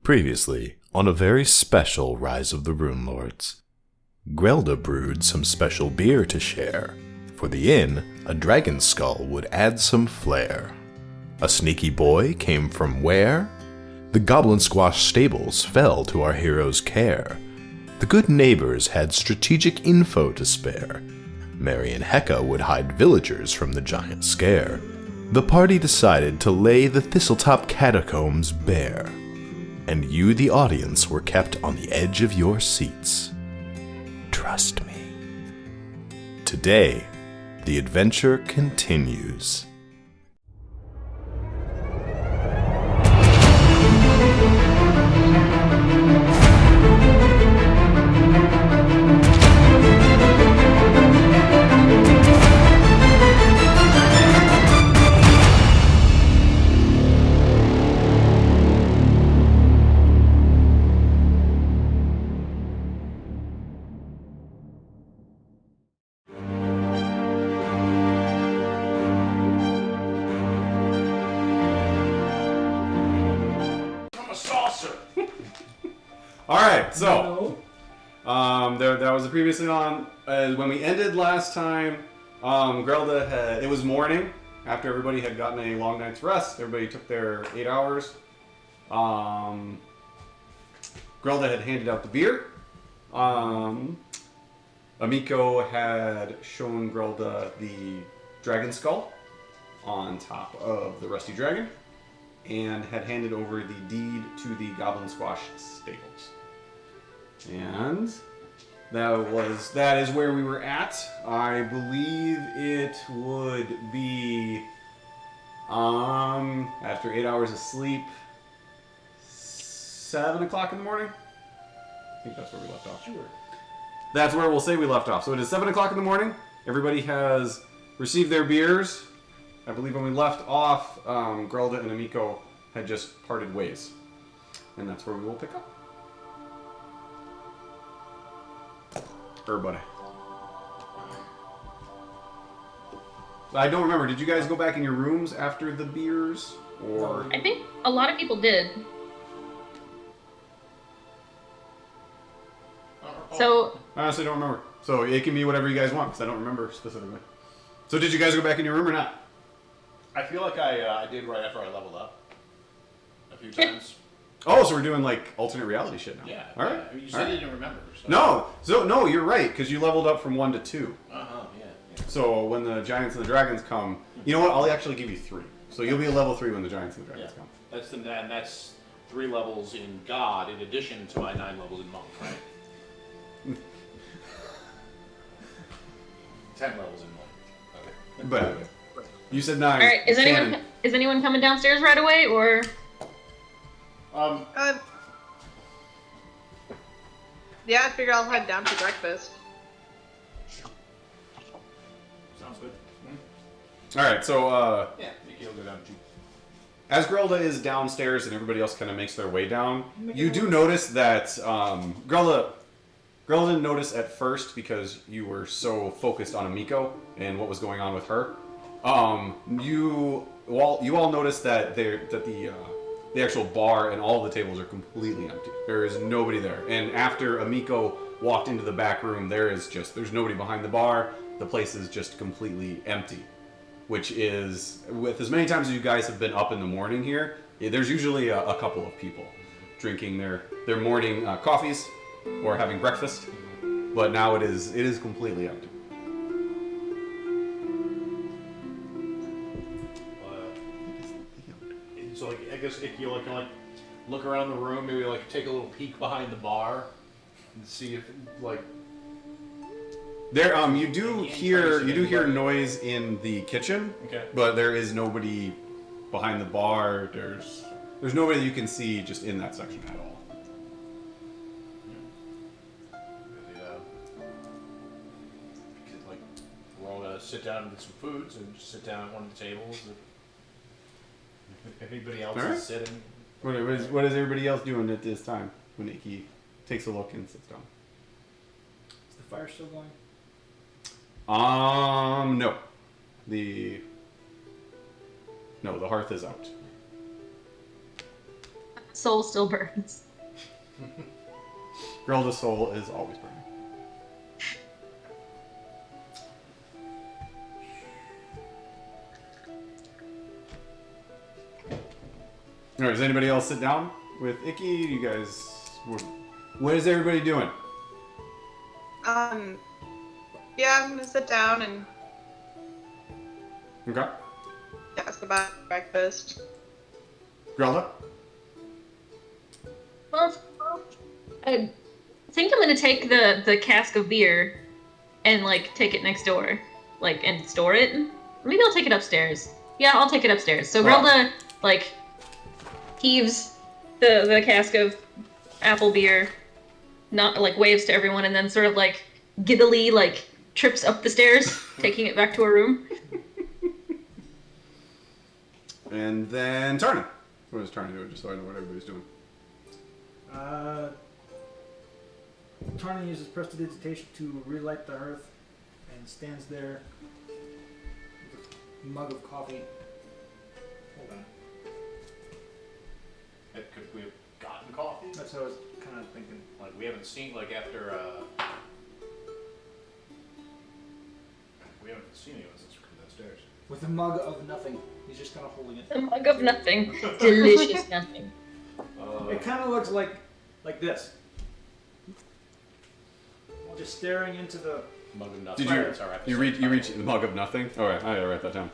Previously, on a very special Rise of the Runelords, Grelda brewed some special beer to share. For the inn, a dragon skull would add some flair. A sneaky boy came from where? The Goblin Squash stables fell to our hero's care. The good neighbors had strategic info to spare. Mary and Hecka would hide villagers from the giant scare. The party decided to lay the Thistletop catacombs bare. And you, the audience, were kept on the edge of your seats. Trust me. Today, the adventure continues. Alright, so, that was the previously on, when we ended last time, Grelda had, it was morning, after everybody had gotten a long night's rest, everybody took their 8 hours, Grelda had handed out the beer, Amiko had shown Grelda the dragon skull on top of the rusty dragon, and had handed over the deed to the Goblin Squash stables. And that is where we were at. I believe it would be after 8 hours of sleep, 7 o'clock in the morning. I think that's where we left off. Sure. That's where we'll say we left off. So it is 7 o'clock in the morning. Everybody has received their beers. I believe when we left off, Grelda and Amiko had just parted ways. And that's where we will pick up. Everybody. I don't remember. Did you guys go back in your rooms after the beers? Or I think a lot of people did. So I honestly don't remember. So it can be whatever you guys want, because I don't remember specifically. So did you guys go back in your room or not? I feel like I did right after I leveled up a few times. Oh, so we're doing like alternate reality shit now. Yeah. All right. Yeah. You said you didn't remember. So. No, you're right, because you leveled up from 1 to 2. Yeah. So when the giants and the dragons come, you know what? I'll actually give you 3. So you'll be a level 3 when the giants and the dragons come. That's 3 levels in God in addition to my 9 levels in Monk, right? 10 levels in Monk. Okay. But you said 9. all right, is anyone coming downstairs right away, or? Yeah, I figure I'll head down to breakfast. Sounds good. All right, so Yeah, Nikki will go down too. as Grelda is downstairs and everybody else kind of makes their way down, you do notice that Grelda didn't notice at first because you were so focused on Amiko and what was going on with her. You all notice that the actual bar and all the tables are completely empty. There is nobody there. And after Amiko walked into the back room, there's nobody behind the bar. The place is just completely empty. Which is, with as many times as you guys have been up in the morning here, there's usually a couple of people drinking their morning coffees or having breakfast. But now it is completely empty. So I guess if you like look around the room, maybe like take a little peek behind the bar and see if There, you do hear noise in the kitchen, okay, but there is nobody behind the bar. There's nobody that you can see just in that section at all. We're all gonna sit down and get some food, so just sit down at one of the tables. If anybody else All right. is sitting, What is everybody else doing at this time when he takes a look and sits down? Is the fire still going? No. The hearth is out. soul still burns. Grelda's soul is always burning. All right, does anybody else sit down with Icky? You guys, what is everybody doing? Yeah, I'm gonna sit down and Okay. ask about breakfast. Grelda? Well, I think I'm gonna take the cask of beer and like take it next door, like and store it. Maybe I'll take it upstairs. Yeah, I'll take it upstairs. So Grelda like heaves the cask of apple beer, not like waves to everyone, and then sort of like giddily like trips up the stairs, taking it back to her room. And then Tarna. What is Tarna doing? Just so I know what everybody's doing. Tarna uses prestidigitation to relight the hearth and stands there with a mug of coffee. Hold on. Could we have gotten coffee? That's what I was kind of thinking. Like, we haven't seen, like, after, we haven't seen anyone since we come downstairs. With a mug of nothing. He's just kind of holding it. A mug of nothing. Delicious nothing. It kind of looks like this. While just staring into the... Mug of nothing. Did you? It's all right. You reach the mug of nothing. All right, I gotta write that down.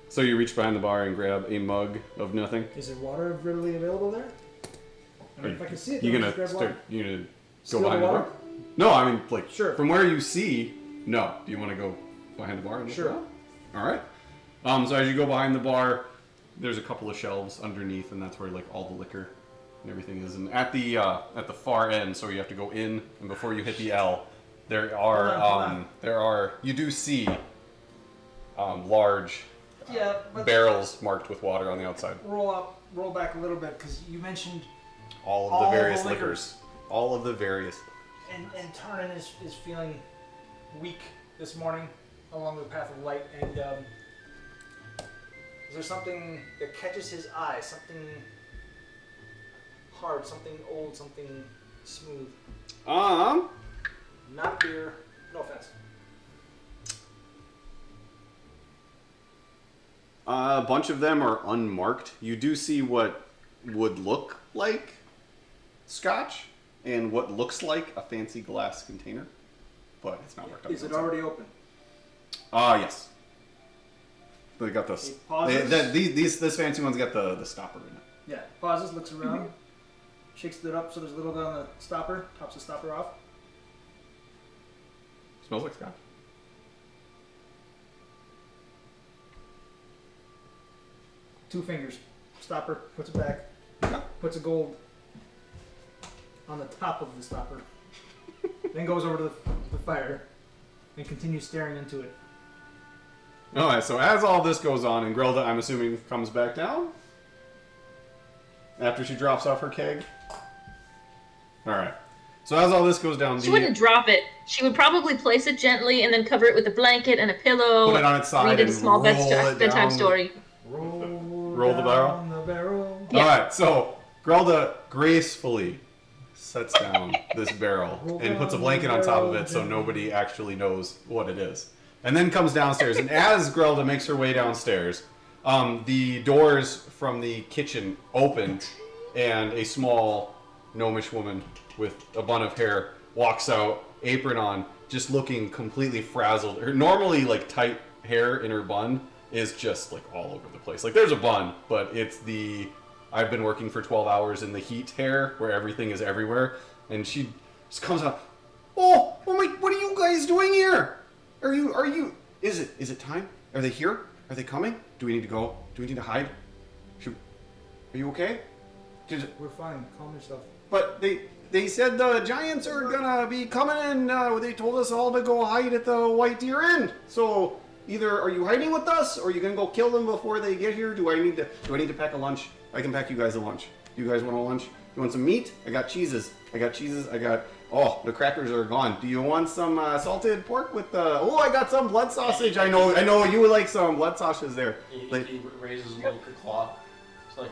So you reach behind the bar and grab a mug of nothing. Is there water readily available there? I mean, if I can see it, You then gonna I'll just grab water. you gonna go Steal behind the water? bar? No, I mean like Sure. from where you see. No. Do you want to go behind the bar? And look Sure. around? All right. So as you go behind the bar, there's a couple of shelves underneath, and that's where like all the liquor and everything is. And at the far end, so you have to go in, and before you hit the L, there are you do see large Yeah, but barrels marked with water on the outside. roll back a little bit, because you mentioned, All of All the the various liquors. liquors. All of the various. and Tarnan is feeling weak this morning along the path of light, and is there something that catches his eye? Something hard, something old, something smooth. Not beer. No offense. A bunch of them are unmarked. You do see what would look like scotch and what looks like a fancy glass container, but it's not marked up. Is it already open? Yes. They got this. He pauses. This fancy one's got the stopper in it. Yeah. Pauses, looks around, shakes it up so there's a little bit on the stopper, tops the stopper off. Smells like scotch. Two fingers. Stopper, puts it back, puts a gold on the top of the stopper, then goes over to the fire and continues staring into it. Alright, so as all this goes on, and Grelda, I'm assuming, comes back down? After she drops off her keg? Alright. So as all this goes down, She wouldn't drop it. She would probably place it gently and then cover it with a blanket and a pillow. Put it on its side Read it a and small roll it bedtime down. story. Roll the barrel? down the barrel. Yeah. Alright, so Grelda gracefully sets down this barrel and puts a blanket on top of it so nobody actually knows what it is. And then comes downstairs, and as Grelda makes her way downstairs, the doors from the kitchen open, and a small gnomish woman with a bun of hair walks out, apron on, just looking completely frazzled. Her normally like tight hair in her bun is just like all over the place. Like there's a bun, but it's the I've been working for 12 hours in the heat hair where everything is everywhere. And she just comes out, oh my, what are you guys doing here? Are you, is it time? Are they here? Are they coming? Do we need to go? Do we need to hide? Are you okay? We're fine. Calm yourself. But they said the giants are gonna be coming and they told us all to go hide at the White Deer Inn. So either are you hiding with us or are you gonna go kill them before they get here? Do I need to pack a lunch? I can pack you guys a lunch. You guys want a lunch? You want some meat? I got cheeses. I got Oh, the crackers are gone. Do you want some salted pork with the? Oh, I got some blood sausage. I know you would like some blood sausages there. He raises a little claw. It's like,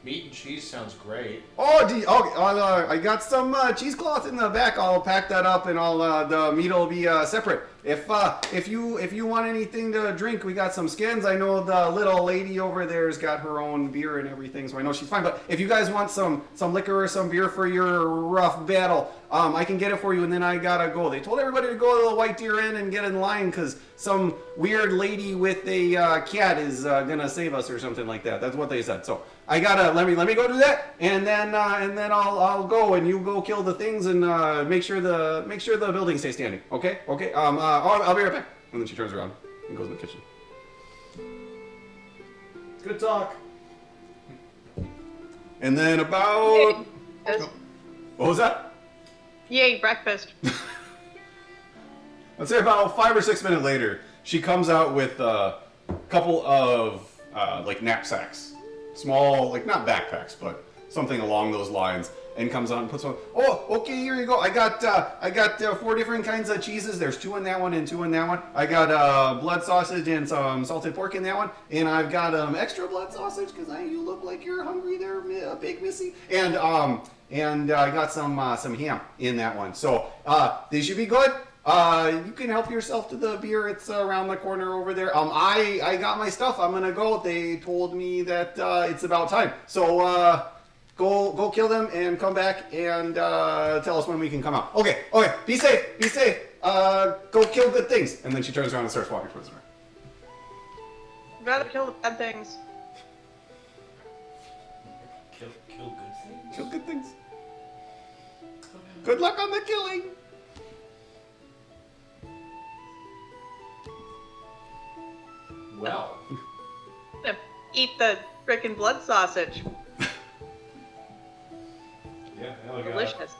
meat and cheese sounds great. I got some cheesecloth in the back. I'll pack that up, and the meat will be separate. If you want anything to drink, we got some skins. I know the little lady over there's got her own beer and everything, so I know she's fine. But if you guys want some liquor or some beer for your rough battle, I can get it for you. And then I gotta go. They told everybody to go to the White Deer Inn and get in line because some weird lady with a cat is gonna save us or something like that. That's what they said. So I gotta let me go do that, and then I'll go and you go kill the things and make sure the building stays standing. Okay. I'll be right back. And then she turns around and goes in the kitchen. Good talk. And then about what was that? Yay, breakfast. I'd say about 5 or 6 minutes later, she comes out with a couple of like knapsacks, small, like not backpacks, but something along those lines, and comes out and puts one. Oh, okay, here you go. I got 4 different kinds of cheeses. There's 2 in that one and 2 in that one. I got blood sausage and some salted pork in that one, and I've got extra blood sausage because you look like you're hungry there, Big Missy. And I got some ham in that one. So they should be good. You can help yourself to the beer. It's around the corner over there. I got my stuff. I'm gonna go. They told me that it's about time. So go kill them and come back and tell us when we can come out. Okay. Be safe. Go kill good things. And then she turns around and starts walking towards her. I'd rather kill the bad things. Kill good things. Kill good things. Good luck on the killing. Well, Eat the frickin' blood sausage. yeah, like Delicious.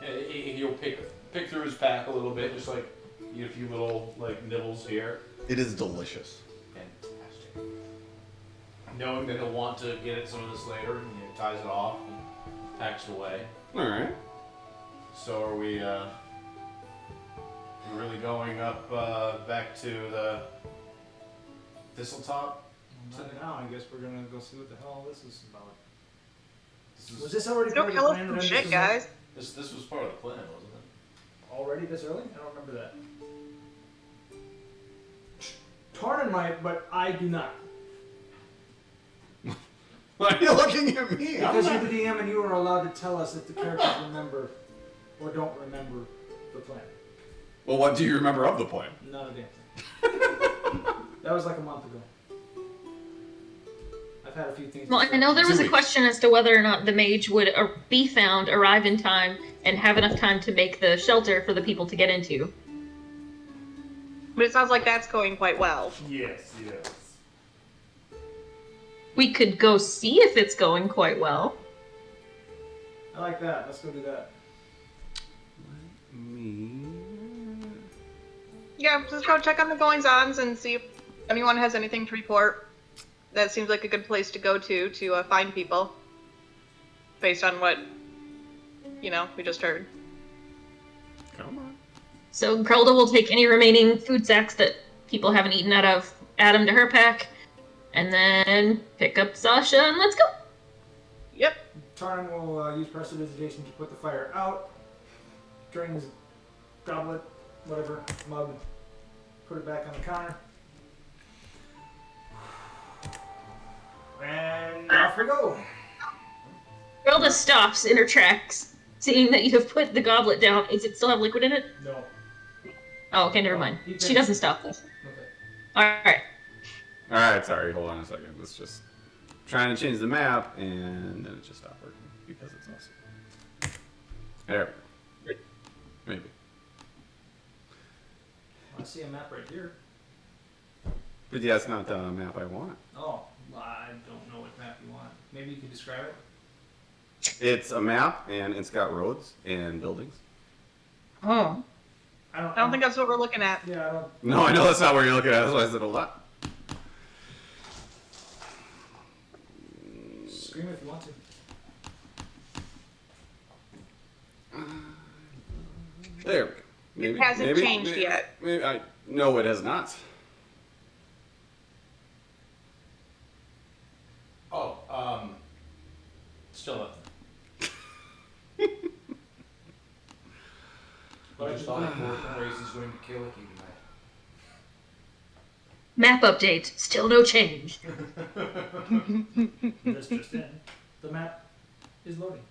he'll pick through his pack a little bit, just like eat a few little like nibbles here. It is delicious. Fantastic. Knowing that he'll want to get at some of this later, he ties it off and packs it away. All right. So are we really going up back to the Thistletop? Now I guess we're gonna go see what the hell this is about. This Was this already Don't part of the kill us plan? from that shit, this guys. This was part of the plan, wasn't it? Already this early? I don't remember that. Tarnan might, but I do not. Why are you looking at me? Because you're the DM and you are allowed to tell us if the characters remember or don't remember the plan. Well, what do you remember of the plan? Not a damn thing. That was like a month ago. I've had a few things. Well, to I know there was 2 a weeks. question as to whether or not the mage would be found, arrive in time, and have enough time to make the shelter for the people to get into. But it sounds like that's going quite well. Yes. We could go see if it's going quite well. I like that. Let's go do that. Yeah, just go check on the goings-ons and see if anyone has anything to report. That seems like a good place to go to find people. Based on what, we just heard. Come on. So Grelda will take any remaining food sacks that people haven't eaten out of, add them to her pack, and then pick up Sasha and let's go. Yep. Tarnan will use prestidigitation to put the fire out. Drain his goblet, whatever, mug, put it back on the counter. And off we go. Grelda stops in her tracks, seeing that you have put the goblet down. Does it still have liquid in it? No. Oh, okay, never mind. She doesn't stop this. Okay. Alright. Alright, sorry, hold on a second. Let's just trying to change the map and then it just stopped working because it's awesome. There we go. Maybe. I see a map right here. But yeah, that's not the map I want. Oh, well, I don't know what map you want. Maybe you could describe it? It's a map and it's got roads and buildings. Oh. I don't think that's what we're looking at. Yeah, I don't. No, I know that's not where you're looking at. That's why I said a lot. Scream if you want to. There we go. Maybe, It hasn't changed yet. No, it has not. Oh, still nothing. But I just thought Raisin's going to kill it tonight. Map update. Still no change. That's just in. The map is loading.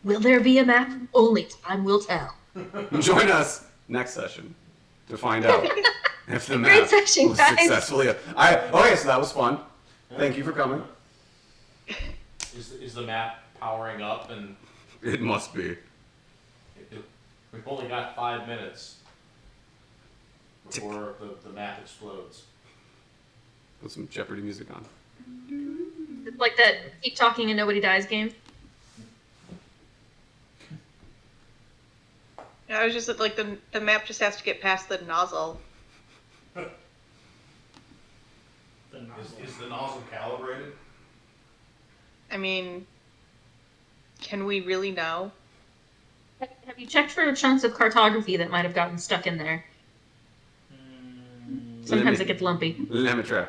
Will there be a map? Only time will tell. Join us next session to find out if the Great map session, was guys. successfully. Okay, so that was fun. Thank you for coming. Is the map powering up? And It must be. we've only got 5 minutes before the map explodes. Put some Jeopardy music on. It's like that keep talking and nobody dies game. I was just like the map just has to get past the nozzle. The nozzle. Is the nozzle calibrated? I mean, can we really know? Have you checked for chunks of cartography that might have gotten stuck in there? Sometimes it gets lumpy. Let me try.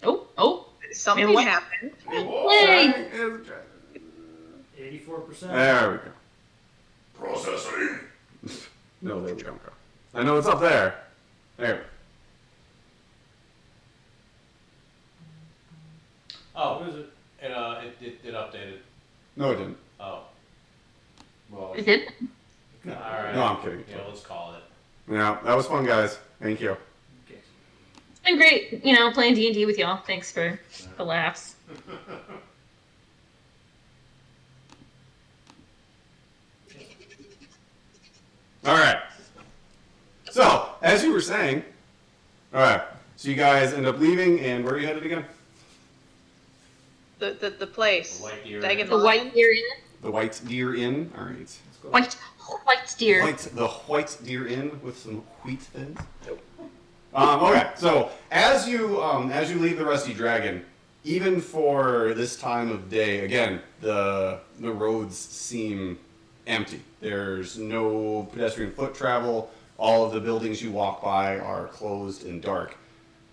Oh. Something Really? happened. Yay! 84%. There we go. Processing. No, there we don't go. I know it's up there. There. Oh, what is it? It updated. No, it didn't. Oh. Well, It did? alright. No, I'm kidding. Yeah, let's call it. Yeah, that was fun, guys. Thank you. Okay. It's been great, playing D&D with y'all. Thanks for the laughs. All right. So, as you were saying, all right. So you guys end up leaving, and where are you headed again? The place. The White Deer. Dagon The Lion? White Deer Inn? The White Deer Inn. All right. White Deer. The White Deer Inn with some wheat thins. Okay. So as you leave the Rusty Dragon, even for this time of day, again the roads seem empty. There's no pedestrian foot travel. All of the buildings you walk by are closed and dark.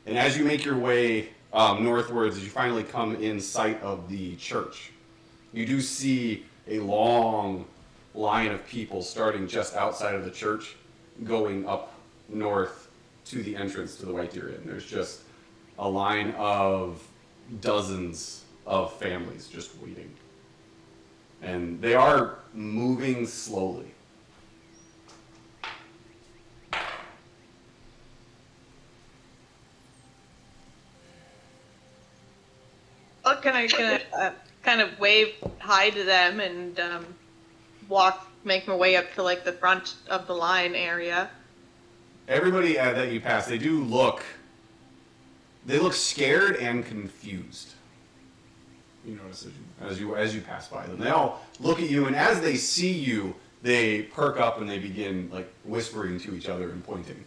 And as you make your way northwards, as you finally come in sight of the church, you do see a long line of people starting just outside of the church, going up north to the entrance to the White Deer Inn. There's just a line of dozens of families just waiting. And they are moving slowly. Oh, can I kind of wave hi to them and make my way up to like the front of the line area? Everybody that you pass, they look scared and confused. You notice as you pass by them, they all look at you, and as they see you, they perk up and they begin like whispering to each other and pointing.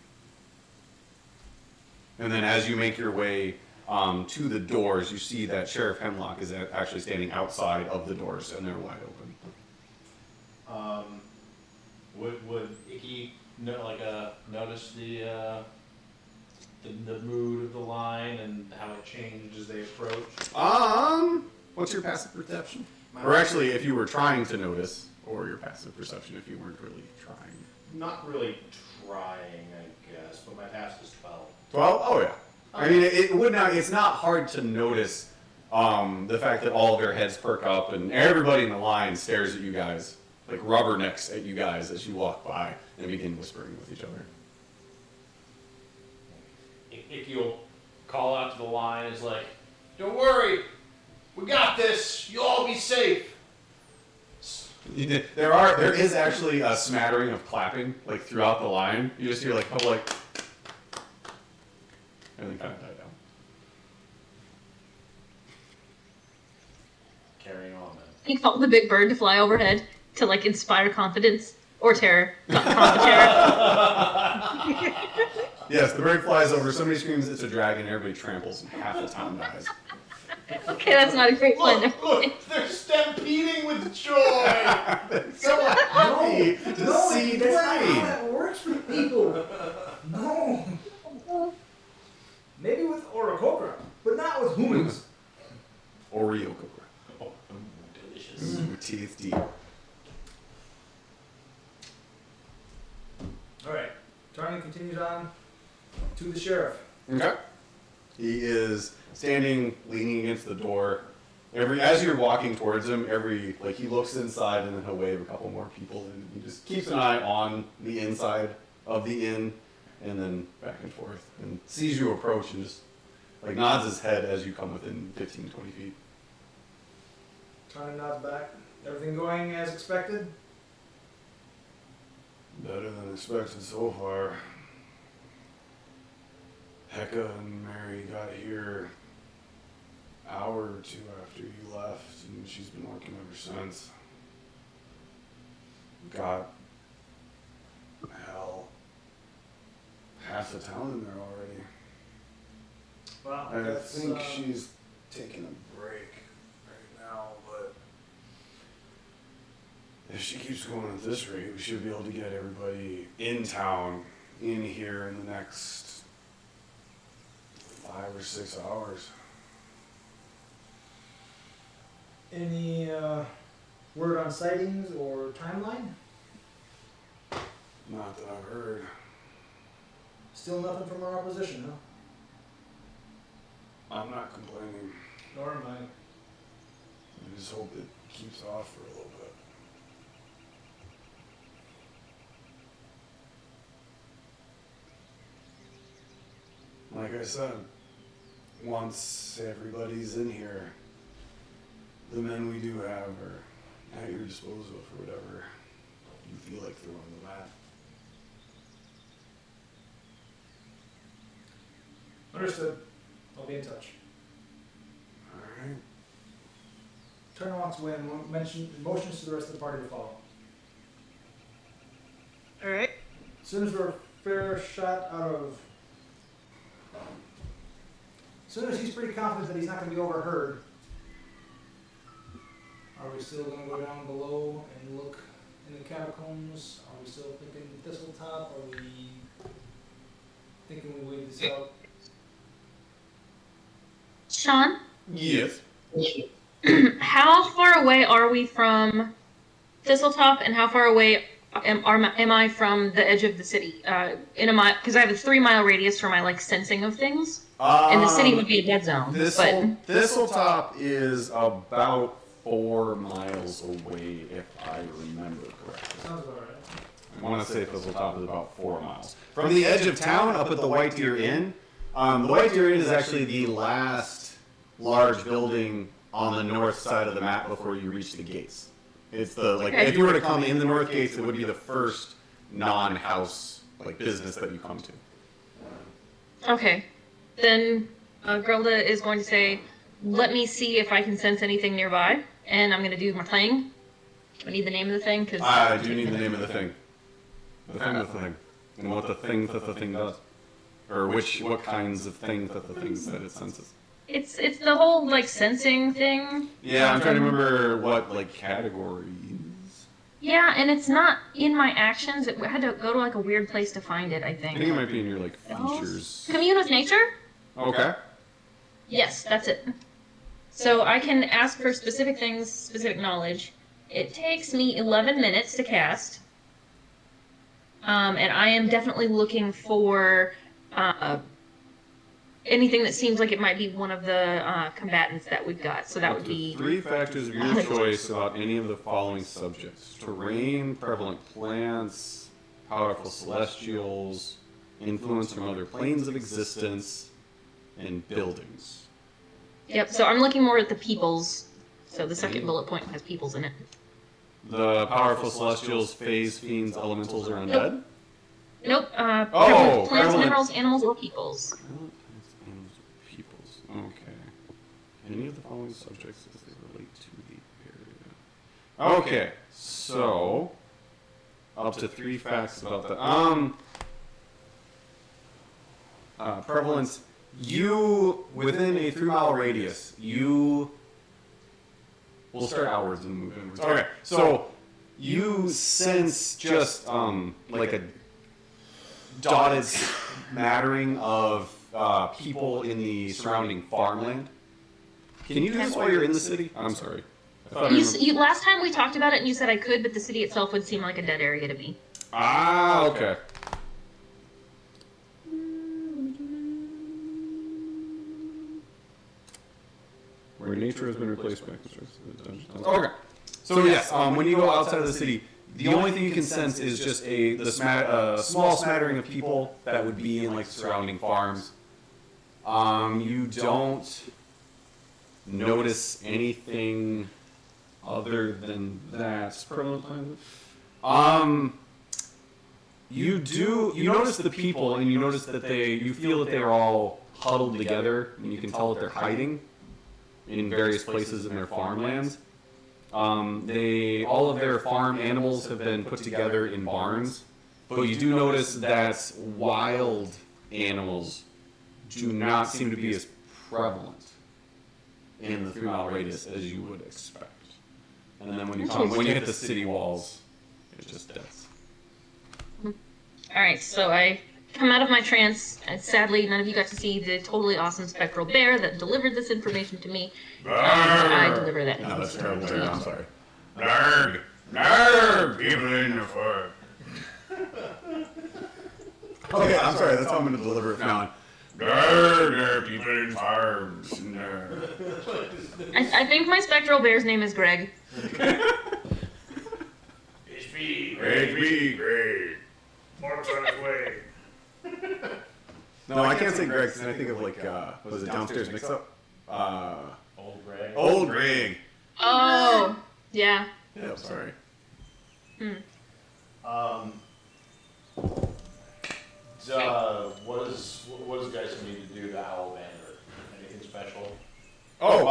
And then as you make your way to the doors, you see that Sheriff Hemlock is actually standing outside of the doors, and they're wide open. Would Icky notice the mood of the line and how it changed as they approach? What's your passive perception? Or actually, if you were trying to notice, or your passive perception if you weren't really trying. Not really trying, I guess, but my pass is 12. 12? Oh yeah. I mean, it would not. It's not hard to notice the fact that all of their heads perk up and everybody in the line stares at you guys, like rubbernecks at you guys as you walk by and begin whispering with each other. Icky will call out to the line, is like, "Don't worry, we got this. You'll all be safe." There is actually a smattering of clapping like throughout the line. You just hear like a couple like, and then kind of die down. Carrying on then. You call the big bird to fly overhead to like inspire confidence or terror. Calm the terror. Yes, the bird flies over. Somebody screams, "It's a dragon!" Everybody tramples, and half the town dies. Okay, that's not a great plan. Look, they're stampeding with joy. So happy to No, see that's not how Dwayne. that works with people. No. Maybe with Oracocra, but not with humans. Oreo cooker. Oh, delicious. Ooh, teeth deep. Alright, Tarny continues on to the sheriff. Okay. He is standing, leaning against the door. As you're walking towards him, he looks inside and then he'll wave a couple more people and he just keeps an eye on the inside of the inn and then back and forth and sees you approach and just like nods his head as you come within 15, 20 feet. Tarny nods back. Everything going as expected? Better than expected so far. Hecka and Mary got here an hour or two after you left, and she's been working ever since. Got, hell, half the town in there already. Well, I that's, think she's taking a break right now, but if she keeps going at this rate, we should be able to get everybody in town in here in the next 5 or 6 hours. Any word on sightings or timeline? Not that I've heard. Still nothing from our opposition, huh? I'm not complaining. Nor am I. I just hope it keeps off for a little bit. Like I said, once everybody's in here, the men we do have are at your disposal for whatever you feel like throwing them at. Understood. I'll be in touch. Alright. Turner walks away and motions to the rest of the party to follow. Alright. As soon as we're a fair shot out of... As soon as he's pretty confident that he's not going to be overheard, are we still going to go down below and look in the catacombs? Are we still thinking Thistletop? Are we thinking we wait this out? Sean, Yes. how far away are we from Thistletop, and how far away am I from the edge of the city? In a mile, because I have a 3-mile radius for my sensing of things, and the city would be a dead zone. Thistletop is about 4 miles away, if I remember correctly. Sounds about right. I want to say Thistletop is about 4 miles. From the edge of town up at the White Deer Inn, the White Deer Inn is actually the last large building on the north side of the map before you reach the gates. It's the, if you were to come in the north gates, it would be the first non-house, business that you come to. Okay, then Grelda is going to say, let me see if I can sense anything nearby, and I'm going to do my thing. I need the name of the thing, because... I do need the name of the thing. The thing of the thing. And what the thing that the thing does. Or what kinds of things that the thing that it senses. It's the whole, sensing thing. Yeah, I'm trying to remember what, categories. Yeah, and it's not in my actions. It had to go to, a weird place to find it, I think. I think it might be in your, features. Commune with nature? Okay. Yes, that's it. So I can ask for specific things, specific knowledge. It takes me 11 minutes to cast. And I am definitely looking for anything that seems like it might be one of the combatants that we've got. So that would be... 3 factors of your choice about any of the following subjects. Terrain, prevalent plants, powerful celestials, influence from other planes of existence, and buildings. Yep, so I'm looking more at the peoples. So the second bullet point has peoples in it. The powerful celestials, phase, fiends, elementals, or undead? Nope. Oh, plants, prevalent. minerals, animals, or peoples. Prevalent plants, animals, or peoples. Okay. Any of the following subjects as they relate to the area. Okay, so up to 3 facts about the prevalence. You, within a 3-mile radius, you... We'll start outwards and move inwards. Okay, so you sense just like a dotted smattering of people in the surrounding farmland. Can you do this while you're in the city? I'm sorry. I thought I remembered. Last time we talked about it, and you said I could, but the city itself would seem like a dead area to me. Ah, okay. Where nature has been replaced by construction. Okay. So yes, when you go outside of the city, the only thing you can sense is just the small smattering of people that would be in like surrounding farms. You don't notice anything other than that. You notice the people, and you notice that you feel that they are all huddled together, and you can tell that they're hiding in various places in their farmlands. All of their farm animals have been put together in barns, but you do notice that wild animals do not seem to be as prevalent in the 3-mile radius as you would expect. And then when you hit the city walls, it's just death. Alright, so I come out of my trance, and sadly none of you got to see the totally awesome spectral bear that delivered this information to me. I deliver that. No, that's terrible. I'm sorry. Nerd! Nerd! People in the farm. Okay, I'm sorry. That's how I'm going to deliver it from now on. Nerd! People in farms. Nerd. I think my spectral bear's name is Greg. It's me. It's me, Greg. Mark's on his way. No, I can't say Greg, because I think of like, what was it, Downstairs Mix-Up? Old Greg. Old Greg. Oh, yeah. Yeah, I'm sorry. What does guys need to do to Owlvander? Anything special? Oh,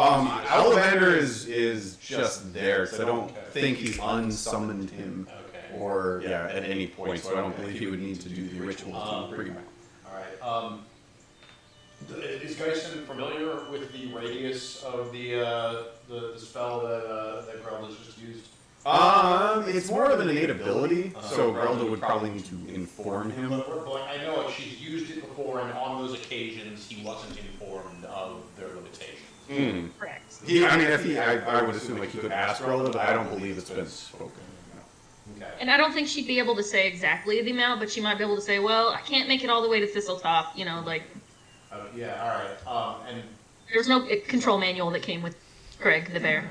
Ollivander is just there, so I don't think he's unsummoned him, Okay. or at any point. So I don't believe he would need to do the ritual to bring him back. All right. Is Geisen familiar with the radius of the spell that Grelda's just used? It's more of an innate ability, so Grelda would probably need to inform him. But I know she's used it before, and on those occasions he wasn't informed of their limitations. Correct. I would assume like he could ask Grelda, but I don't believe it's been spoken. Okay. And I don't think she'd be able to say exactly the amount, but she might be able to say, well, I can't make it all the way to Thistletop, like... Yeah, all right. And There's no control manual that came with Greg the bear.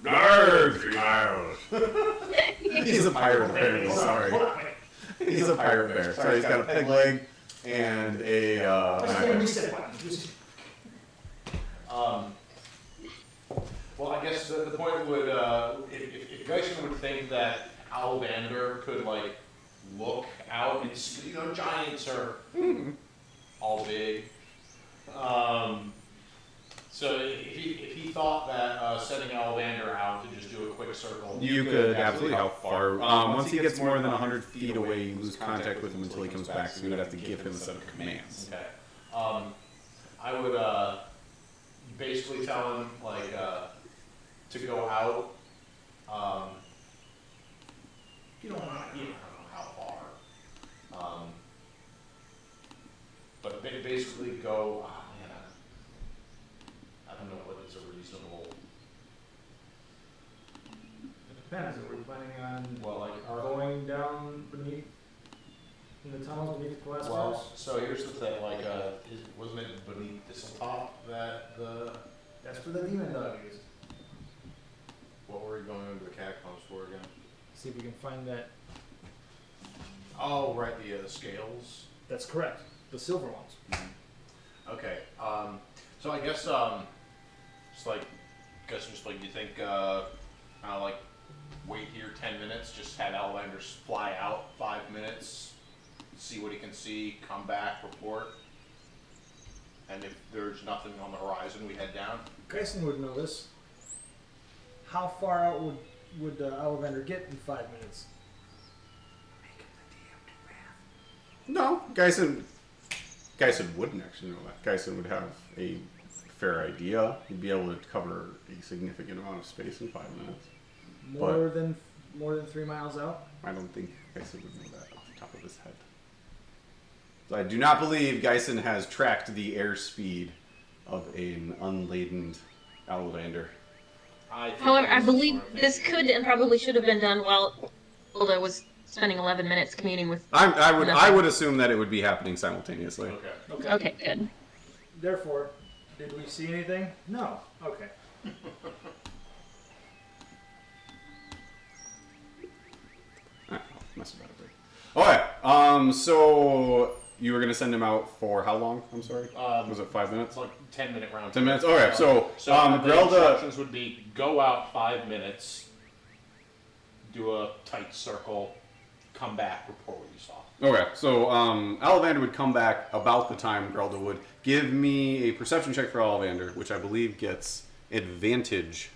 Nerd! Miles. He's a pirate apparently, sorry. He's a pirate bear. Sorry, he's got a peg leg and a... Well, I guess the point would, if Geisen would think that Owlvander could, look out and see, giants are all big. So if he thought that sending Owlvander out to just do a quick circle... You could absolutely. How far? Once he gets more than 100 feet away, you lose contact with him until he comes back, so you would have to give him a set of commands. Okay. I would basically tell him, to go out. You don't know how far. But basically go... Oh, man, I don't know what is a reasonable... It depends. Are we planning on Well, going down beneath, in the tunnels beneath the glass Well, house? so here's the thing, wasn't it beneath Thistletop that the... That's where the demon dog is. What were we going into the catacombs for again? See if we can find that. Oh, right, the scales. That's correct. The silver ones. Okay, so I guess, you think, wait here 10 minutes, just have Outlanders fly out 5 minutes, see what he can see, come back, report, and if there's nothing on the horizon, we head down. Geisen would know this. How far out would Ollivander get in 5 minutes? No, Geisen Geisen wouldn't actually know that. Geisen would have a fair idea. He'd be able to cover a significant amount of space in 5 minutes. More than 3 miles out? I don't think Geisen would know that off the top of his head. So I do not believe Geisen has tracked the airspeed of an unladen Outlander. However, I believe this could and probably should have been done while Hilda was spending 11 minutes communing with. I would assume that it would be happening simultaneously. Okay, good. Therefore, did we see anything? No. Okay. Mess about it. Okay. So you were gonna send him out for how long? I'm sorry. Was it 5 minutes? It's like 10-minute round. 10 minutes. Okay. So the Grelda. instructions would be go out 5 minutes, do a tight circle, come back, report what you saw. Okay, so Ollivander would come back about the time Grelda would. Give me a perception check for Ollivander, which I believe gets advantage.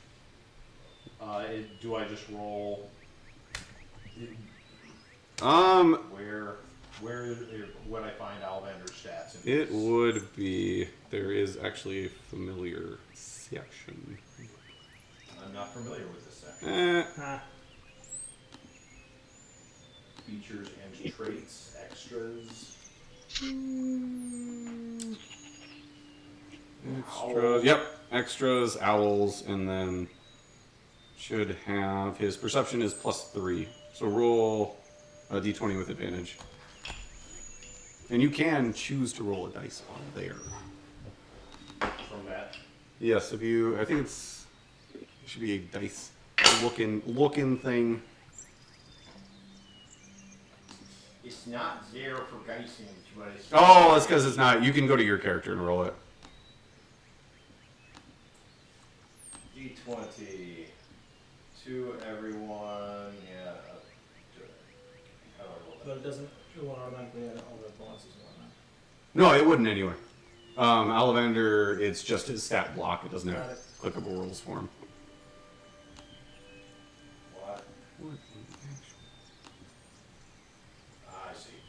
Do I just roll? Where would I find Ollivander's stats? It would be. There is actually a familiar section. I'm not familiar with this section. Features and traits, extras. Extras. Yep, extras, owls, and then should have his perception is +3. So roll a d20 with advantage. And you can choose to roll a dice on there. From that. Yes, if you, I think it should be a dice looking thing. It's not there for Geisen, but it's... Oh, that's because it's not. You can go to your character and roll it. D20 to everyone. Yeah. How do I roll that? But it doesn't. It won't automatically add all the bonuses and whatnot. No, it wouldn't anyway. Ollivander, it's just his stat block. It doesn't have clickable rolls for him. What? I see.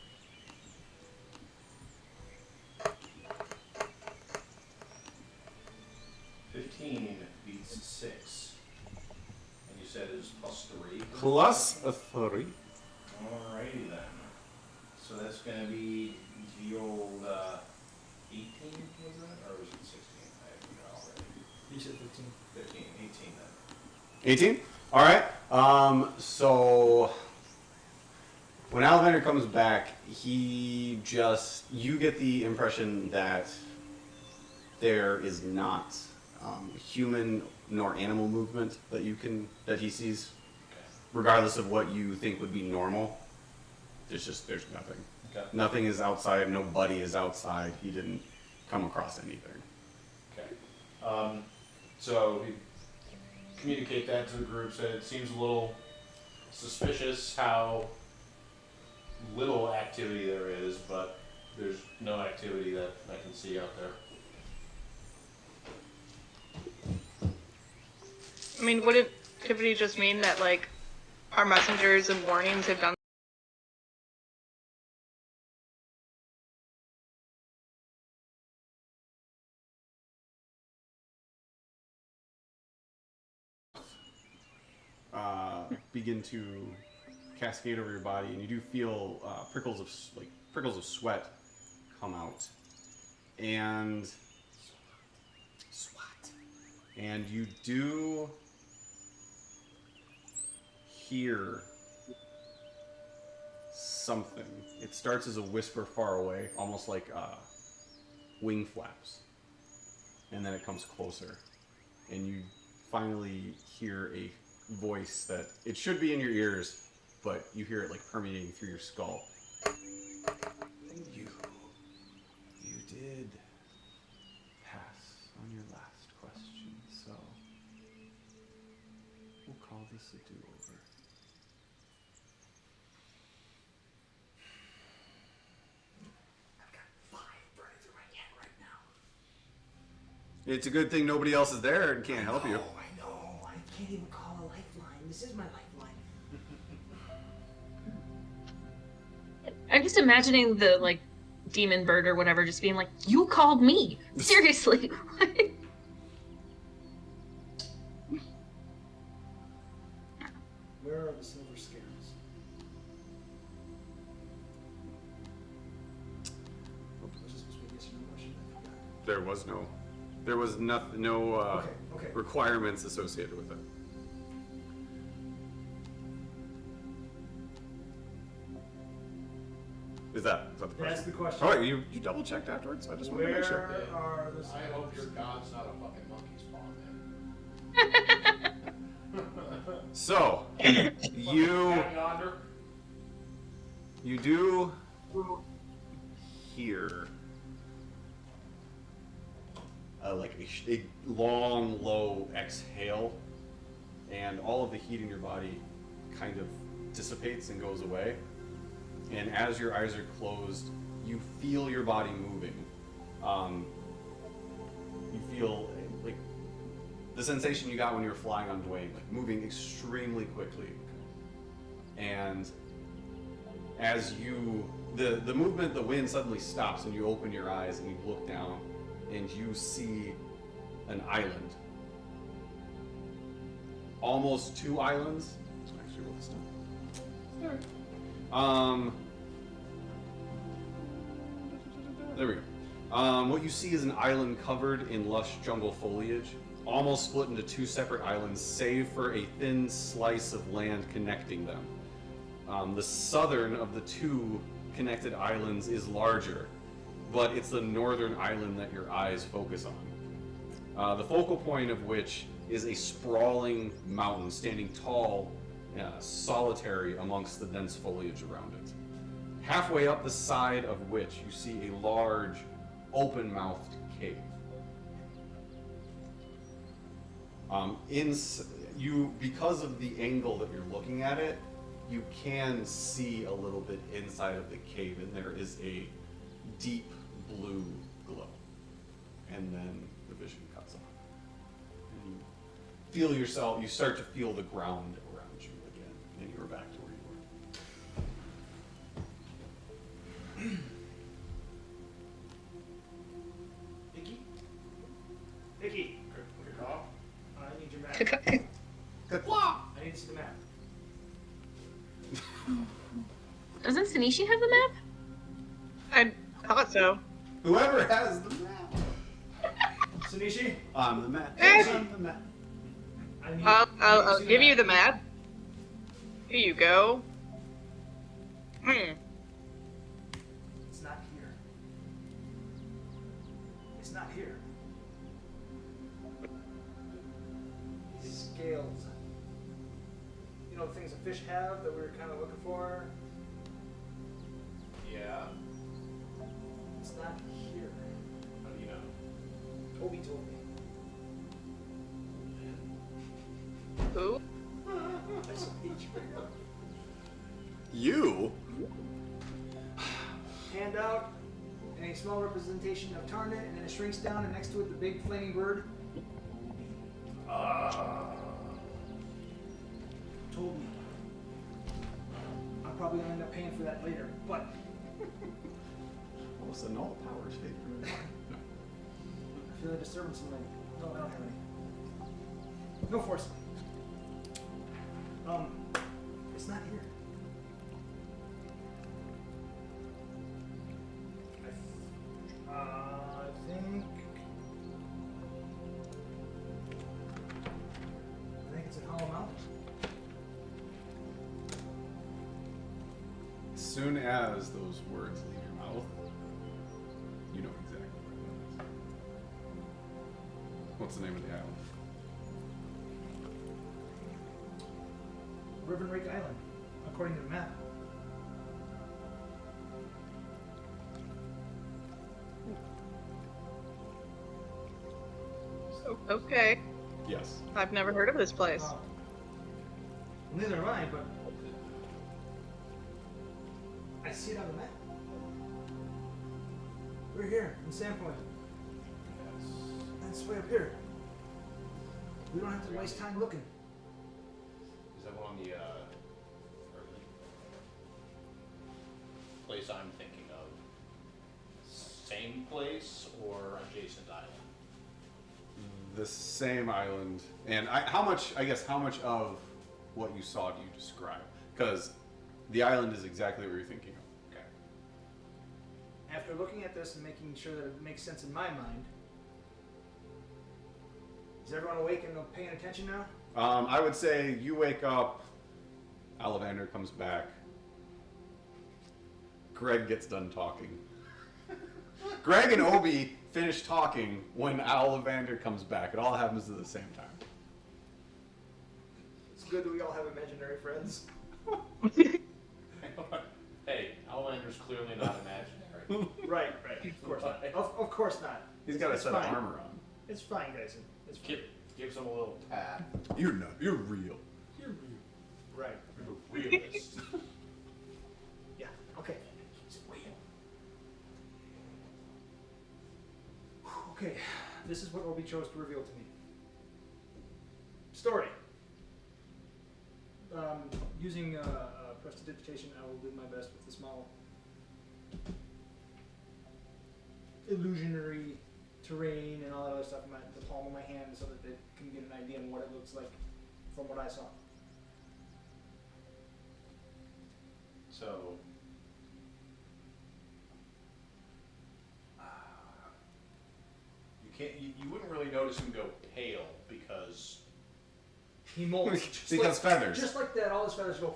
+15 beats 6. And you said it was +3? Plus a 3. Alrighty then. So that's going to be the old 18, was it? Or was it 16? I forgot already. You said 15. 15, 18 then. 18? Alright. So when Ollivander comes back, you get the impression that there is not human nor animal movement that he sees. Regardless of what you think would be normal, there's nothing. Okay. Nothing is outside. Nobody is outside. He didn't come across anything. Okay. So we communicate that to the group. So it seems a little suspicious how little activity there is, but there's no activity that I can see out there. I mean, wouldn't activity just mean that, like, our messengers and warnings have done? Begin to cascade over your body, and you do feel prickles of sweat come out, and you do hear something. It starts as a whisper far away, almost like wing flaps, and then it comes closer, and you finally hear a voice that it should be in your ears, but you hear it like permeating through your skull. You did pass on your last question, so we'll call this a do-over. I've got 5 burning through my head right now. It's a good thing nobody else is there and can't help you. I know. I can't even call a lifeline. This is my lifeline. I'm just imagining the demon bird or whatever just being like, "You called me seriously." Where are the silver scales? Was this supposed to be a yes or no question? I forgot. There was no Okay. requirements associated with it. Is that the question? That's the question. Oh, wait, you double checked afterwards? I just want to make sure. Where are the I hope your scales? god's not a fucking monkey's paw, man. So, Down yonder. you do hear like a long, low exhale, and all of the heat in your body kind of dissipates and goes away. And as your eyes are closed, you feel your body moving. You feel like the sensation you got when you were flying on Dwayne, like moving extremely quickly. And as the movement, the wind suddenly stops, and you open your eyes and you look down, and you see an island. Almost two islands. Actually, roll this down. There we go. What you see is an island covered in lush jungle foliage, almost split into two separate islands, save for a thin slice of land connecting them. The southern of the two connected islands is larger, but it's the northern island that your eyes focus on. The focal point of which is a sprawling mountain standing tall, solitary amongst the dense foliage around it. Halfway up the side of which you see a large, open-mouthed cave. Because of the angle that you're looking at it, you can see a little bit inside of the cave, and there is a deep blue glow. And then the vision cuts off. And you feel yourself, you start to feel the ground around you again, and you're back to where you were. Vicky, Cough. I need your map. I need to see the map. Doesn't Sanishi have the map? I thought so. Whoever has the map. Sanishi, I'm the map. Eh. I'm the map. I need. I'll see give you map. the map. Here you go. It's not here. It's not here. These scales. You know, the things that fish have that we were kind of looking for. Yeah. It's not here. How do you know? Toby told me. Who? That's a peach. You? Hand out a small representation of Tarnet, and then it shrinks down, and next to it, the big flaming bird. Told me. I'm probably gonna end up paying for that later, but All of a sudden, all the powers fade from your body. I feel a disturbance in my. No, I don't have any. No force. It's not here. I think it's in Hollow Mountain. As soon as those words leave your mouth, you know exactly where it is. What's the name of the island? River Rake Island, according to the map. Okay. Yes. I've never heard of this place. Well, neither have I, but I see it on the map. We're here in Sandpoint. That's way up here. We don't have to waste time looking. Is that one on the early place I'm thinking of? same place or adjacent island? The same island. And how much of what you saw do you describe? Because the island is exactly what you're thinking of. Okay. After looking at this and making sure that it makes sense in my mind, is everyone awake and paying attention now? I would say you wake up, Ollivander comes back, Greg gets done talking. Greg and Obi finish talking when Ollivander comes back. It all happens at the same time. It's good that we all have imaginary friends. Hey, Outlander's clearly not imaginary. Right. Of course not. Of course not. He's got a It's set fine. of armor on. It's fine, guys. It's fine. Gives him a little pat. You're real. You're real. Right. You're a realist. Yeah. Okay. Okay. This is what Obi chose to reveal to me. Story. Using prestidigitation, I will do my best with the small illusionary terrain and all that other stuff in the palm of my hand so that they can get an idea on what it looks like from what I saw. So, you wouldn't really notice him go pale because He molts. Just Because feathers. Just like that, all his feathers go.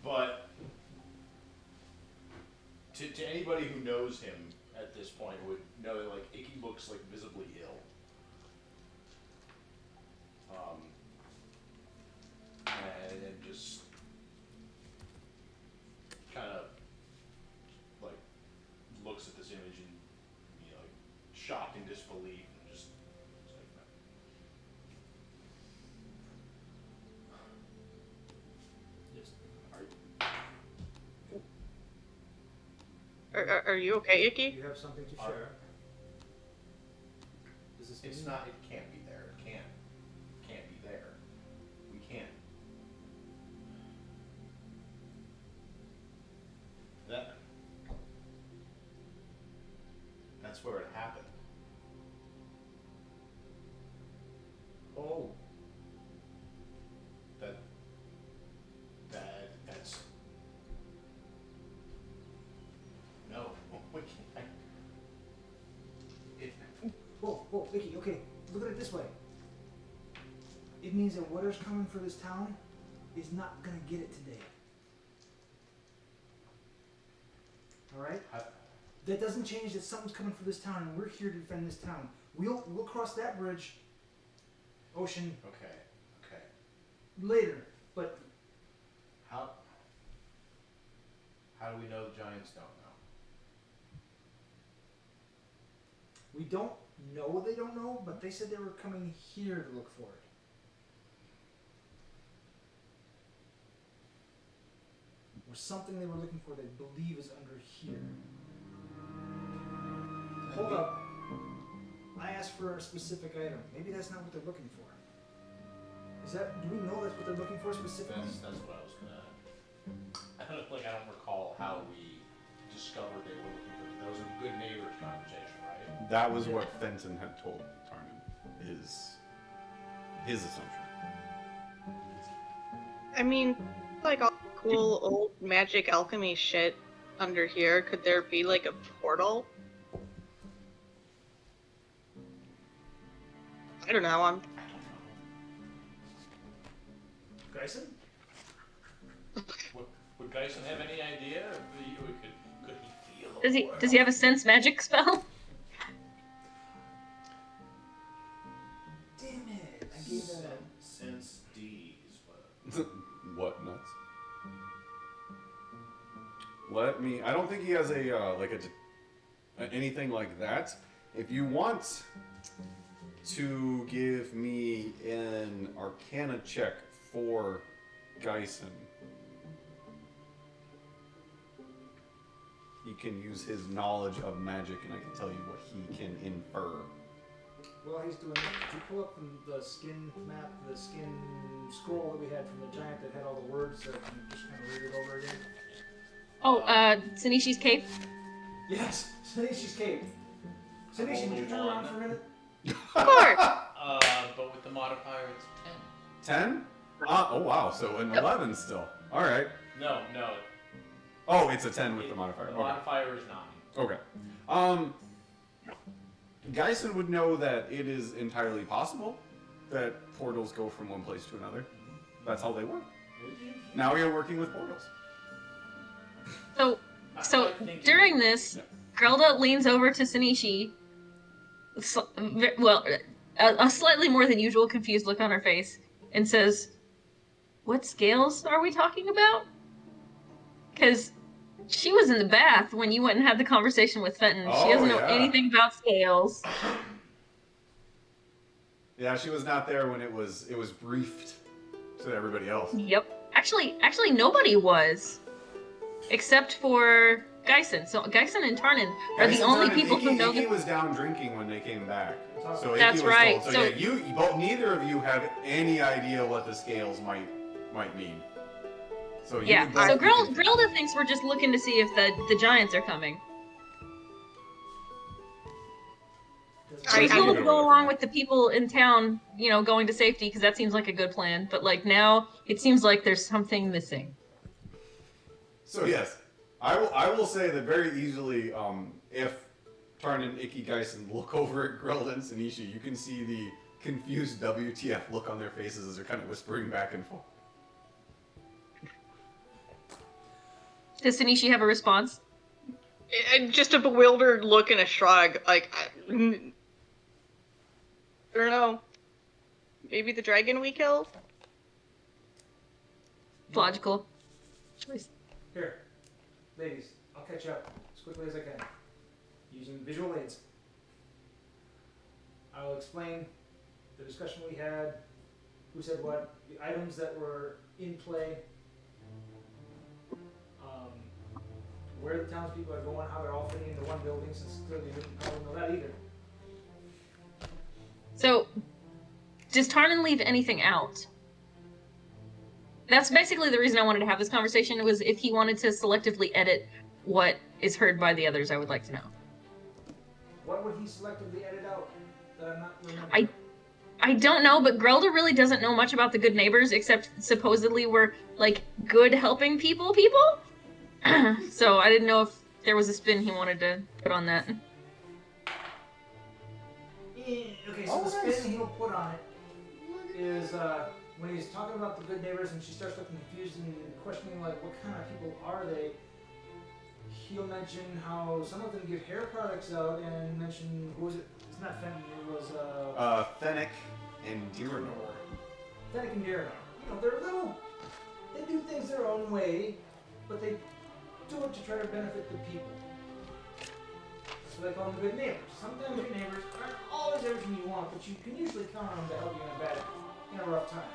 But to anybody who knows him at this point would know that like Icky looks like visibly ill. And just kind of like looks at this image and like shocked in disbelief and just like, Are you okay, Do Icky? you have something to share? Does this it's mean- not. It can't be there. It can't be there. We can't. That's where it happened. Oh. That's no. We can't. Whoa, Vicky, okay, look at it this way. It means that whatever's coming for this town is not gonna get it today. Alright? That doesn't change that something's coming for this town and we're here to defend this town. We'll cross that bridge, ocean, Okay. later, but How do we know the Giants don't know? we don't know they don't know, but they said they were coming here to look for it. Or something they were looking for they believe is under here. Hold up. I asked for a specific item. Maybe that's not what they're looking for. Do we know that's what they're looking for specifically? That's what I was gonna. I don't recall how we discovered they were looking for. That was a good neighbors conversation, right? That was what Fenton had told Tarnan, is his assumption. I mean, like all cool old magic alchemy shit under here. Could there be like a portal? I don't know. Grayson? Would Geisen have any idea? Could he feel? Does he have a sense magic spell? Damn it! I gave that. Sense D's, but What, nuts? I don't think he has anything like that. If you want to give me an Arcana check for Geisen, you can use his knowledge of magic and I can tell you what he can infer. While he's doing that, did you pull up from the skin map, the skin scroll that we had from the giant that had all the words so I can just kind of read it over again? Oh, Sinishi's cape. Yes, Sinishi's cave. Sinishi, would you turn around for a minute? Of course. But with the modifier, it's 10? Oh wow, so an 11 still. Alright. 10. No. Oh, it's a 10 with the modifier. The Okay. modifier is 9. Okay. Geisen would know that it is entirely possible that portals go from one place to another. That's how they work. Now you're working with portals. So during this, Grelda leans over to Sinishi. A slightly more than usual confused look on her face, and says, "What scales are we talking about?" Because she was in the bath when you went and had the conversation with Fenton. She doesn't know anything about scales. Yeah, she was not there when it was briefed to everybody else. Yep. Actually, nobody was, except for Geisen. So Geisen and Tarnin are the only people who know. He was down drinking when they came back. So Ikki That's was right. Told. So yeah, neither of you have any idea what the scales might mean. So Yeah. So Grelda thinks we're just looking to see if the giants are coming. She's willing to go along with the people in town, going to safety because that seems like a good plan. But like now, it seems like there's something missing. So yes, I will say that very easily, if Tarnin, Ikki, Geisen look over at Grelda and Sinishi, you can see the confused WTF look on their faces as they're kind of whispering back and forth. Does Sinishi have a response? Just a bewildered look and a shrug. Like, I don't know. Maybe the dragon we killed? Logical choice. Here, ladies, I'll catch up as quickly as I can, using visual aids. I'll explain the discussion we had, who said what, the items that were in play, where the townspeople are going, how they're all fitting into one building, since clearly you didn't probably know that either. So, does Tarnin leave anything out? That's basically the reason I wanted to have this conversation, was if he wanted to selectively edit what is heard by the others, I would like to know. What would he selectively edit out that I'm not remembering? I don't know, but Grelda really doesn't know much about the good neighbors, except supposedly we're, like, good helping people? So I didn't know if there was a spin he wanted to put on that. Okay, so the spin he'll put on it is when he's talking about the good neighbors and she starts looking confused and questioning, like, what kind of people are they? He'll mention how some of them give hair products out, and mention, who was it? It's not Fenton, it was Fennec and Diranor. Fennec and Diranor. They're little. They do things their own way, but they do it to try to benefit the people. So they call them good neighbors. Sometimes your neighbors aren't always everything you want, but you can usually count on them to help you in a rough time.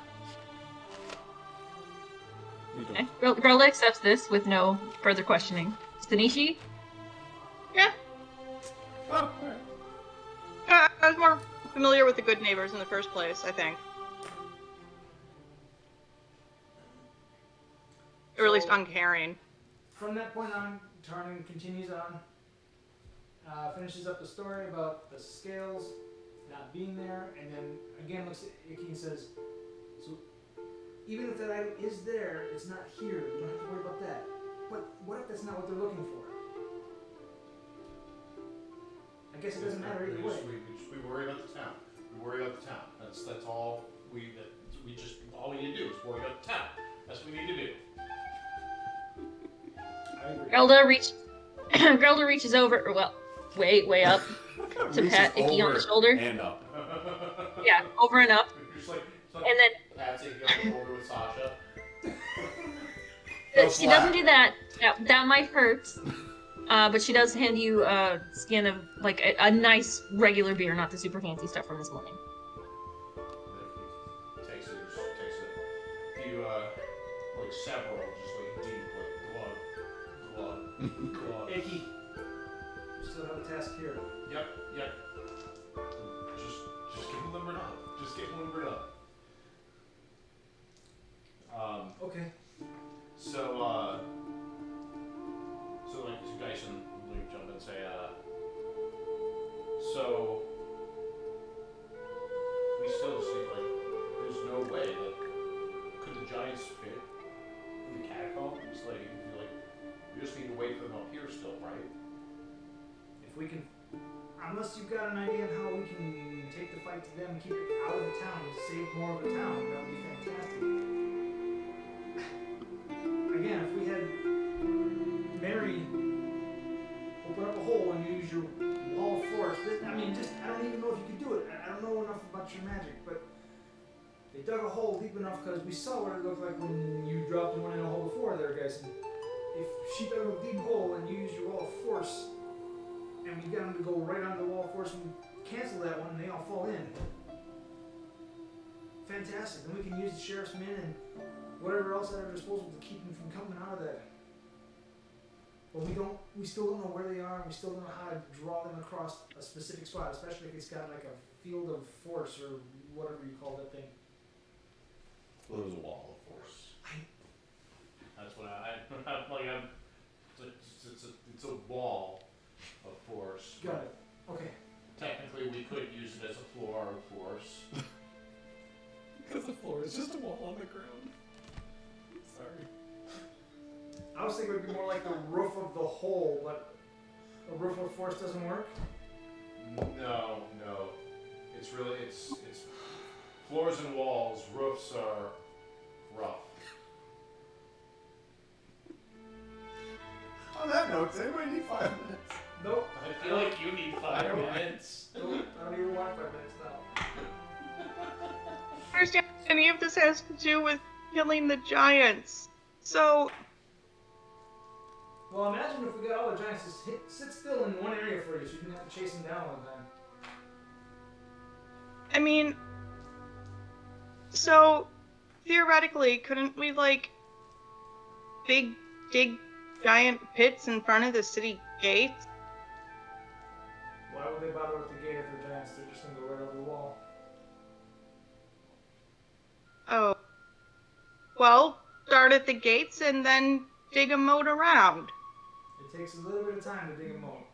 Okay. Grelda accepts this with no further questioning. Sinishi? Yeah. Oh, I was more familiar with the good neighbors in the first place, I think. Or at least uncaring. From that point on, Tarnin continues on, finishes up the story about the scales not being there, and then again looks at Ikki and says, so even if that item is there, it's not here. You don't have to worry about that. But what if that's not what they're looking for? I guess it doesn't matter either way. We worry about the town. We worry about the town. That's all all we need to do is worry about the town. That's what we need to do. Grelda reaches over, way up to pat Ikki on the shoulder. And up. Yeah, over and up. And then Patsy on the shoulder with Sasha. She doesn't do that. That might hurt. But she does hand you a skin of, like, a nice regular beer, not the super fancy stuff from this morning. Takes it. A few, like several, just like deep, like glug. Ikki, you still have a task here. Yep. Just get limbered up. Okay. So like, Geisen, let me jump in and say, We just need to wait for them up here still, right? If we can, unless you've got an idea on how we can take the fight to them, keep it out of the town, save more of the town, that would be fantastic. Again, if we had Mary open up a hole and use your wall of force, I mean, just, I don't even know if you could do it. I don't know enough about your magic, but they dug a hole deep enough because we saw what it looked like when you dropped one in a hole before there, guys. And if she dug a deep hole and you used your wall of force, and we got them to go right on the wall of force and cancel that one, and they all fall in. Fantastic. Then we can use the sheriff's men and whatever else at our disposal to keep them from coming out of that. But we still don't know where they are, and we still don't know how to draw them across a specific spot, especially if it's got like a field of force or whatever you call that thing. Well, there's a wall of force. That's what I'm like. It's a wall of force. Got it. Okay. Technically, we could use it as a floor of force. Because the floor is just a wall on the ground. Sorry. I was thinking it would be more like the roof of the hole, but a roof of force doesn't work? No. It's really it's floors and walls. Roofs are rough. On that note, does anybody need 5 minutes? Nope. I feel like you need 5 minutes. Nope. I don't even want 5 minutes now. I understand any of this has to do with killing the giants. So, Well, imagine if we got all the giants to sit still in one area for you so you didn't have to chase them down all the time. I mean, so theoretically, couldn't we like dig giant pits in front of the city gates? Why would they bother with the gate if they're giants? They're just gonna go right over the wall. Oh. Well, start at the gates and then dig a moat around. It takes a little bit of time to dig a moat.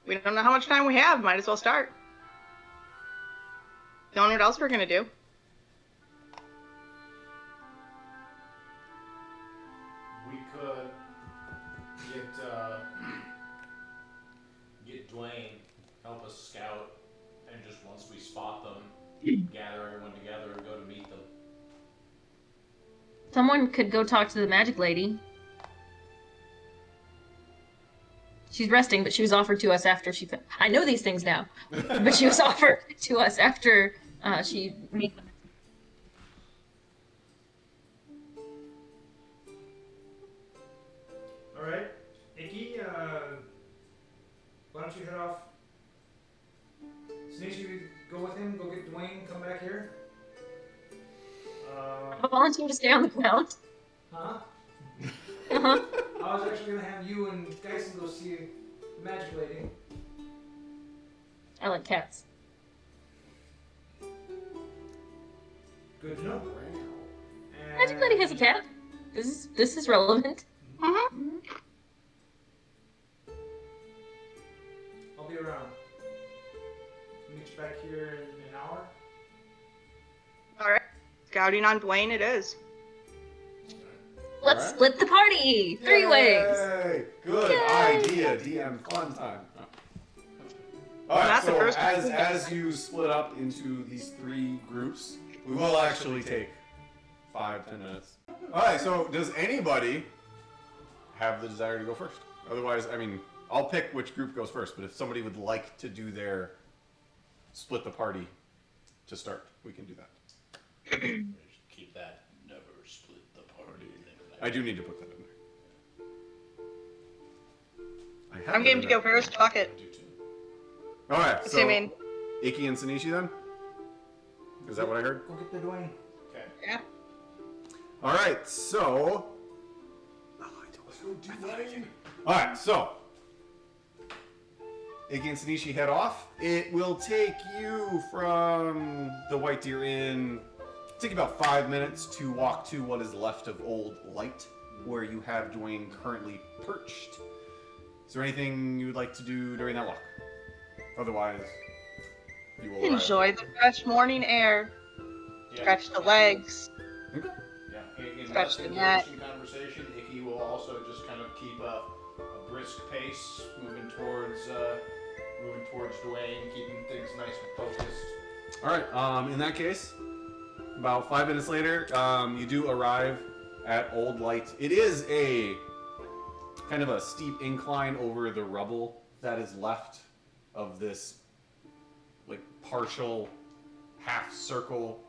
We don't know how much time we have. Might as well start. Don't know what else we're gonna do. We could get Dwayne help us scout, and just once we spot them, gather everyone together and go to meet them. Someone could go talk to the magic lady. She's resting, but she was offered to us after she... I know these things now. But she was offered to us after she made them. Alright. Icky, why don't you head off? Sneezy, you go with him, go get Dwayne, come back here. I volunteer to stay on the ground. Huh? Uh-huh. I was actually gonna have you and Geisen go see the magic lady. I like cats. Good to know. Magic lady has a cat. This is relevant. Mm-hmm. I'll be around. Meet you back here in an hour. Alright. Scouting on Dwayne it is. Let's split the party! 3 ways! Yay! Good Yay! idea, DM. Fun time. Alright, Not the so first as you split up into these 3 groups, we will actually take 5-10 minutes. Alright, so does anybody have the desire to go first? Otherwise, I mean, I'll pick which group goes first, but if somebody would like to do their split the party to start, we can do that. Keep that never split the party thing. I do need to put that in there. I'm game to go first. Fuck it. I do too. Alright, so Assuming. Iki and Sanishi then? Is that what I heard? Go get the Dwayne. Okay. Yeah. Alright, so... Alright, so... Iki and Sanishi head off. It will take you from the White Deer Inn... Take about 5 minutes to walk to what is left of Old Light, where you have Dwayne currently perched. Is there anything you would like to do during that walk? Otherwise, you will arrive. Enjoy the fresh morning air. Yeah. Stretch the legs. Okay. Yeah. In Scratch less the net. conversation, Icky will will also just kind of keep a brisk pace, moving towards Dwayne, keeping things nice and focused. All right. In that case, about 5 minutes later, you do arrive at Old Light. It is a kind of a steep incline over the rubble that is left of this like partial half circle.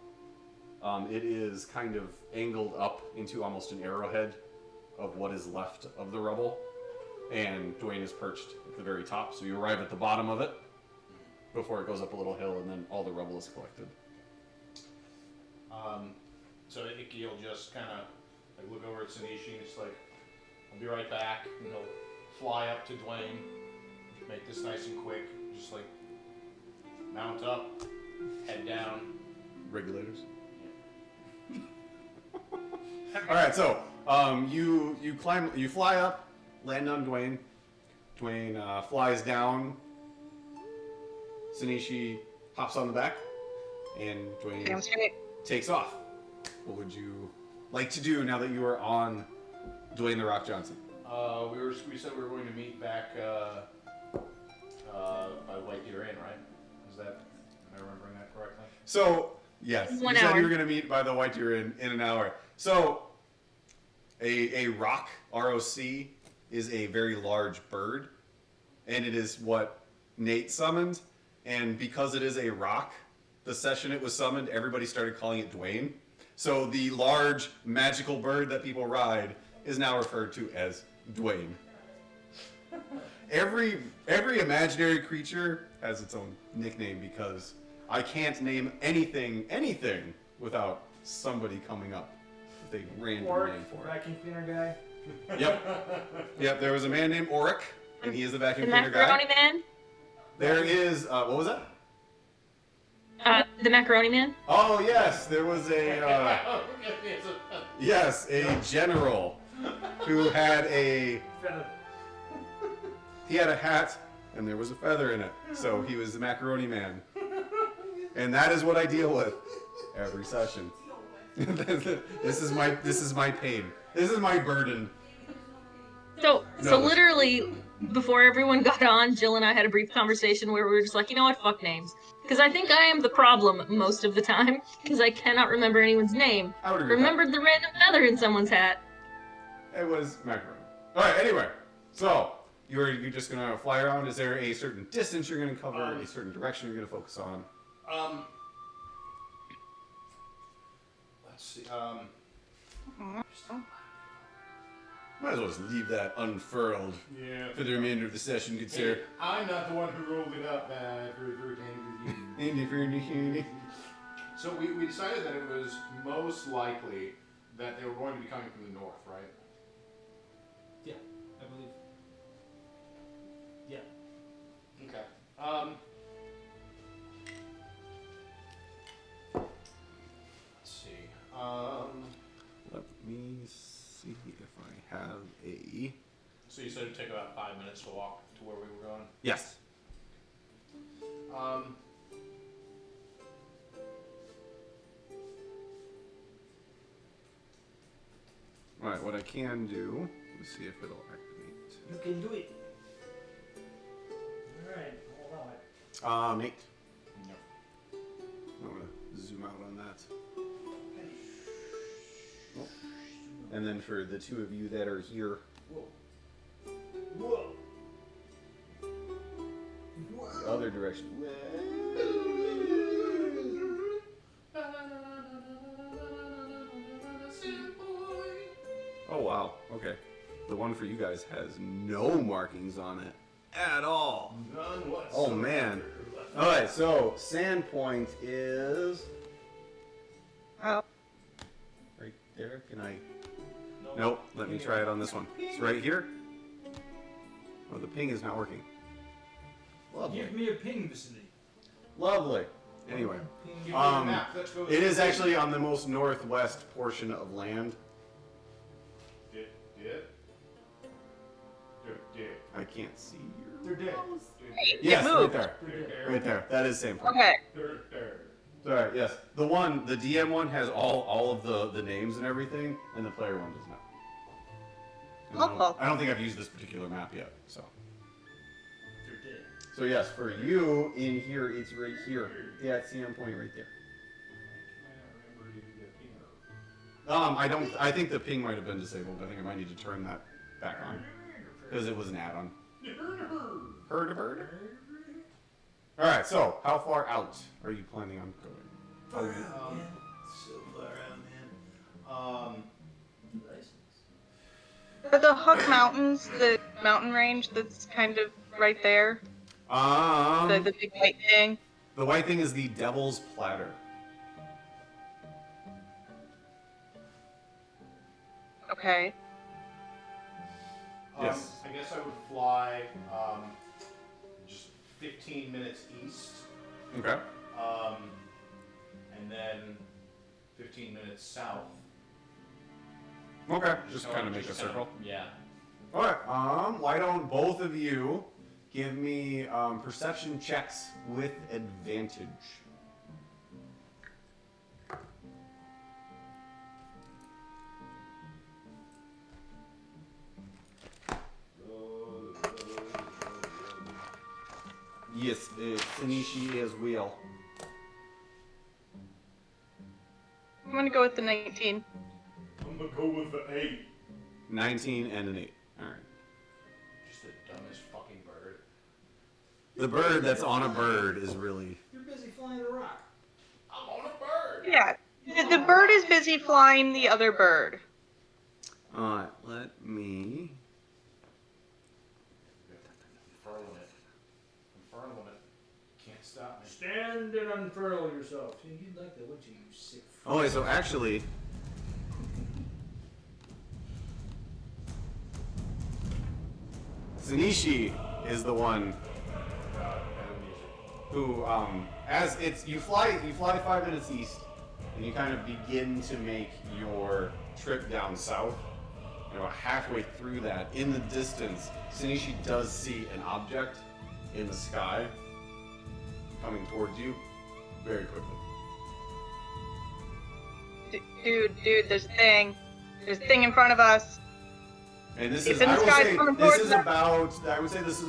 It is kind of angled up into almost an arrowhead of what is left of the rubble, and Dwayne is perched at the very top. So you arrive at the bottom of it before it goes up a little hill, and then all the rubble is collected. So Icky will just kind of like look over at Sanishi and it's like, I'll be right back, and he'll fly up to Dwayne, make this nice and quick, just like mount up, head down. Regulators. All right, so you fly up, land on Dwayne. Dwayne flies down. Sanishi hops on the back, and Dwayne Damn straight. takes off. What would you like to do now that you are on Dwayne the Rock Johnson? We said we were going to meet back by White Deer Inn, right? Am I remembering that correctly? So yes, 1 you said hour. you were going to meet by the White Deer in an hour. So a rock, ROC, is a very large bird, and it is what Nate summoned. And because it is a rock, the session it was summoned, everybody started calling it Dwayne. So the large magical bird that people ride is now referred to as Dwayne. Every imaginary creature has its own nickname because I can't name anything without somebody coming up with a random Orc, name for it. vacuum cleaner guy. Yep. There was a man named Oric, and he is the The vacuum cleaner macaroni guy. man. There is what was that? The macaroni man. Oh yes, there was a yes, a general who had a hat and there was a feather in it, so he was the macaroni man, and that is what I deal with every session. This is my pain. This is my burden. So No. literally, before everyone got on, Jill and I had a brief conversation where we were just like, you know what, fuck names. Because I think I am the problem most of the time, because I cannot remember anyone's name. I would agree with Remembered the random feather in someone's hat. that. It was macaroni. All right. Anyway, so you're just gonna fly around. Is there a certain distance you're gonna cover? A certain direction you're gonna focus on? Let's see. Might as well just leave that unfurled Yeah. for the remainder of the session, good sir. I'm not the one who rolled it up for you. So we decided that it was most likely that they were going to be coming from the north, right? Yeah, I believe. Yeah. Okay. Let's see. Let me see if I have a. So you said it'd take about 5 minutes to walk to where we were going. Yes. Alright, what I can do, let's see if it'll activate. You can do it. Alright, I'll allow it. Nate, No. I'm gonna zoom out on that. Oh. And then for the two of you that are here, Whoa. Whoa. the other direction. Oh wow, okay. The one for you guys has no markings on it at all. None whatsoever. Oh man. Alright, so Sandpoint is Oh. right there. Can I? Nope, let me try it on this one. It's right here. Oh, the ping is not working. Lovely. Give me a ping vicinity. Lovely. Anyway, Ping. Give me the map that goes it is actually on the most northwest portion of land. Did? I can't see your. They're dead. Yes, right moved. there. Right there. That is Sandpoint. Okay. Sorry, yes. The DM one has all of the names and everything, and the player one does not. Helpful. I don't think I've used this particular map yet, so. So yes, for you in here, it's right here. Yeah, it's the end point right there. I don't. I think the ping might have been disabled. I think I might need to turn that back on because it was an add-on. Heard a bird. All right. So, how far out are you planning on going? So far out, man. For the Hook Mountains, the mountain range that's kind of right there, the big white thing. The white thing is the Devil's Platter. Okay. Yes. I guess I would fly just 15 minutes east, Okay. and then 15 minutes south. Okay. Just kind of make a circle. Yeah. All right. Why don't both of you give me perception checks with advantage? Yes, Tanishi as well. I'm gonna go with the 19. I'm gonna go with the 8. 19 and an 8. All right. Just the dumbest fucking bird. The bird that's on a bird is really... You're busy flying a rock. I'm on a bird. Yeah. The bird is busy flying the other bird. Alright, let me... Infernal it. Can't stop me. Stand and unfurl yourself. See, you'd like that, wouldn't you, you sick f***? Oh, wait, so actually... Sanishi is the one who, as it's, you fly 5 minutes east, and you kind of begin to make your trip down south. And about halfway through that, in the distance, Sanishi does see an object in the sky coming towards you very quickly. Dude, there's a thing. There's a thing in front of us. And this It's is, in the I would sky, say, coming this towards is us. about, I would say this is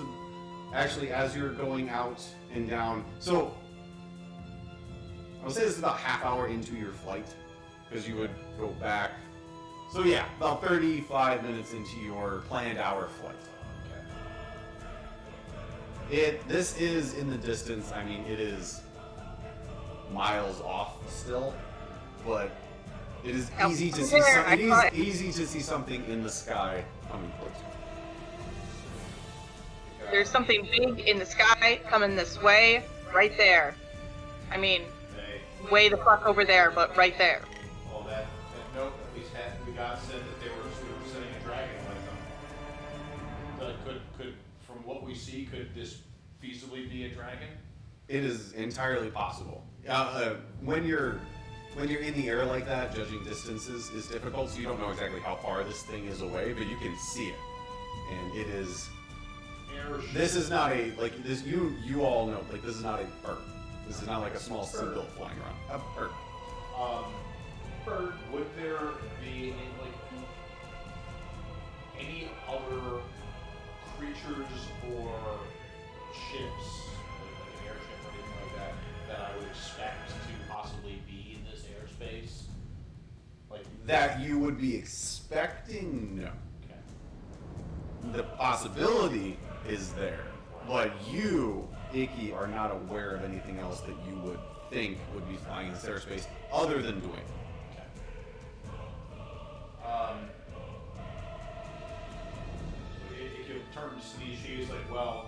actually as you're going out and down. So, I would say this is about half hour into your flight, because you would go back. So yeah, about 35 minutes into your planned hour flight. This is in the distance. I mean, it is miles off still, but it is easy to see. It is easy to see something in the sky coming towards you. There's something big in the sky coming this way, right there. I mean, way the fuck over there, but right there. Well, that note that we got said that they were sending a dragon with them. Could from what we see, could this feasibly be a dragon? It is entirely possible. When you're in the air like that, judging distances is difficult, so you don't know exactly how far this thing is away, but you can see it, and it is. This is not a like this. You all know like this is not a bird. This is not like a small seagull flying around. A bird. Bird. Would there be any other creatures or ships, like an airship or anything like that, that I would expect to possibly be in this airspace? Like That you would be expecting? No. Okay. The possibility is there, but you, Icky, are not aware of anything else that you would think would be flying in this airspace other than Dwayne. Okay. It could turn to Sanishi is like, well,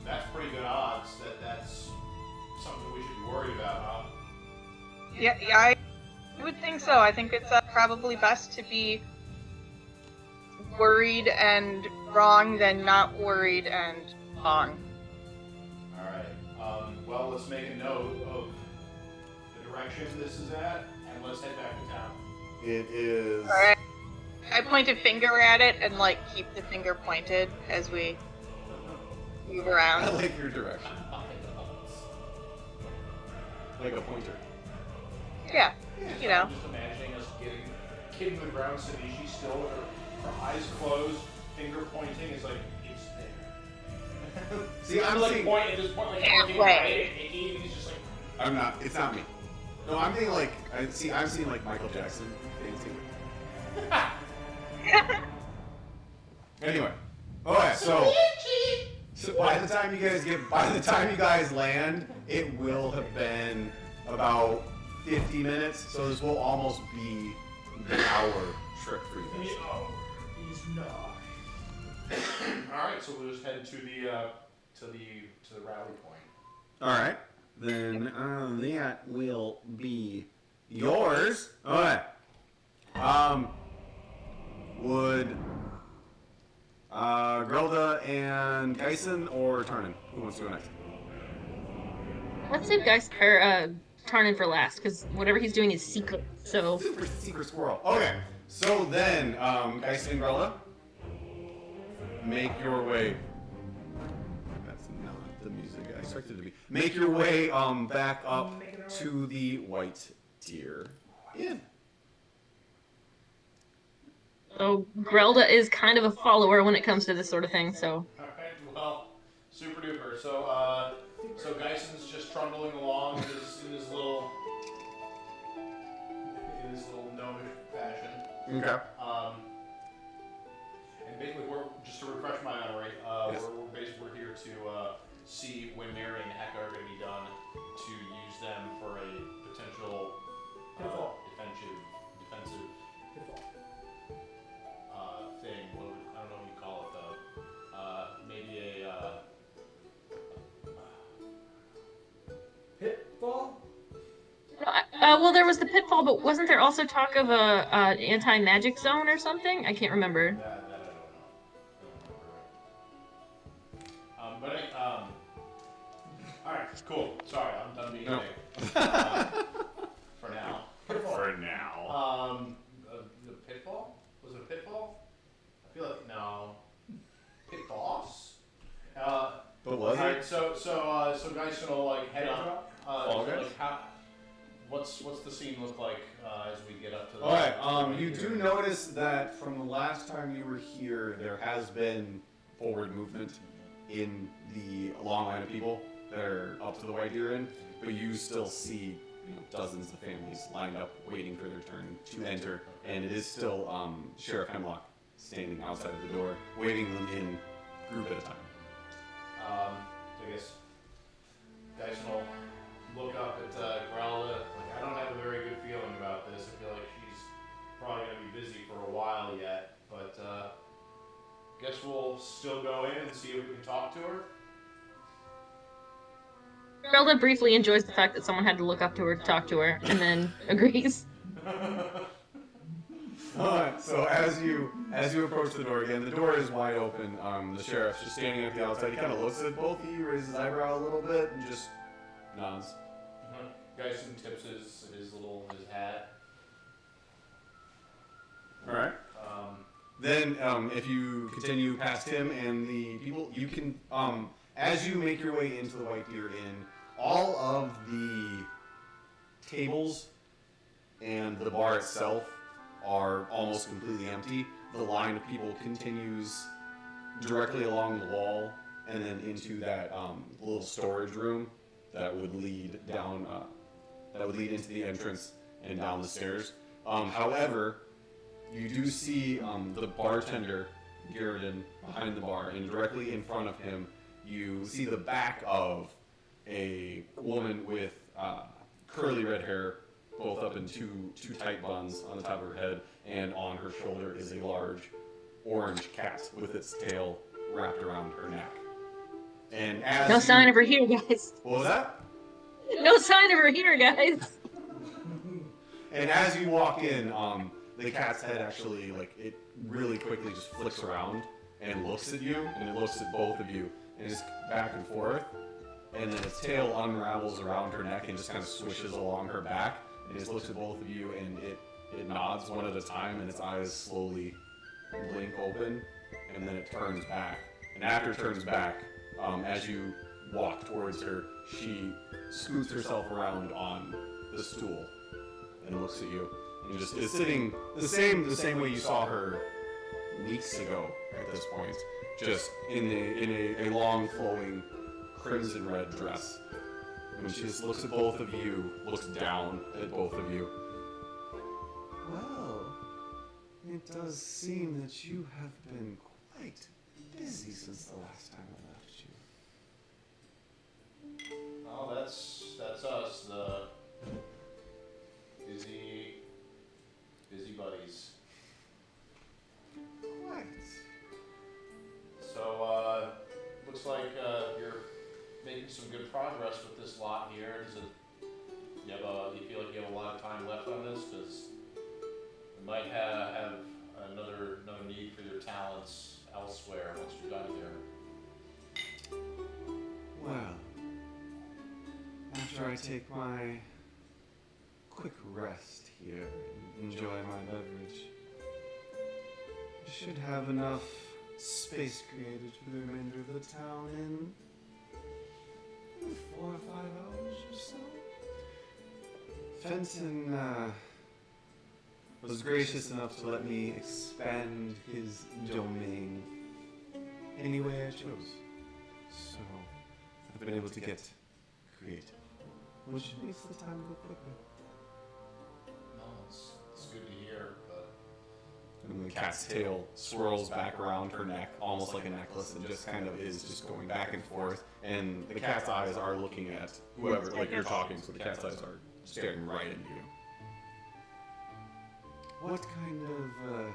that's pretty good odds that that's something we should be worried about, huh? Yeah, I would think so. I think it's probably best to be worried and wrong than not worried and wrong. Alright. Well, let's make a note of the direction this is at, and let's head back to town. It is. Alright. I point a finger at it and like keep the finger pointed as we move I around. like your direction. Like a pointer. Yeah, you know. I'm just imagining us getting the ground Sanishi still with her eyes closed, finger pointing. It's like it's there. See, I'm like seeing. point at this point, like looking away, and he's just like. I'm not. It's not me. No, I'm thinking like. I'm seeing like Michael Jackson dancing. Anyway. Okay, so by the time you guys land, it will have been about 50 minutes. So this will almost be an hour trip for you guys. All right, so we'll just head to the rally point. All right. Then that will be yours. Okay. Would Grelda and Geisen or Tarnin? Who wants to go next? Let's save Tarnin for last, because whatever he's doing is secret. So Super secret squirrel. Okay. So then, Geisen and Grelda, make your way. That's not the music I expected it to be. Make your way back up to the White Deer Inn. So Grelda is kind of a follower when it comes to this sort of thing. So Alright, well, super duper. So Geisen's just trundling along in his little gnomish fashion. Okay. And basically, we're just to refresh my memory. Yes. We're here to see when Mary and Hecka are going to be done to use them for a potential defensive thing. I don't know what you call it though. Maybe a Pitfall? well, there was the pitfall, but wasn't there also talk of a anti-magic zone or something? I can't remember. that I don't know. All right, cool. Sorry, I'm done being No. vague. For now. For now. The pitfall? Was it a pitfall? I feel like no. Pit boss? But was Alright, it? so guys gonna like head up. Fall Guys? Like how? What's the scene look like as we get up to the? Alright, you do notice that from the last time you were here, there has been forward movement in the long line of people that are up to the White Deer Inn, but you still see dozens of families lined up waiting for their turn to enter, and it is still Sheriff Hemlock standing outside of the door, waving them in group at a time. I guess guys will look up at Grelda. Like, I don't have a very good feeling about this. I feel like she's probably gonna be busy for a while yet, but guess we'll still go in and see if we can talk to her. Grelda briefly enjoys the fact that someone had to look up to her to talk to her, and then agrees. Alright, so as you approach the door again, the door is wide open. The sheriff's just standing at the outside. He kind of looks at both of you, raises his eyebrow a little bit, and just nods. Geisen tips his hat. Alright. Then, if you continue past him and the people, you can, as you make your way into the White Deer Inn, all of the tables and the bar itself are almost completely empty. The line of people continues directly along the wall and then into that little storage room that would lead down, into the entrance and down the stairs. However, you do see the bartender, Garridan, behind the bar, and directly in front of him, you see the back of a woman with curly red hair, both up in two tight buns on the top of her head, and on her shoulder is a large orange cat with its tail wrapped around her neck. And as No sign of her here, guys. What was that? No sign of her here, guys. And as you walk in, the cat's head actually, it really quickly just flicks around and looks at you, and it looks at both of you, and just back and forth, and then its tail unravels around her neck and just kind of swishes along her back, and it just looks at both of you, and it nods one at a time, and its eyes slowly blink open, and then it turns back. And after it turns back, as you walk towards her, she scoots herself around on the stool and looks at you, and just is sitting the same way you saw her weeks ago at this point, just in a long flowing crimson red dress. And she just looks at both of you, looks down at both of you. Well, it does seem that you have been quite busy since the last time I left you. Oh, that's us, the busy buddies. Quite. So, looks like you're making some good progress with this lot here. Do you feel like you have a lot of time left on this? Because you might have another need for your talents elsewhere once you're done here. Well, after I take my quick rest here and enjoy my beverage, I should have enough space created for the remainder of the town in 4 or 5 hours or so. Fenton was gracious enough to let me expand his domain any way I chose. So I've been able to get creative, which makes the time go quicker. No, it's good to hear, but And the cat's tail swirls back around her neck, almost like a necklace, and just kind of is just going back and forth. And the cat's eyes are looking at whoever, like you're talking, so the cat's eyes are staring right at you. What kind of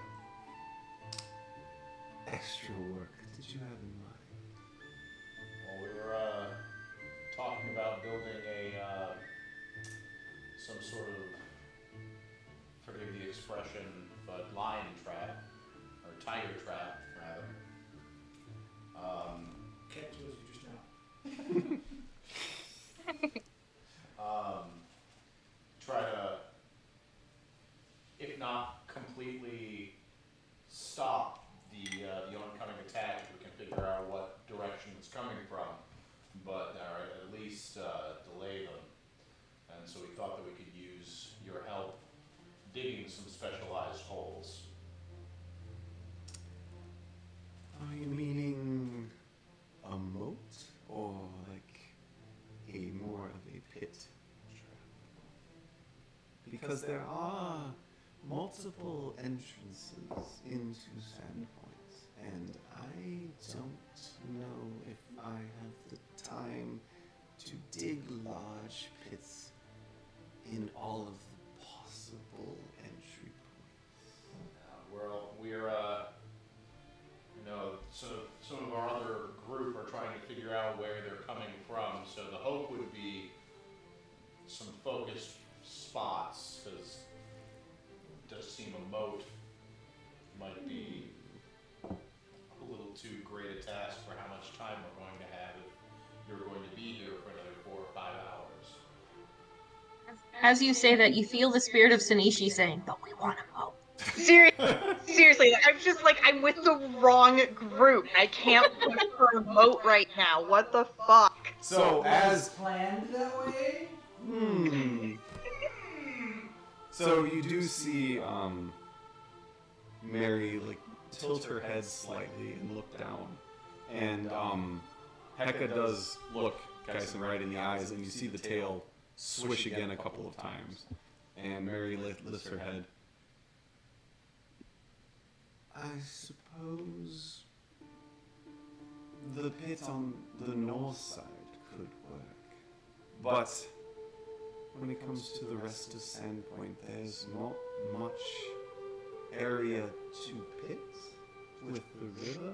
extra work did you have in mind? well, we were talking about building some sort of, forgive the expression, but lion trap, or tiger trap, rather. Cat kills you just now. Try to, if not completely stop the oncoming attack, if we can figure out what direction it's coming from, but at least delay them. And so we thought that we could use your help digging some specialized holes. Are you meaning a moat or like a more of a pit trap? Because there are multiple entrances into Sandpoint, and I don't know if I have the time to dig large pits in all of the possible entry points. Some of our other group are trying to figure out where they're coming from. So the hope would be some focused spots, because it does seem a moat might be a little too great a task for how much time we're going to have if you're going to be here for another 4 or 5 hours. As you say that, you feel the spirit of Sanishi saying, "But we want a moat." Seriously, I'm just like, I'm with the wrong group. I can't push for a moat right now. What the fuck? So as planned that way? So you do see Mary like tilt her head slightly and look down, and Heka does look Kyson right in the eyes, and you see the tail swish again a couple of times, and Mary lifts her head. I suppose the pit on the north side could work, but when it comes to the rest of Sandpoint, there's not much area to pit with the river.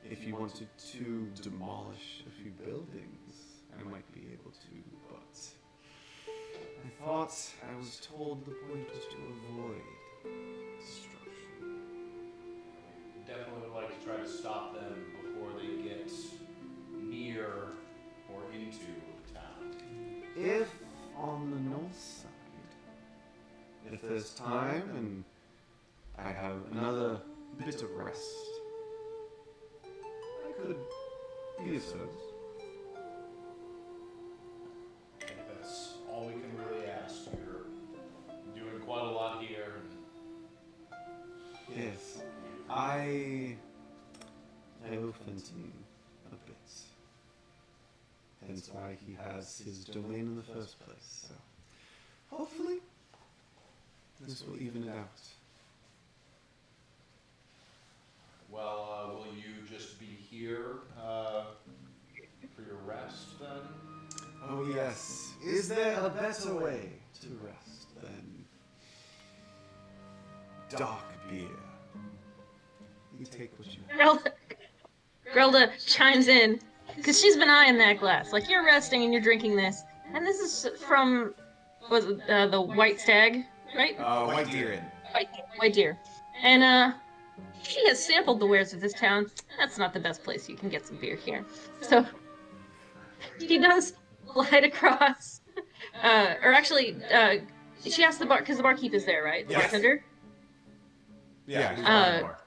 If you wanted to demolish a few buildings, I might be able to, but I thought I was told the point was to avoid destruction. Definitely would like to try to stop them before they get near or into town. If on the north side, if there's time and I have another bit of rest, I could be of service. I think that's all we can really ask. You're doing quite a lot here. Yes. Hierophantine a bit. Hence why he has his domain in the first place. So hopefully this will even it out. Well, will you just be here for your rest then? Oh yes. Is there a better way to rest than dark beer? You take what you Grelda chimes in because she's been eyeing that glass. Like, you're resting and you're drinking this, and this is from was it, the White Stag, right? White Deer Inn. White Deer, and she has sampled the wares of this town. That's not the best place you can get some beer here. So she does glide across, or actually, she asks the bar because the barkeep is there, right? The Yes. bartender. Yeah, he's behind the bar.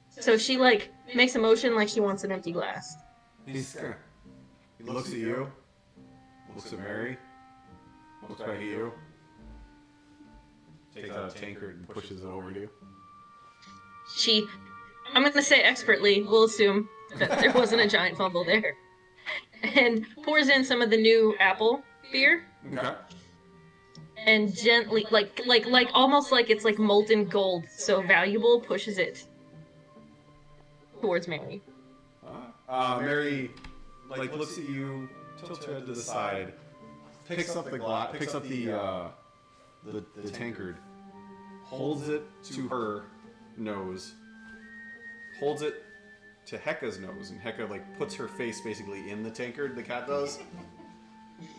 So she like makes a motion like she wants an empty glass. He's kinda, he looks at you, looks at Mary, looks back at you, takes out a tankard and pushes it over to you. She, I'm gonna say expertly, we'll assume that there wasn't a giant fumble there, and pours in some of the new apple beer Okay. and gently, like almost like it's like molten gold, so valuable, pushes it towards Mary. Mary, like, looks at you, tilts her head to the side, picks up the glass, picks up the tankard, holds it to her nose, holds it to Heka's nose, and Heka like puts her face basically in the tankard. The cat does,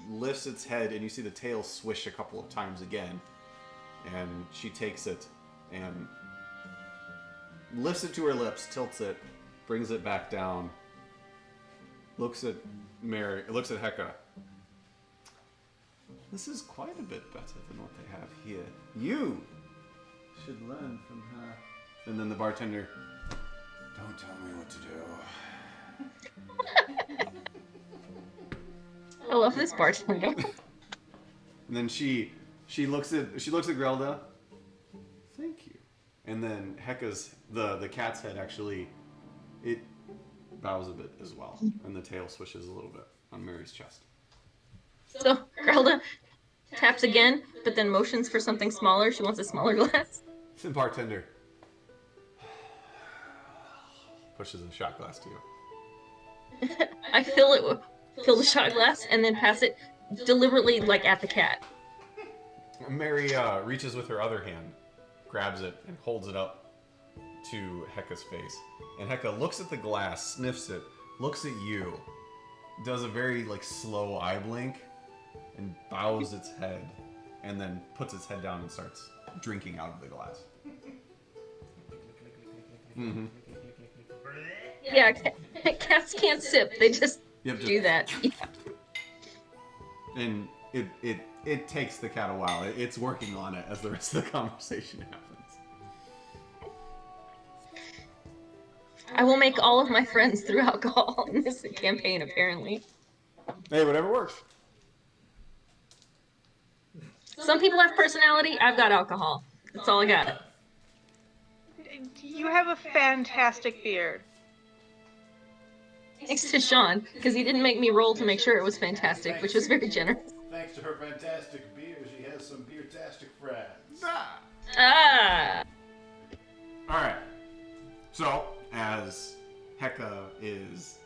lifts its head, and you see the tail swish a couple of times again, and she takes it and lifts it to her lips, tilts it, brings it back down. Looks at Mary, looks at Heka. This is quite a bit better than what they have here. You should learn from her. And then the bartender, don't tell me what to do. I love this bartender. And then she looks at Grelda. Thank you. And then Heka's the cat's head actually it bows a bit as well, and the tail swishes a little bit on Mary's chest. So Grelda taps again, but then motions for something smaller. She wants a smaller glass. The bartender pushes a shot glass to you. I fill the shot glass and then pass it deliberately, like at the cat. Mary reaches with her other hand, grabs it, and holds it up to Heka's face. And Heka looks at the glass, sniffs it, looks at you, does a very like slow eye blink, and bows its head, and then puts its head down and starts drinking out of the glass. Mm-hmm. Yeah, cats can't sip. They just do that. Yeah. And it takes the cat a while. It's working on it as the rest of the conversation happens. I will make all of my friends through alcohol in this campaign, apparently. Hey, whatever works. Some people have personality. I've got alcohol. That's all I got. You have a fantastic beard. Thanks to Sean, because he didn't make me roll to make sure it was fantastic, which was very generous. Thanks to her fantastic beer, she has some beer-tastic friends. Ah! Alright. So, as Heka is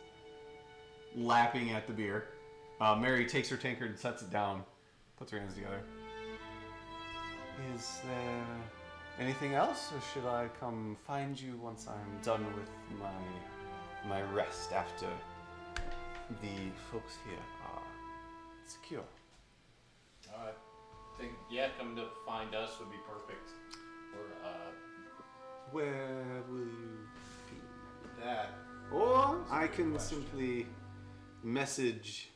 lapping at the beer, Mary takes her tankard and sets it down, puts her hands together. Is there anything else, or should I come find you once I'm done with my rest after the folks here are secure? I think, yeah, come to find us would be perfect. Where will you be? That. Or I can simply message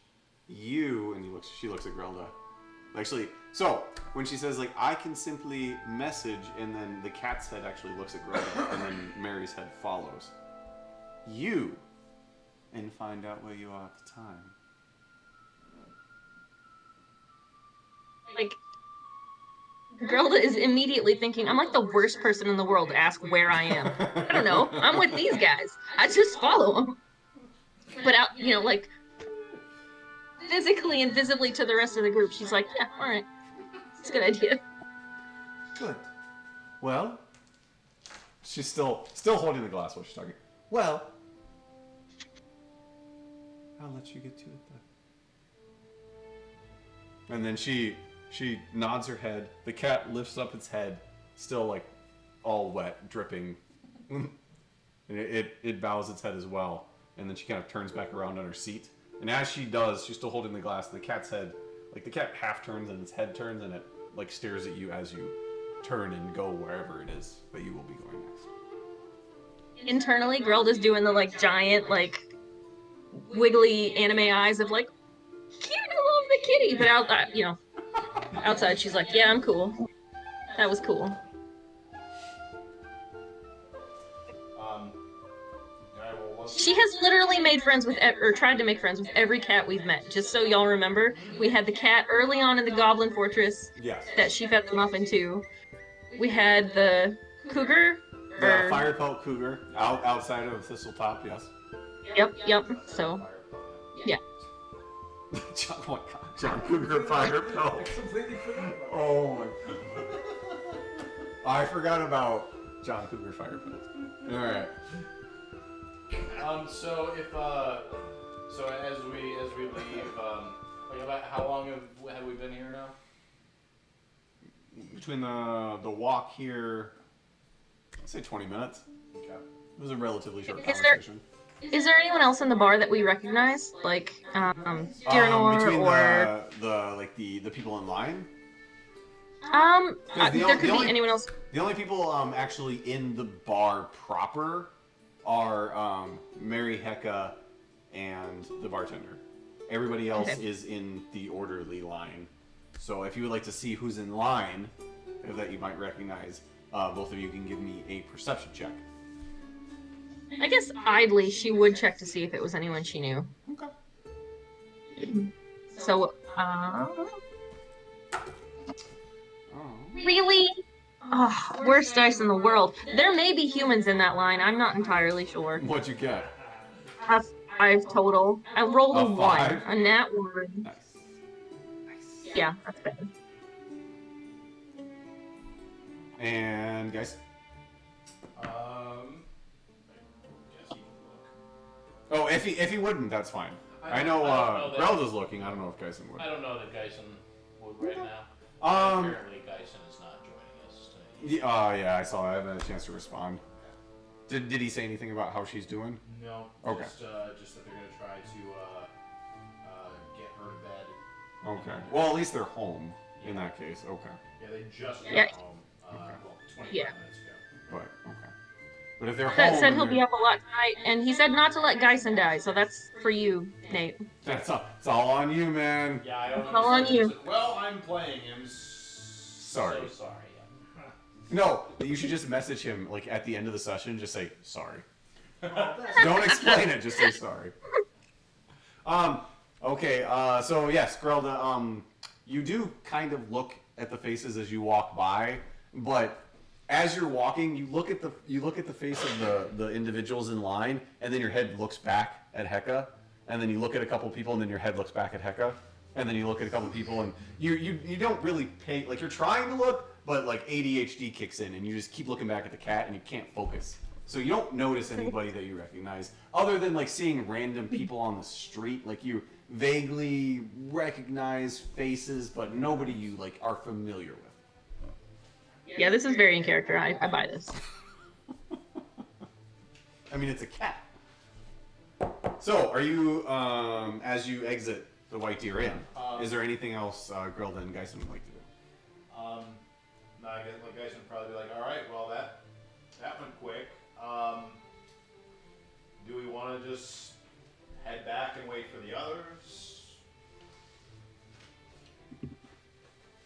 you, and she looks at Grelda. Actually, so when she says like I can simply message, and then the cat's head actually looks at Grelda, and then Mary's head follows you, and find out where you are at the time. Like, Grelda is immediately thinking, I'm like the worst person in the world to ask where I am. I don't know. I'm with these guys. I just follow them. But out, like physically and visibly to the rest of the group, she's like, yeah, all right. It's a good idea. Good. Well, she's still holding the glass while she's talking. Well, I'll let you get to it then. And then she nods her head. The cat lifts up its head, still like all wet, dripping. And it bows its head as well. And then she kind of turns back around on her seat. And as she does, she's still holding the glass. The cat's head, like the cat half turns and its head turns, and it like stares at you as you turn and go wherever it is that you will be going next. Internally, Grelda's doing the like giant, like wiggly anime eyes of like, cute, I love the kitty. But outside she's like, yeah, I'm cool. That was cool. She has literally made friends with, or tried to make friends with every cat we've met. Just so y'all remember, we had the cat early on in the Goblin Fortress that she fed them off into. We had the cougar. The fire pelt cougar outside of Thistletop, yes. Yep. So, yeah. Oh my god, John Cougar fire pelt. I completely forgot about that. Oh my god. I forgot about John Cougar fire pelt. Alright. So as we leave, like about how long have we been here now? Between the walk here, I'd say 20 minutes. Okay. It was a relatively short Is conversation. Is there anyone else in the bar that we recognize? Like, Dyranor between or... the people in line? There could be anyone else. The only people actually in the bar proper are Mary Hecka and the bartender. Everybody else is in the orderly line. So if you would like to see who's in line that you might recognize, both of you can give me a perception check. I guess idly she would check to see if it was anyone she knew. Okay. So, really? Oh, worst dice in the world. There may be humans in that line. I'm not entirely sure. What'd you get? A 5 total. I rolled a 5? 1. A nat 1. Nice. Yeah, that's bad. And guys? Oh, if he wouldn't, that's fine. I know Grelda's looking. I don't know if Geisen would. I don't know that Geisen would right now. Apparently Geisen is not joining us today. Yeah, I saw that. I haven't had a chance to respond. Did he say anything about how she's doing? No. Okay. Just that they're gonna try to get her to bed. Okay. Well, at least they're home in that case. Okay. Yeah, they just got Yeah. home. Well, 25 Yeah. minutes ago. But okay. But if they're That home, said and he'll be up a lot tonight, and he said not to let Geisen die, so that's for you, Nate. it's all on you, man. Yeah, I All on you. Like, well, I'm playing him. Sorry. So sorry. Yeah. No, you should just message him like at the end of the session. Just say sorry. Don't explain it. Just say sorry. Okay. So yes, Grelda. You do kind of look at the faces as you walk by, but as you're walking, you look at the face of the individuals in line, and then your head looks back at Hecka, and then you look at a couple people, and then your head looks back at Hecka, and then you look at a couple people, and you don't really pay, like you're trying to look, but like ADHD kicks in, and you just keep looking back at the cat, and you can't focus. So you don't notice anybody that you recognize, other than like seeing random people on the street, like you vaguely recognize faces, but nobody you like are familiar with. Yeah, this is very in character. I buy this. I mean, it's a cat. So, are you, as you exit the White Deer Inn, is there anything else Grelda and Geisen would like to do? No, I guess like Geisen would probably be like, all right, well that went quick. Do we want to just head back and wait for the others?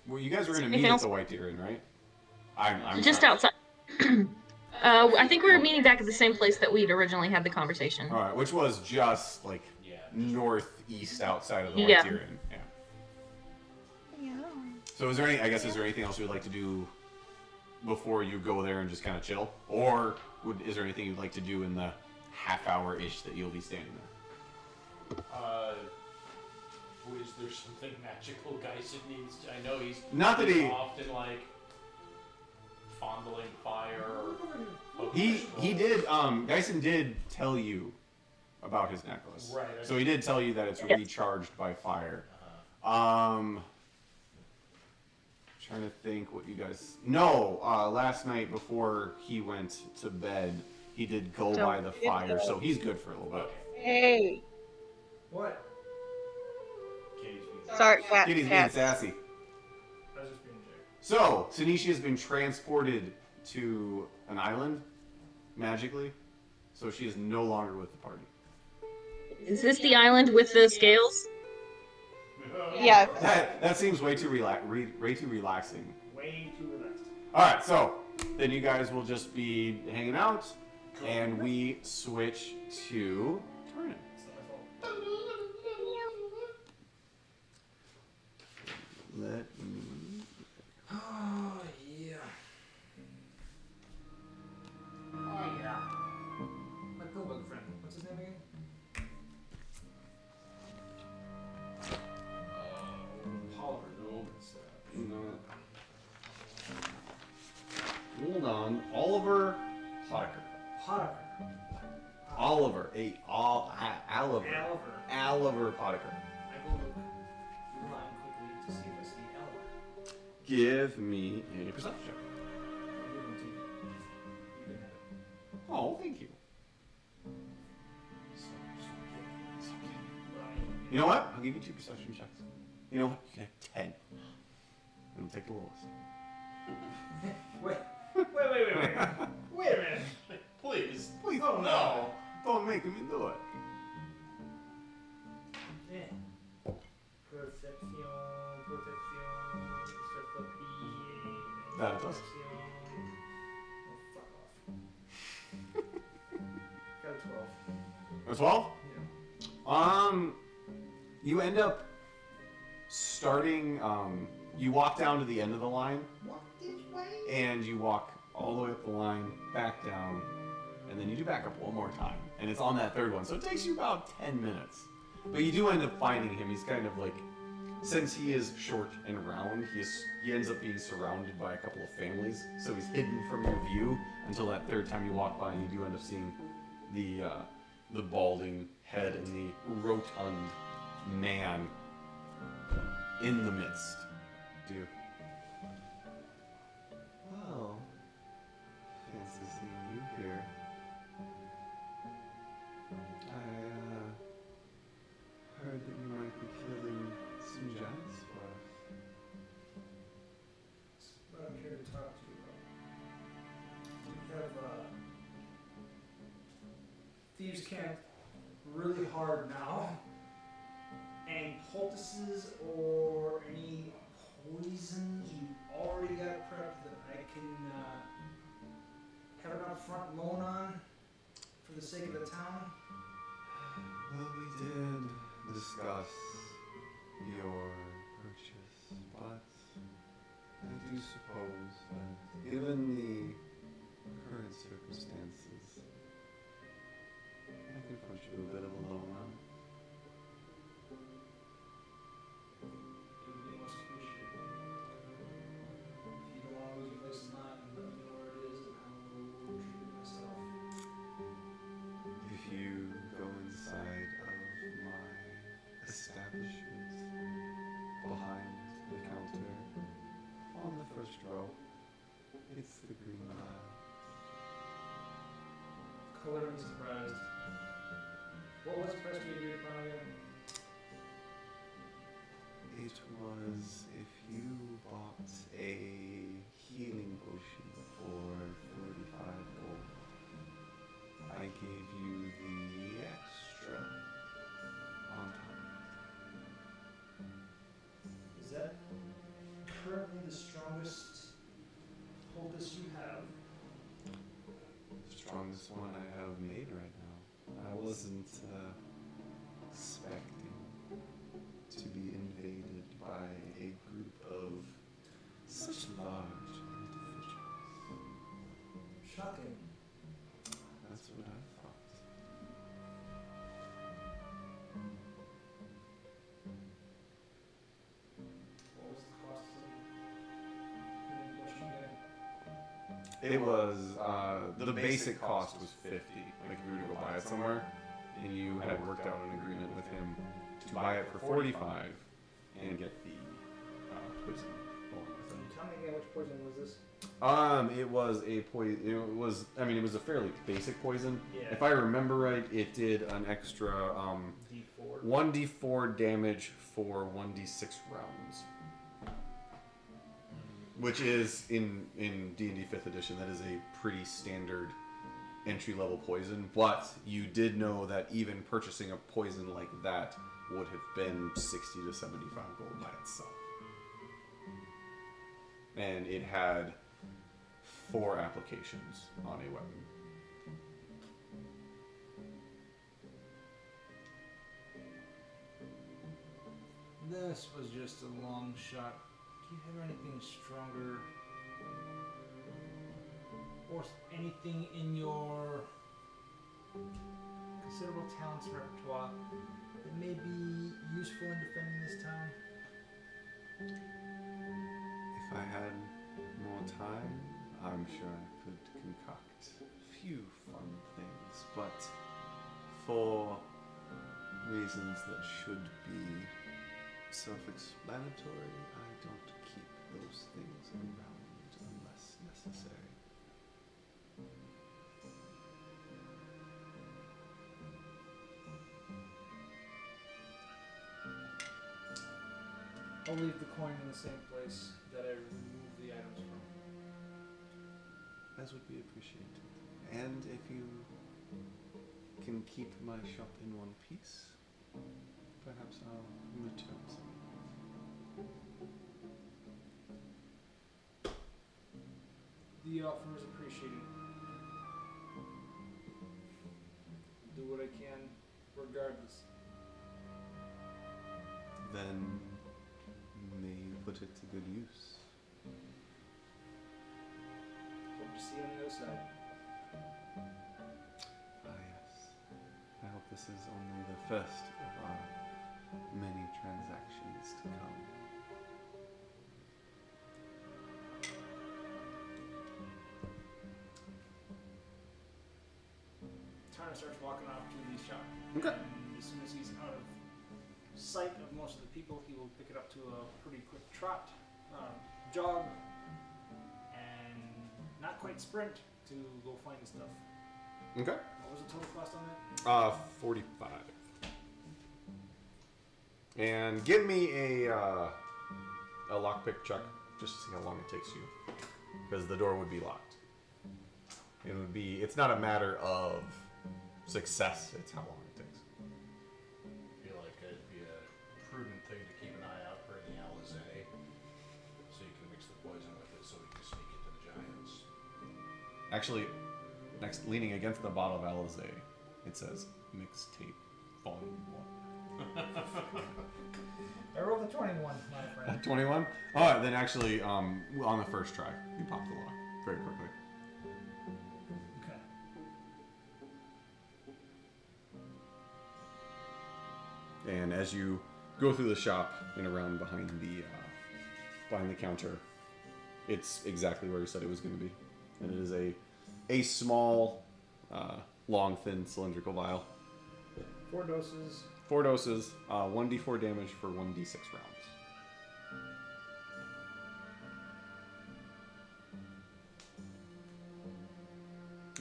Well, you guys were going to Anything meet at else? the White Deer Inn, right? I'm Just sorry. outside. I think we were meeting back at the same place that we'd originally had the conversation. All right, which was just like Yeah. northeast outside of the Yeah. White Deer Inn. Yeah. So is there any? I guess is there anything else you would like to do before you go there and just kind of chill, or is there anything you'd like to do in the half hour ish that you'll be standing there? Is there something magical Geisen needs to... I know he's Not that he... often, like, fondling fire or... He did, Geisen did tell you about his necklace. Right. So he did tell you that it's recharged by fire. Trying to think what you guys... No, last night before he went to bed, he did go by the fire, so he's good for a little bit. Hey. What? Sorry, cat. Kitty's being sassy. I was just being a jerk. So, Tanisha has been transported to an island, magically, so she is no longer with the party. Is this the island with the scales? Yeah. That seems way too way too relaxing. Way too relaxed. Alright, so, then you guys will just be hanging out, and we switch to Turnin. It's not my fault. Let me... Oh, yeah. Oh, yeah. My Pillbug friend. What's his name again? Oliver. No, it's, Hold on. Oliver Potter. Potter. Oliver. Oliver. Oliver Potter. I go look online quickly to see if I see Oliver. Give me a perception check. I'll give him to you. You can have it. Oh, thank you. So cute. You know what? I'll give you 2 perception checks. You know what? You can have 10. And we'll take the lowest. Wait. Wait a minute. Please. Please, Oh, no. Don't make me do it. Yeah. Perception. That it does. Oh, fuck off. Got a 12. A 12? Yeah. You end up starting, you walk down to the end of the line, and you walk all the way up the line, back down, and then you do back up one more time. And it's on that third one, so it takes you about 10 minutes. But you do end up finding him. He's kind of like, since he is short and round, he ends up being surrounded by a couple of families, so he's hidden from your view until that third time you walk by, and you do end up seeing the balding head and the rotund man in the midst. Do. Well, fancy seeing you here. I heard that you might be killing some giants for us. That's what I'm here to talk to you about. We have thieves camped really hard now. Any poultices or any poisons you already got prepped that I can have an upfront loan on for the sake of the town? Well, we did discuss your purchase, but I do suppose that given the current circumstances, I can put you a bit of a loan on it. It would be most appreciated. If you don't want to lose your place in line and let me know where it is and I will retrieve it myself. If you go inside of my establishment, behind the counter, on the first row, it's the green line. Color me surprised. What was the price we agreed upon again? It was if you bought a healing potion for 45 gold, I gave you the extra on top. Is that currently the strongest poultice you have? The strongest one I have made right now. I wasn't expecting to be invaded by a group of Such large individuals. Shocking. That's what I thought. What was the cost of the bushing getting? It was the basic cost was 50. Like if you were to go buy it somewhere, and you had worked out an agreement with him to buy it for 45 and get the poison along with Can you it. tell me again which poison was this? It was a poison. It was. I mean, it was a fairly basic poison. Yeah. If I remember right, it did an extra D4. 1d4 damage for 1d6 rounds. Which is in D&D 5th edition, that is a pretty standard entry level poison. But you did know that even purchasing a poison like that would have been 60 to 75 gold by itself. And it had 4 applications on a weapon. This was just a long shot. Do you have anything stronger? Or anything in your considerable talents repertoire that may be useful in defending this town? If I had more time, I'm sure I could concoct a few fun things, but for reasons that should be self-explanatory, I don't keep those things around unless necessary. I'll leave the coin in the same place that I removed the items from. As would be appreciated. And if you can keep my shop in one piece, perhaps I'll return some. The offer is appreciated. Do what I can, regardless. Then may you put it to good use. Hope to see you on the other side. Ah, yes. I hope this is only the first of our many transactions to come. Turner starts walking off to the shop. Okay. And as soon as he's out of sight of most of the people, he will pick it up to a pretty quick trot, jog, and not quite sprint to go find the stuff. Okay. What was the total cost on that? 45. And give me a lockpick check, just to see how long it takes you. Because the door would be locked. It would be, it's not a matter of success, it's how long it takes. I feel like it'd be a prudent thing to keep an eye out for any Alizé, so you can mix the poison with it so we can sneak it to the giants. Actually, next, leaning against the bottle of Alizé, it says Mixtape Volume 1. I rolled a 21, my friend. 21? Alright, then actually, on the first try, you pop the lock very quickly. Okay. And as you go through the shop and around behind the counter, it's exactly where you said it was going to be. And it is a small, long, thin, cylindrical vial. 4 doses. 4 doses, 1d4 damage for 1d6 rounds.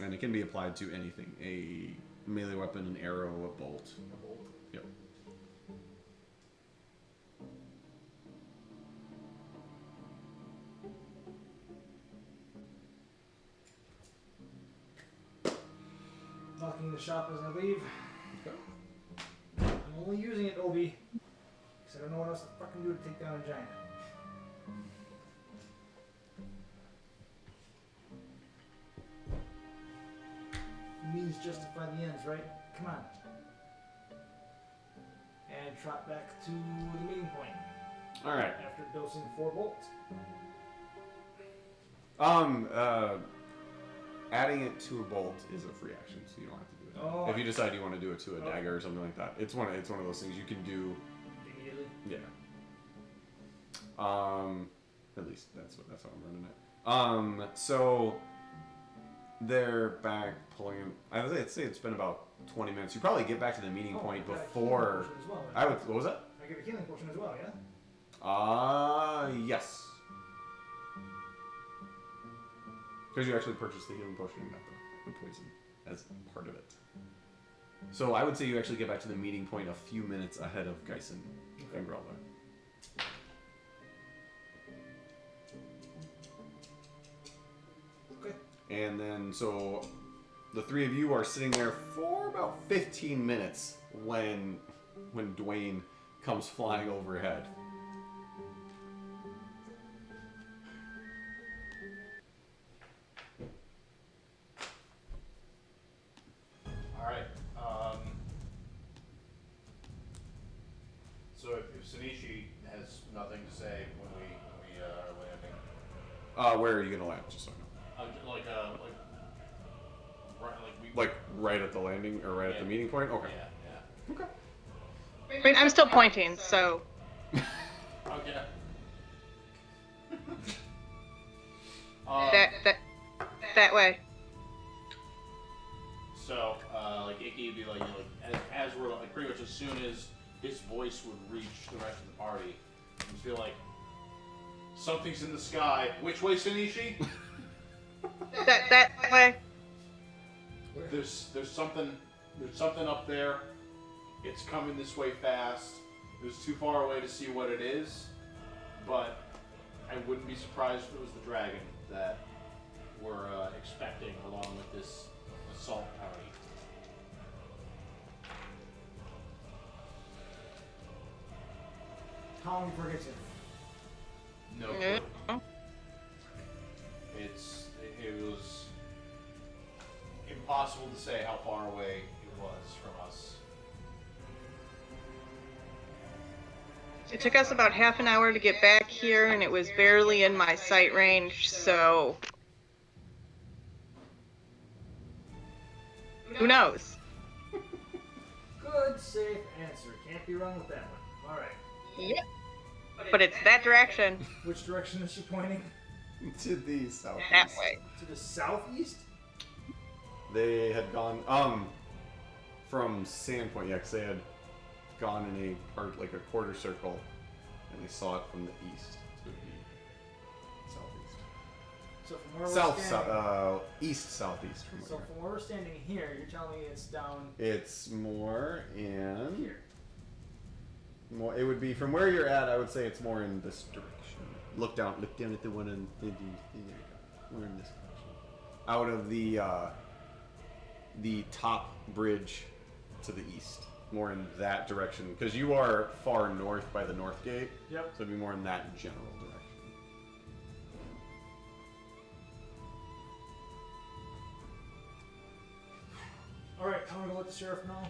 And it can be applied to anything. A melee weapon, an arrow, a bolt. A bolt. Yep. Locking the shop as I leave. Okay. I'm only using it, Obi, because I don't know what else to fucking do to take down a giant. Means justify the ends, right? Come on. And trot back to the meeting point. Alright. After dosing 4 bolts. Adding it to a bolt is a free action, so you don't have to do it. Oh. If you decide you want to do it to a dagger or something like that, it's one of those things you can do. Immediately. Yeah. At least that's how I'm running it. So they're back pulling him. I'd say it's been about 20 minutes. You probably get back to the meeting point before. I would. What was that? I give a healing potion as well, yeah. Yes. Because you actually purchased the healing potion and not the poison as part of it. So I would say you actually get back to the meeting point a few minutes ahead of Geisen and Grelda. Okay. And then, so the three of you are sitting there for about 15 minutes when Dwayne comes flying overhead. Alright, so if Sanishi has nothing to say when we are landing. Where are you gonna land? Just so I know. Like right at the landing or right at the meeting point? Okay. Yeah. Okay. I mean, I'm still pointing, so Okay. that way. So, Icky would be as we're pretty much as soon as his voice would reach the rest of the party, you feel like something's in the sky. Which way, Sanishi? That way. There's something up there. It's coming this way fast. It was too far away to see what it is, but I wouldn't be surprised if it was the dragon that we're expecting along with this assault party. How long before it gets here? No clue. It was impossible to say how far away it was from us. It took us about half an hour to get back here, and it was barely in my sight range, so who knows? Good, safe answer. Can't be wrong with that one. All right. Yep. But it's that direction. Which direction is she pointing? To the southeast. That way. To the southeast? They had gone from Sandpoint, yeah, because they had gone in a part like a quarter circle, and they saw it from the east to the southeast. So from where East southeast from So from where we're standing here, you're telling me it's down. It's more in Here. More. It would be from where you're at. I would say it's more in this direction. Look down at the one in the. There you go. We're in this direction. Out of the top bridge to the east. More in that direction, because you are far north by the north gate. Yep. So it'd be more in that general direction. All right, I'm gonna let the sheriff know.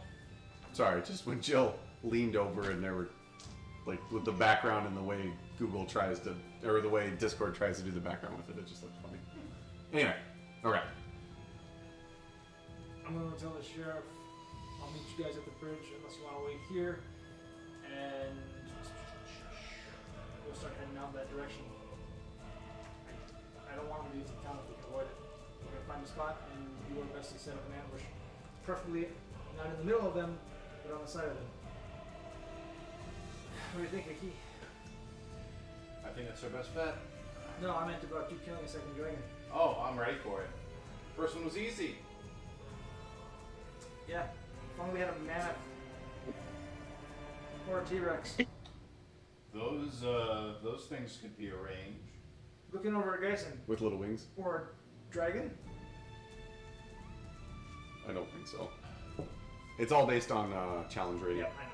Sorry, just when Jill leaned over and there were, like, with the background and the way Google tries to, or the way Discord tries to do the background with it, it just looked funny. Anyway, okay. I'm gonna tell the sheriff I'll meet you guys at the bridge unless you want to wait here, and we'll start heading out that direction. I don't want them to use the town if we can avoid it. We're gonna find a spot and do our best to set up an ambush, preferably not in the middle of them, but on the side of them. What do you think, Icky? I think that's our best bet. No, I meant about you killing a second dragon. Oh, I'm ready for it. First one was easy. Yeah, if only we had a mammoth or a T-Rex. Those things could be arranged. Looking over at Geisen. With little wings? Or a dragon? I don't think so. It's all based on challenge rating. Yep, I know.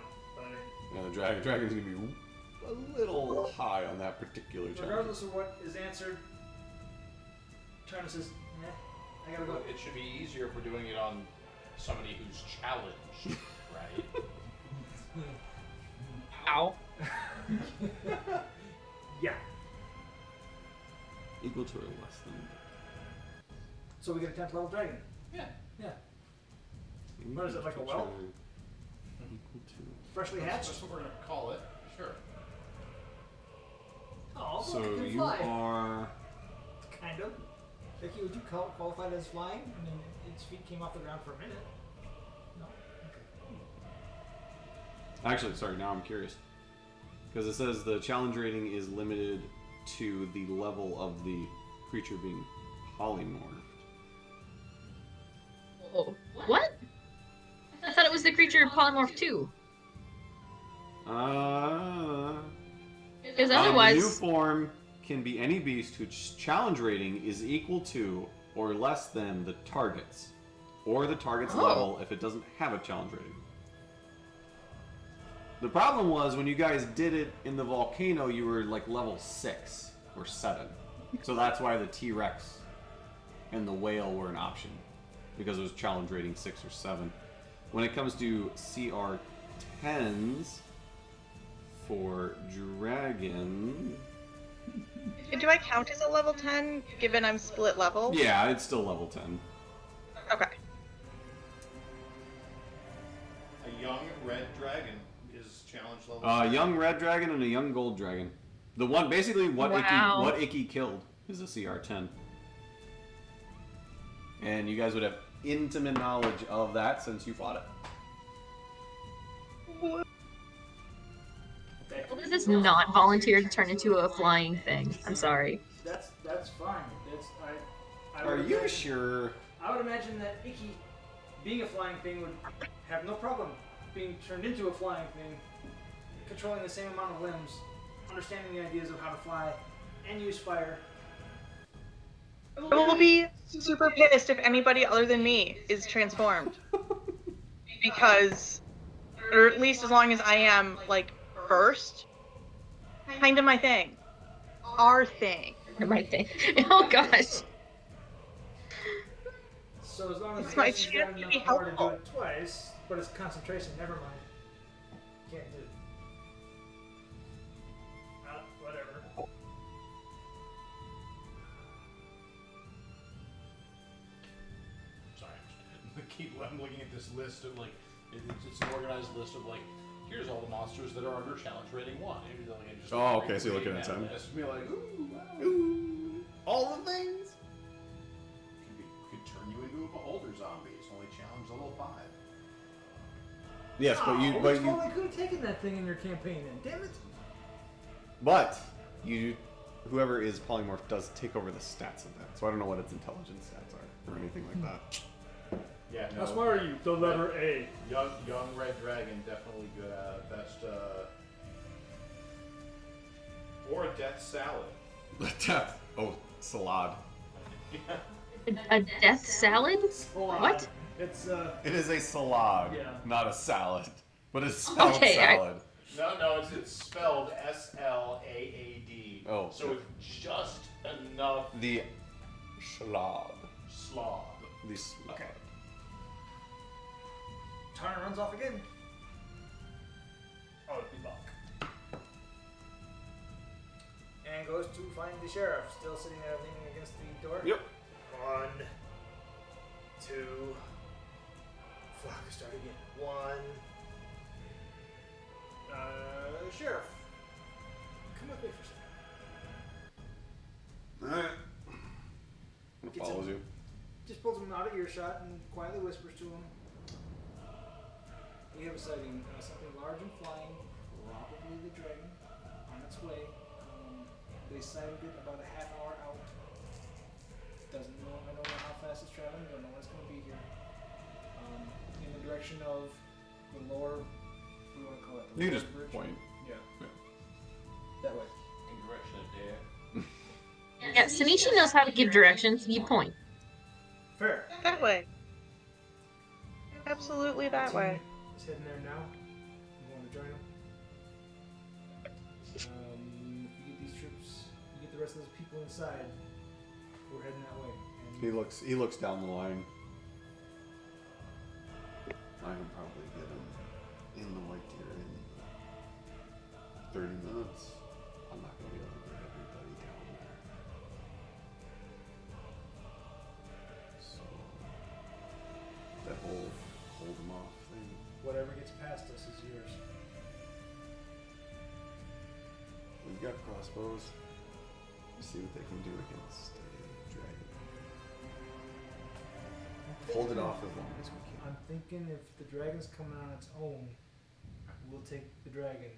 But And the dragon's gonna be a little high on that particular challenge. regardless of what is answered, China says, I gotta go. It should be easier if we're doing it on somebody who's challenged, right? Ow. Yeah. Equal to or less than. So we get a 10th level dragon. Yeah. Yeah. What is it, like a whelp? Equal to. Freshly hatched? That's what we're gonna call it. Sure. Oh, So look, it can you fly. are. Kind of. Vicky, would you qualify it as flying? I mean, its feet came off the ground for a minute. No? Okay. Actually, sorry, now I'm curious. Because it says the challenge rating is limited to the level of the creature being polymorphed. Oh, what? I thought it was the creature polymorph too. Because The new otherwise, form can be any beast whose challenge rating is equal to or less than the target's. Or the target's level if it doesn't have a challenge rating. The problem was when you guys did it in the volcano, you were like level 6 or 7. So that's why the T-Rex and the whale were an option. Because it was challenge rating 6 or 7. When it comes to CR10s for dragon... Do I count as a level 10, given I'm split level? Yeah, it's still level 10. Okay. A young red dragon is challenge level. Young red dragon and a young gold dragon. The one, basically what Wow. Icky killed is a CR10. And you guys would have intimate knowledge of that since you fought it. this is not volunteer to turn into a flying thing. I'm sorry. That's fine. I Are would you imagine- sure? I would imagine that Icky, being a flying thing, would have no problem being turned into a flying thing, controlling the same amount of limbs, understanding the ideas of how to fly, and use fire. I will be super pissed if anybody other than me is transformed. Because, or at least as long as I am, like, first, kind of my thing. Our thing. My thing. Oh gosh. So as long as It's the my person's got chance to enough be power to do helpful. it twice, but it's concentration, never mind. Can't do it. Whatever. Sorry, I'm looking at this list of like, it's an organized list of like, here's all the monsters that are under challenge rating 1. And you're like, just Oh, okay, so you're reading looking at that 10. list and be like, ooh, wow. Ooh, all the things. Could turn you into a beholder zombie. It's only challenge level 5. Yes, but you, Oh, but we you, totally could have taken that thing in your campaign then. Damn it! but you, whoever is polymorph does take over the stats of that. So I don't know what its intelligence stats are or anything like that. Yeah, no. How smart are you? The letter A. Young red dragon, definitely good at best. Or a death salad. Death. Oh, salad. A death salad? Salad. What? It's It is a salad, Yeah. not a salad, but it's spelled Okay, salad. No, it's spelled S-L-A-A-D. Oh. So it's just enough The salad. slob. The salad. Okay. Tarn runs off again. Oh, it'd be Buck. And goes to find the sheriff, still sitting there leaning against the door. Yep. 1, 2. Fuck, start again. 1. Sheriff. Come with me for a second. Alright. Gets Follows him. you. Just pulls him out of earshot and quietly whispers to him. We have a sighting. Something large and flying. Probably the dragon. On its way. They sighted it about a half hour out. I don't know how fast it's traveling. Don't know when it's going to be here. In the direction of the lower. What do you want to call it? The You can lower just bridge? point. Yeah. Yeah. That way. In direction of dare. Yeah, Sanishi knows how to give directions. You point. Fair. That way. Absolutely that way. He's heading there now. You want to join him? If you get these troops, you get the rest of those people inside. We're heading that way. And He looks down the line. I can probably get him in the white tier in 30 minutes. I'm not gonna be able to get everybody down there. Whatever gets past us is yours. We've got crossbows. Let's see what they can do against a dragon. Hold it off as long as we can. I'm thinking if the dragon's coming on its own, we'll take the dragon.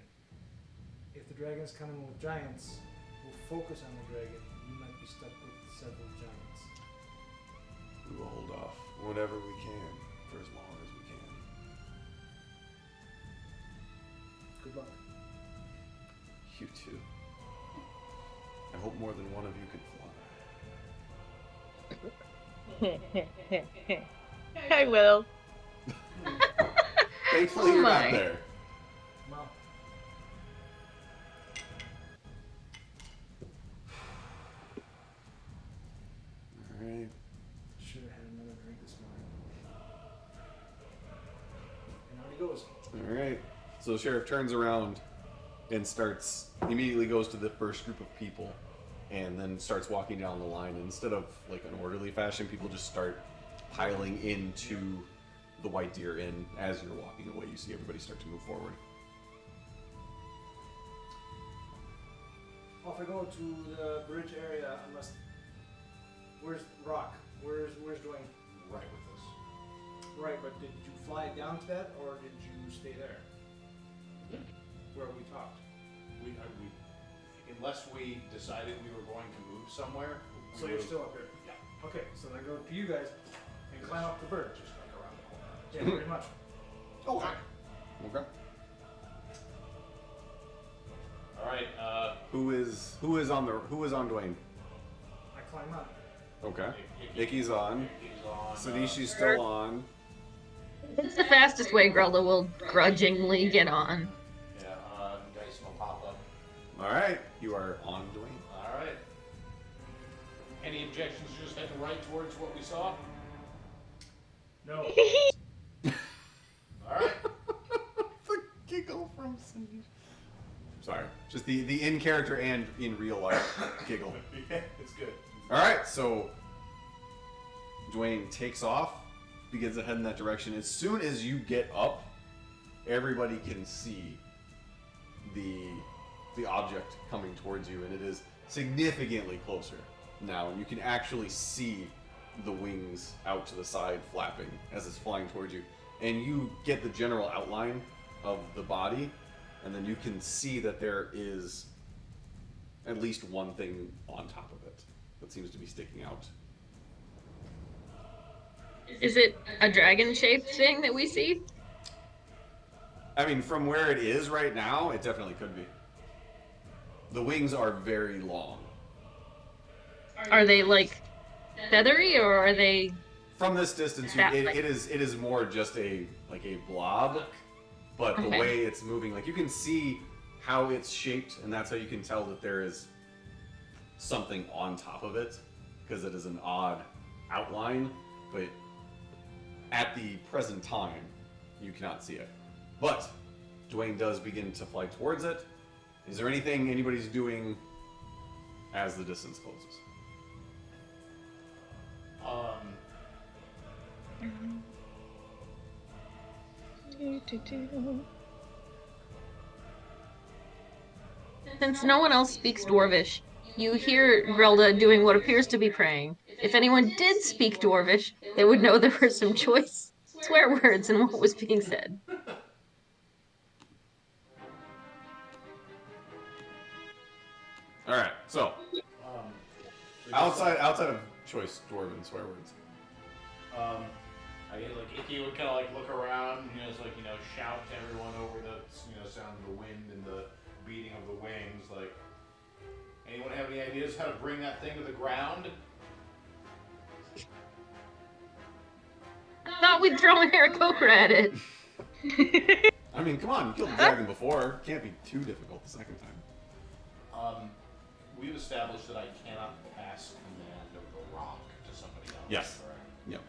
If the dragon's coming with giants, we'll focus on the dragon. You might be stuck with several giants. We will hold off whenever we can for as long as we can. Good luck. You too. I hope more than one of you can fly. I will. Thankfully, Oh you're my. not there. Well, Alright. should have had another drink this morning. And out he goes. Alright. So the sheriff turns around and immediately goes to the first group of people and then starts walking down the line. And instead of like an orderly fashion, people just start piling into the White Deer Inn. As you're walking away, you see everybody start to move forward. Off I go to the bridge area unless... Where's Rock? Where's Dwayne? Right with us. Right, but did you fly down to that or did you stay there? Where we talked? Unless we decided we were going to move somewhere. So you're still up here? Yeah. Okay, so then I go to you guys and climb up the bridge. Just like around the corner. Yeah, pretty much. Okay. Okay. All right. Who is on Dwayne? I climb up. Okay. Icky's on. Icky's on. Sadishi's still on. It's the fastest way Grelda will grudgingly get on. Dyson will pop up. Alright, you are on Dwayne. All right. Any objections? Just heading right towards what we saw. No. All right. The giggle from Cindy. Sorry, just the in character and in real life giggle. Yeah, it's good. Alright, so Dwayne takes off, begins to head in that direction. As soon as you get up, everybody can see the object coming towards you, and it is significantly closer now, and you can actually see the wings out to the side flapping as it's flying towards you. And you get the general outline of the body, and then you can see that there is at least one thing on top of it that seems to be sticking out. Is it a dragon-shaped thing that we see? I mean, from where it is right now, it definitely could be. The wings are very long. Are they like feathery or are they? From this distance, it is more just a blob, but the Okay. way it's moving, like you can see how it's shaped, and that's how you can tell that there is something on top of it, because it is an odd outline, but at the present time, you cannot see it. But Dwayne does begin to fly towards it. Is there anything anybody's doing as the distance closes? Since no one else speaks Dwarvish, you hear Grelda doing what appears to be praying. If anyone did speak Dwarvish, they would know there were some choice swear words in what was being said. All right, so outside of choice dwarven swear words. I get like Icky would kind of like look around, just like shout to everyone over the sound of the wind and the beating of the wings. Like, anyone have any ideas how to bring that thing to the ground? Thought we'd throw an Aarakocra at it. I mean, come on, you killed the dragon before. Can't be too difficult the second time. We've established that I cannot pass command of the rock to somebody else. Yes. Correct? Yep,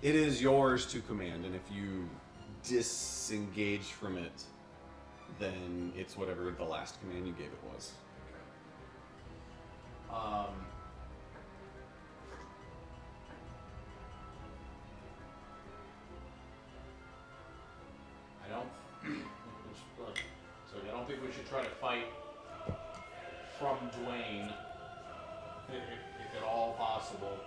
it is yours to command, and if you disengage from it, then it's whatever the last command you gave it was. So I don't think we should try to fight from Dwayne, if at all possible.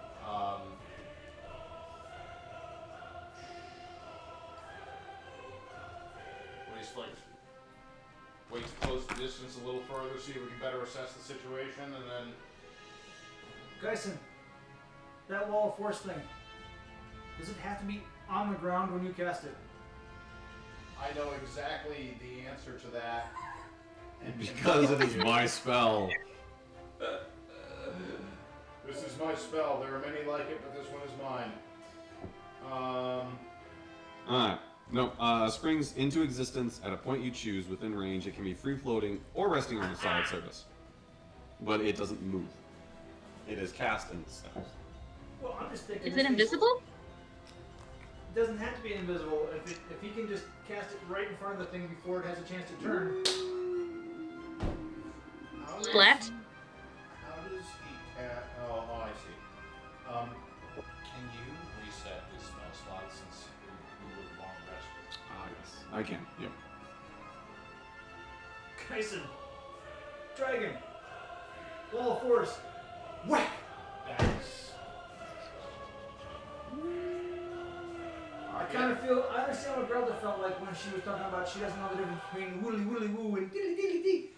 Wait to close the distance a little further, see if we can better assess the situation, and then... Gyson, that wall of force thing, does it have to be on the ground when you cast it? I know exactly the answer to that. And Because it is my spell. This is my spell. There are many like it, but this one is mine. No, springs into existence at a point you choose within range. It can be free floating or resting on a solid surface. But it doesn't move. It is cast in the spell. Well, I'm just thinking. Is it invisible? It doesn't have to be invisible. If he can just cast it right in front of the thing before it has a chance to turn. Splat? How does he cast... Oh, I see. Can you reset this spell slot since we were long rested? Yes. I can, yep. Gyson, dragon, wall of force, whack! That's... I understand what Grelda felt like when she was talking about she doesn't know the difference between woolly woolly woo and dilly dilly dee.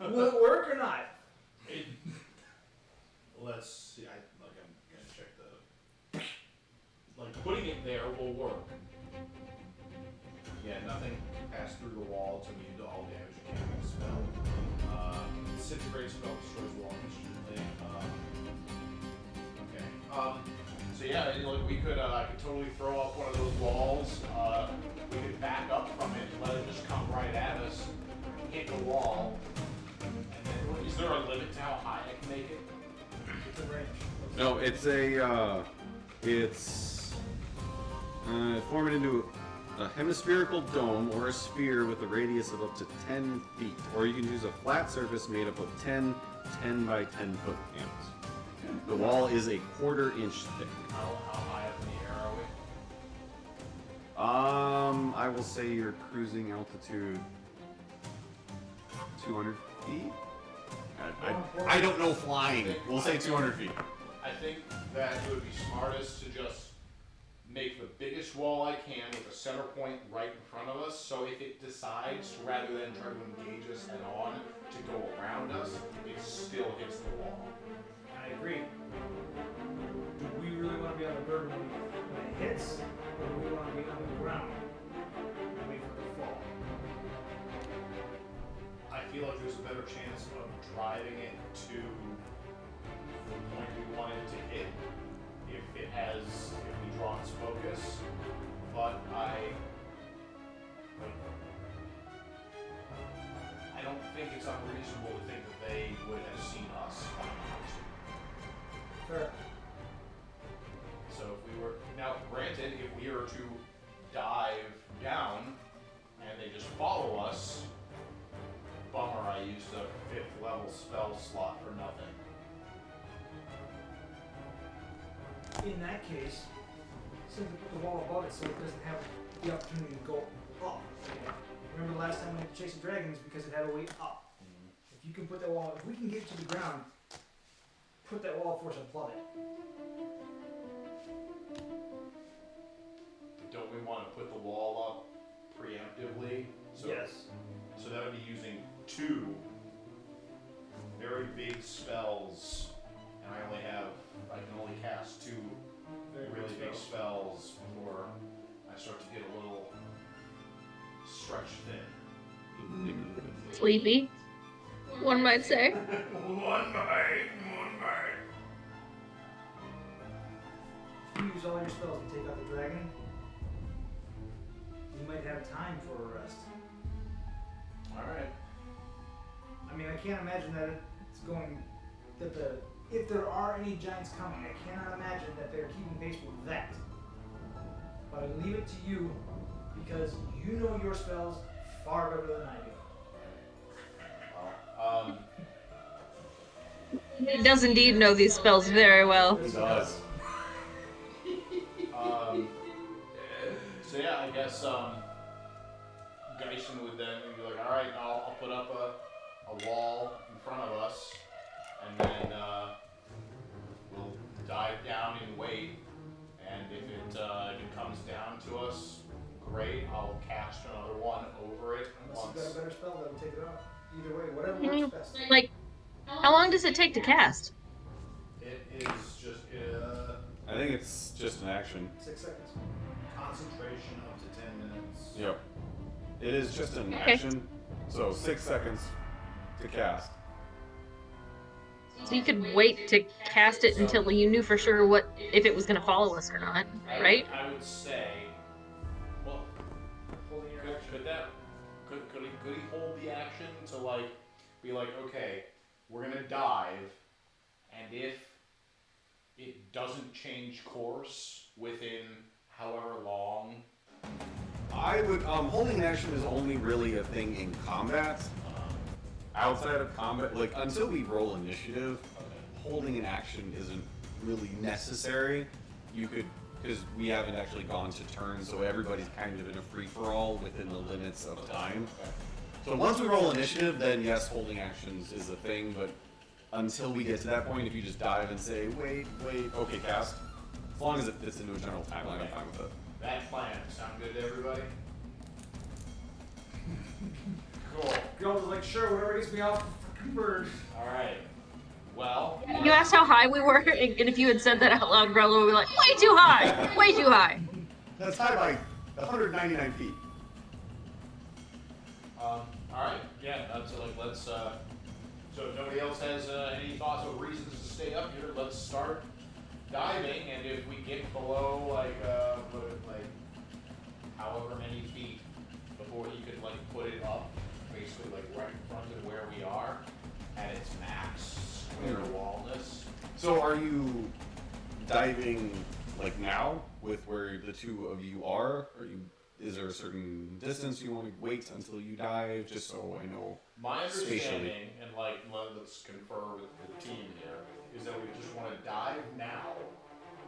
Will it work or not? Let's see. I'm gonna check the... putting it there will work. Yeah, nothing passed through the wall to immune to all damage you can with the spell. Disintegrate spell destroys wall instantly. Okay. So yeah, we could I could totally throw up one of those walls. We could back up from it, let it just come right at us, hit the wall, and then is there a limit to how high I can make it? It's a range. No, it's form it into a hemispherical dome or a sphere with a radius of up to 10 feet. Or you can use a flat surface made up of 10 by 10 foot panels. The wall is a 1/4 inch thick. How high up in the air are we? I will say your cruising altitude 200 feet? I don't know flying. We'll say 200 feet. I think that it would be smartest to just make the biggest wall I can with a center point right in front of us, so if it decides, rather than try to engage us head on, to go around us, it still hits the wall. I agree. Do we really want to be on the bird when it hits, or do we want to be on the ground and wait for it to fall? I feel like there's a better chance of driving it to the point we want it to hit if we draw its focus, but I don't think it's unreasonable to think that they would have seen us coming out. Sure. So if we were, now granted, if we were to dive down and they just follow us, bummer, I used a 5th level spell slot for nothing. In that case, simply put the wall above it so it doesn't have the opportunity to go up. Remember the last time we had to chase the dragons because it had a way up. If you can put that wall, if we can get it to the ground, put that wall of force above it. Don't we want to put the wall up preemptively? So, Yes. So that would be using 2 very big spells, and I can only cast 2 really big spells before I start to get a little stretched thin. Sleepy. One might say. One bite. If you use all your spells to take out the dragon, you might have time for a rest. Alright. I mean, I can't imagine that it's going, if there are any giants coming, I cannot imagine that they're keeping pace with that. But I leave it to you, because you know your spells far better than I do. He does indeed know these spells very well. He does. So yeah, I guess Geisen would then be like, all right, I'll put up a wall in front of us, and then we'll dive down and wait. And if it comes down to us, great. I'll cast another one over it. Unless you've got a better spell that'll take it out. Either way, whatever Can you, works best. like, how long does it take to cast? It is just I think it's just an action. 6 seconds. concentration up to 10 minutes. Yep. It is just an Okay. action. So 6 seconds to cast. So you could wait to cast it until you knew for sure if it was going to follow us or not, right? I would say. Well, Holding your action. could he hold the action to like be like, okay, we're gonna dive, and if it doesn't change course within however long. I would holding an action is only really a thing in combat. Outside of combat, like until we roll initiative, holding an action isn't really necessary. You could, because we haven't actually gone to turn, so everybody's kind of in a free-for-all within the limits of time. So once we roll initiative, then yes, holding actions is a thing, but until we get to that point, if you just dive and say, wait, okay, cast, as long as it fits into a general timeline, I'm fine with it. That plan sound good to everybody? Cool. Girl was like, sure, whatever gets me off the fucking bird. All right. Well. You asked how high we were, and if you had said that out loud, Grella would be like, way too high! Way too high! That's high by 199 feet. All right. Yeah. That's like let's. So if nobody else has any thoughts or reasons to stay up here, let's start diving. And if we get below like however many feet before he could like put it up, basically like right in front of where we are, at its max square wallness. So are you diving like now with where the two of you are? Is there a certain distance you want to wait until you dive, just so I know? My understanding, spatially? and like let's confer with the team here, is that we just want to dive now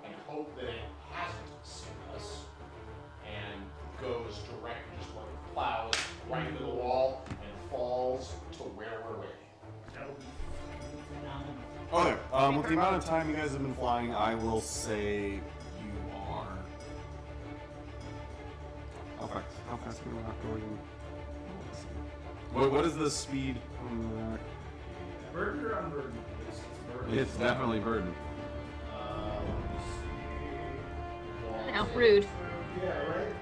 and hope that it hasn't seen us and goes direct, just like plows right into the wall and falls to where we're waiting. That would be fucking phenomenal. Okay, with the amount of time you guys have been flying, I will say you are. How fast are we not going? What is the speed on Burden or unburdened? It's burden. It's definitely burden. Let me see. How rude. Yeah, right?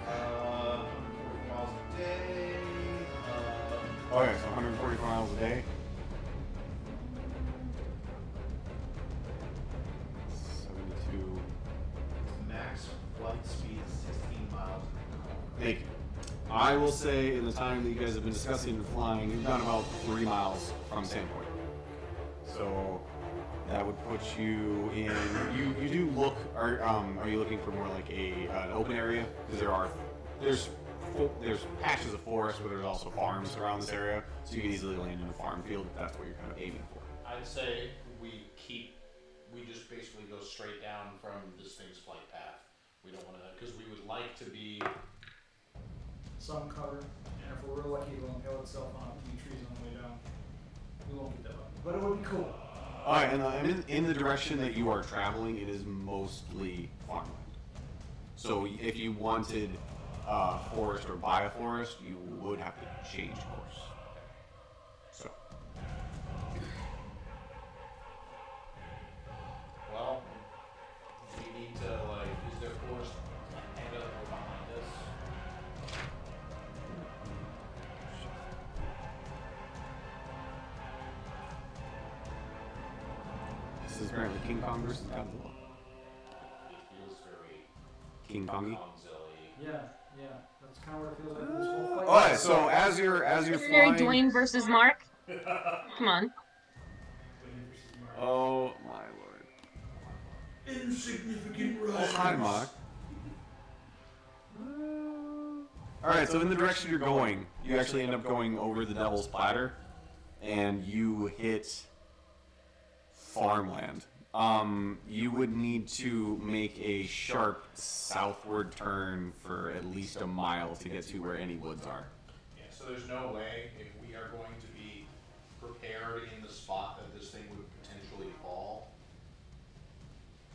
140 miles a day. Okay, so 144 miles a day. 72. Max flight speed is 16 miles an hour. Thank you. I will say in the time that you guys have been discussing and flying, you've done about 3 miles from Sandpoint. So that would put you in. You do look. Are you looking for more like an open area? Because there's patches of forest, but there's also farms around this area, so you can easily land in a farm field if that's what you're kind of aiming for. I'd say we just basically go straight down from this thing's flight path. We don't want to, because we would like to be. Sun cover, and if we're real lucky, it won't hail itself on a few trees on the way down. We won't get that one, but it would be cool. All right, and in the direction that you are traveling, it is mostly farmland. So if you wanted forest or bioforest, you would have to change course. So. Well, we need to like. Is there forest ahead of or behind us? This is apparently King Kong versus Godzilla. It feels very King Kongi. Kongzilla-y. Yeah, that's kind of what it feels like in this whole fight. All right, so as you're Legendary flying. Dwayne versus Mark? Come on. Oh my lord. Insignificant Oh, rise. hi, Mark. All right, so in the direction you're going, you actually end up going over the Devil's Platter, and you hit farmland. You would need to make a sharp southward turn for at least a mile to get to where any woods are. Yeah, so there's no way, if we are going to be prepared in the spot that this thing would potentially fall,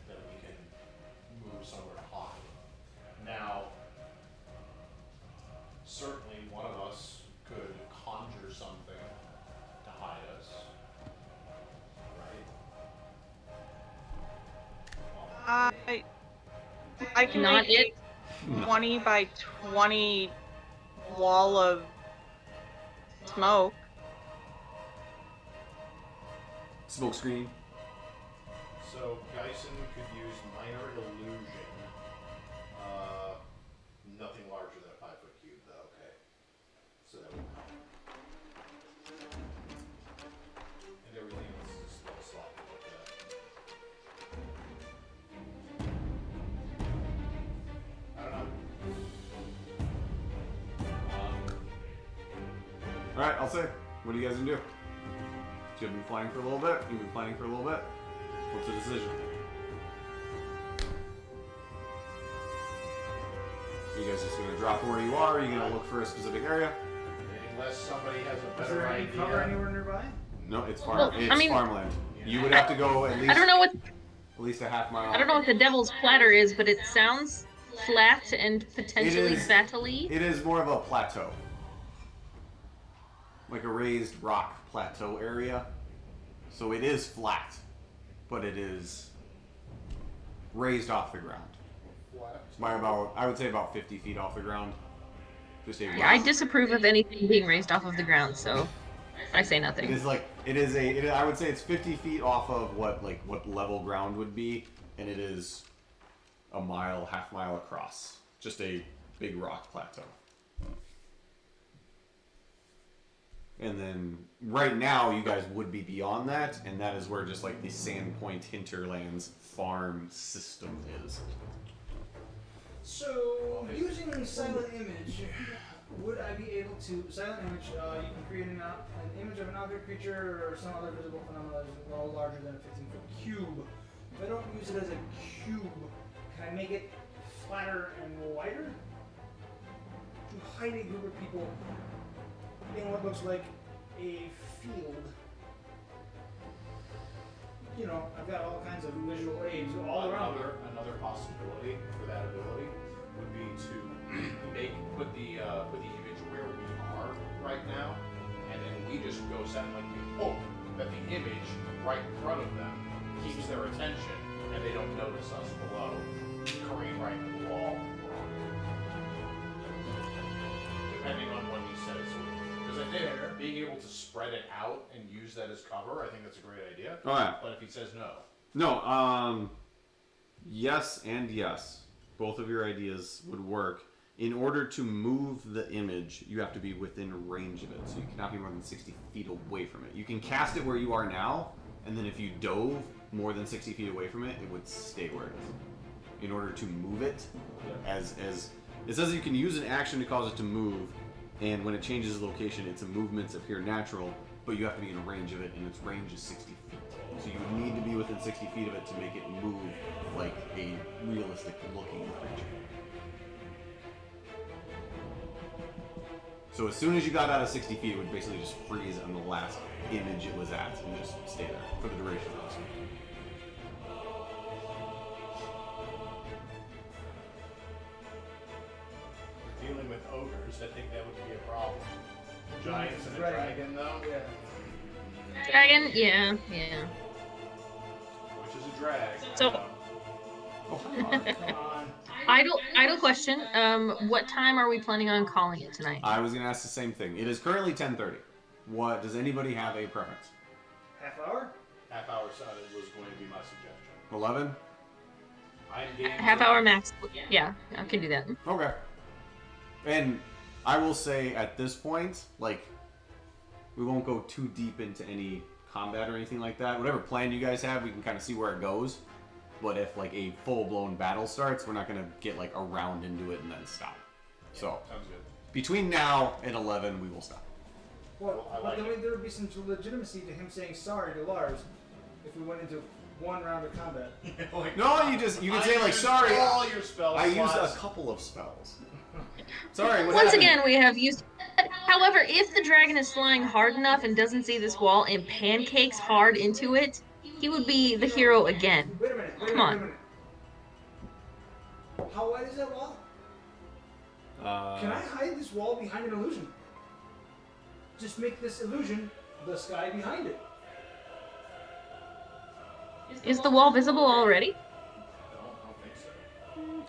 that we can move somewhere high. Now, certainly one of us could conjure something to hide us, right? I can Not make it. a 20 by 20 wall of smoke. Smoke screen. So Geisen could use minor illusion. Nothing larger than a 5-foot cube, though. Okay. So that would count. And everything else is like sloppy like that. I don't know. Alright, I'll say. What are you guys gonna do? You've been flying for a little bit. You've been planning for a little bit. What's the decision? You guys just gonna drop where you are? Are you gonna look for a specific area? Unless somebody has a Is better there any idea. cover anywhere nearby? No, it's farm. Well, It's I mean- farmland. You would have to go at least I don't know what at least a half mile. I don't know what the devil's platter is, but it sounds flat and potentially It is- battle-y. It is more of a plateau, like a raised rock plateau area. So it is flat, but it is raised off the ground by about, I would say, about 50 feet off the ground. Just a Yeah, I rock. disapprove of anything being raised off of the ground, so I say It nothing. is like I would say it's 50 feet off of what level ground would be, and it is a mile, half mile across. Just a big rock plateau. And then right now you guys would be beyond that, and that is where just like the Sandpoint Hinterlands farm system is. So, using silent image, would I be able to silent image? You can create an image of an object, creature, or some other visible phenomenon that is no larger than a 15-foot cube. If I don't use it as a cube, can I make it flatter and wider to hide a group of people in what looks like a field? You know, I've got all kinds of visual aids all around. Another possibility for that ability would be to put the image where we are right now, and then we just go set like we hope that the image right in front of them keeps their attention, and they don't notice us below, careen right into the wall. Depending on what he says. Because I think being able to spread it out and use that as cover, I think that's a great idea. All right. But if he says no. No, yes and yes. Both of your ideas would work. In order to move the image, you have to be within range of it. So you cannot be more than 60 feet away from it. You can cast it where you are now, and then if you dove more than 60 feet away from it, it would stay where it is. In order to move it, as it says you can use an action to cause it to move, and when it changes location, its movements appear natural, but you have to be in range of it, and its range is 60 feet. So you would need to be within 60 feet of it to make it move like a realistic looking creature. So as soon as you got out of 60 feet, it would basically just freeze on the last image it was at and just stay there for the duration of this. We're dealing with ogres, I think that would be a problem. Giants and a Right. dragon, though? Yeah. Dragon? Yeah. Which is a drag. So- Oh, come on. Come on. Idle question. What time are we planning on calling it tonight? I was going to ask the same thing. It is currently 10:30. What does anybody have a preference? Half hour? Half hour side was going to be my suggestion. 11? I'm game. Half hour max. Yeah, I can do that. Okay. And I will say at this point, like, we won't go too deep into any combat or anything like that. Whatever plan you guys have, we can kind of see where it goes. But if like a full-blown battle starts, we're not going to get like a round into it and then stop. So Sounds good. between now and 11, we will stop. Well, I like there would be some legitimacy to him saying sorry to Lars if we went into 1 round of combat. Like, No, you can say like, sorry, all your spells. I used a slots. couple of spells. Sorry, what Once happened? again, we have used. However, if the dragon is flying hard enough and doesn't see this wall and pancakes hard into it, he would be the hero again. Wait a minute. Come on. Wait a minute. How wide is that wall? Can I hide this wall behind an illusion? Just make this illusion the sky behind it. Is the wall visible already? No, I don't think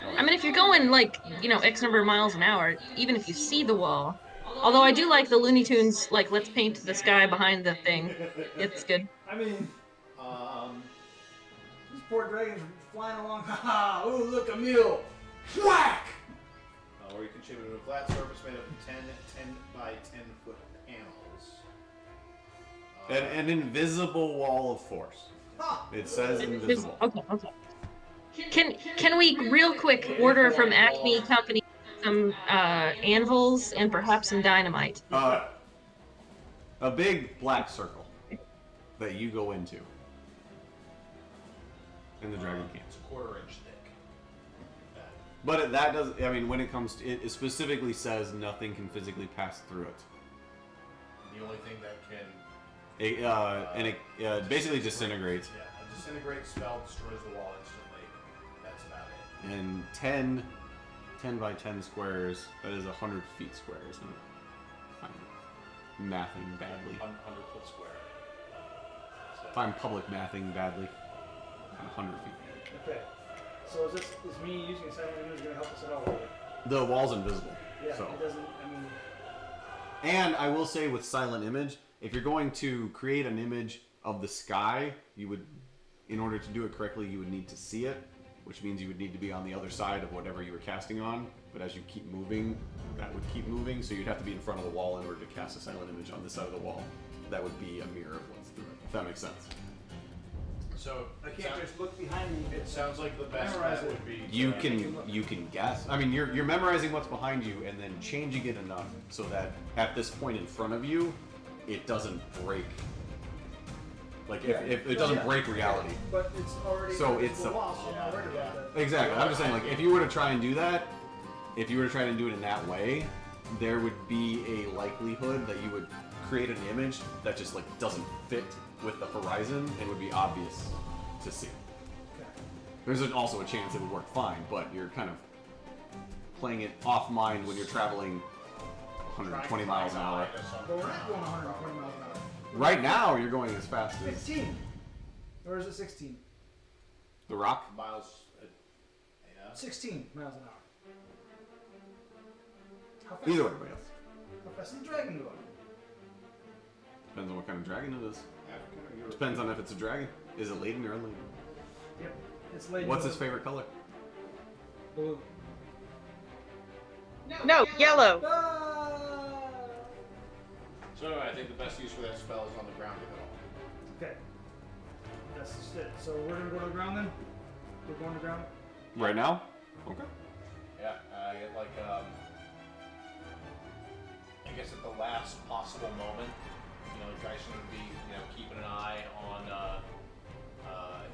so. I mean, if you're going like, X number of miles an hour, even if you see the wall. Although I do like the Looney Tunes, like, let's paint the sky behind the thing. It's good. I mean, this poor dragon's flying along. Haha! Ooh, look, a mule! Whack! Or you can shape it into a flat surface made of 10 by 10 foot panels. An invisible wall of force. Ha! It says invisible. Okay. Can we real quick order from Acme Company some anvils and perhaps some dynamite? A big black circle that you go into, and the dragon can't. It's a 1/4 inch thick. But that does. I mean, when it comes to it specifically says nothing can physically pass through it. The only thing that can. And it basically disintegrates. Yeah, a disintegrate spell destroys the wall instantly. That's about it. And 10 by 10 squares, that is 100 feet square, isn't it? I'm mathing badly. 100 foot square. So, If I'm public mathing badly, 100 feet. Okay. So is me using silent image going to help us at all? The wall's invisible. Yeah, So. it doesn't, I mean... And I will say with silent image, if you're going to create an image of the sky, you would, in order to do it correctly, you would need to see it, which means you would need to be on the other side of whatever you were casting on. But as you keep moving, that would keep moving, so you'd have to be in front of the wall in order to cast a silent image on this side of the wall. That would be a mirror of what's through it, if that makes sense. so I can't just look behind me. it sounds like the best Memorize bet it. would be. You to- can guess. I mean, you're memorizing what's behind you and then changing it enough so that at this point in front of you, it doesn't break. Like if it doesn't break reality. But it's already... So it's a a- wall, so I'm not worried about that. Exactly. I'm just saying, like, if you were to try and do that, if you were to try and do it in that way, there would be a likelihood that you would create an image that just like doesn't fit with the horizon and would be obvious to see. Okay. There's also a chance it would work fine, but you're kind of playing it off mind when you're traveling 120 miles an hour. But we're not going 120 miles an hour. Right now, you're going as fast as 15. Or is it 16? the rock. Miles. Yeah. 16 miles an hour. How fast, Either way, but yes. how fast is the dragon going? Depends on what kind of dragon it is. African or European? Depends on if it's a dragon. Is it laden or unladen? Yep. It's laden. What's his favorite color? Blue. No, yellow. Ah! So anyway, I think the best use for that spell is on the ground if at all. Okay. That's just it. So we're gonna go to the ground then? We're going to the ground? Right now? Okay. Yeah, I get like I guess at the last possible moment, Geisen would be, keeping an eye on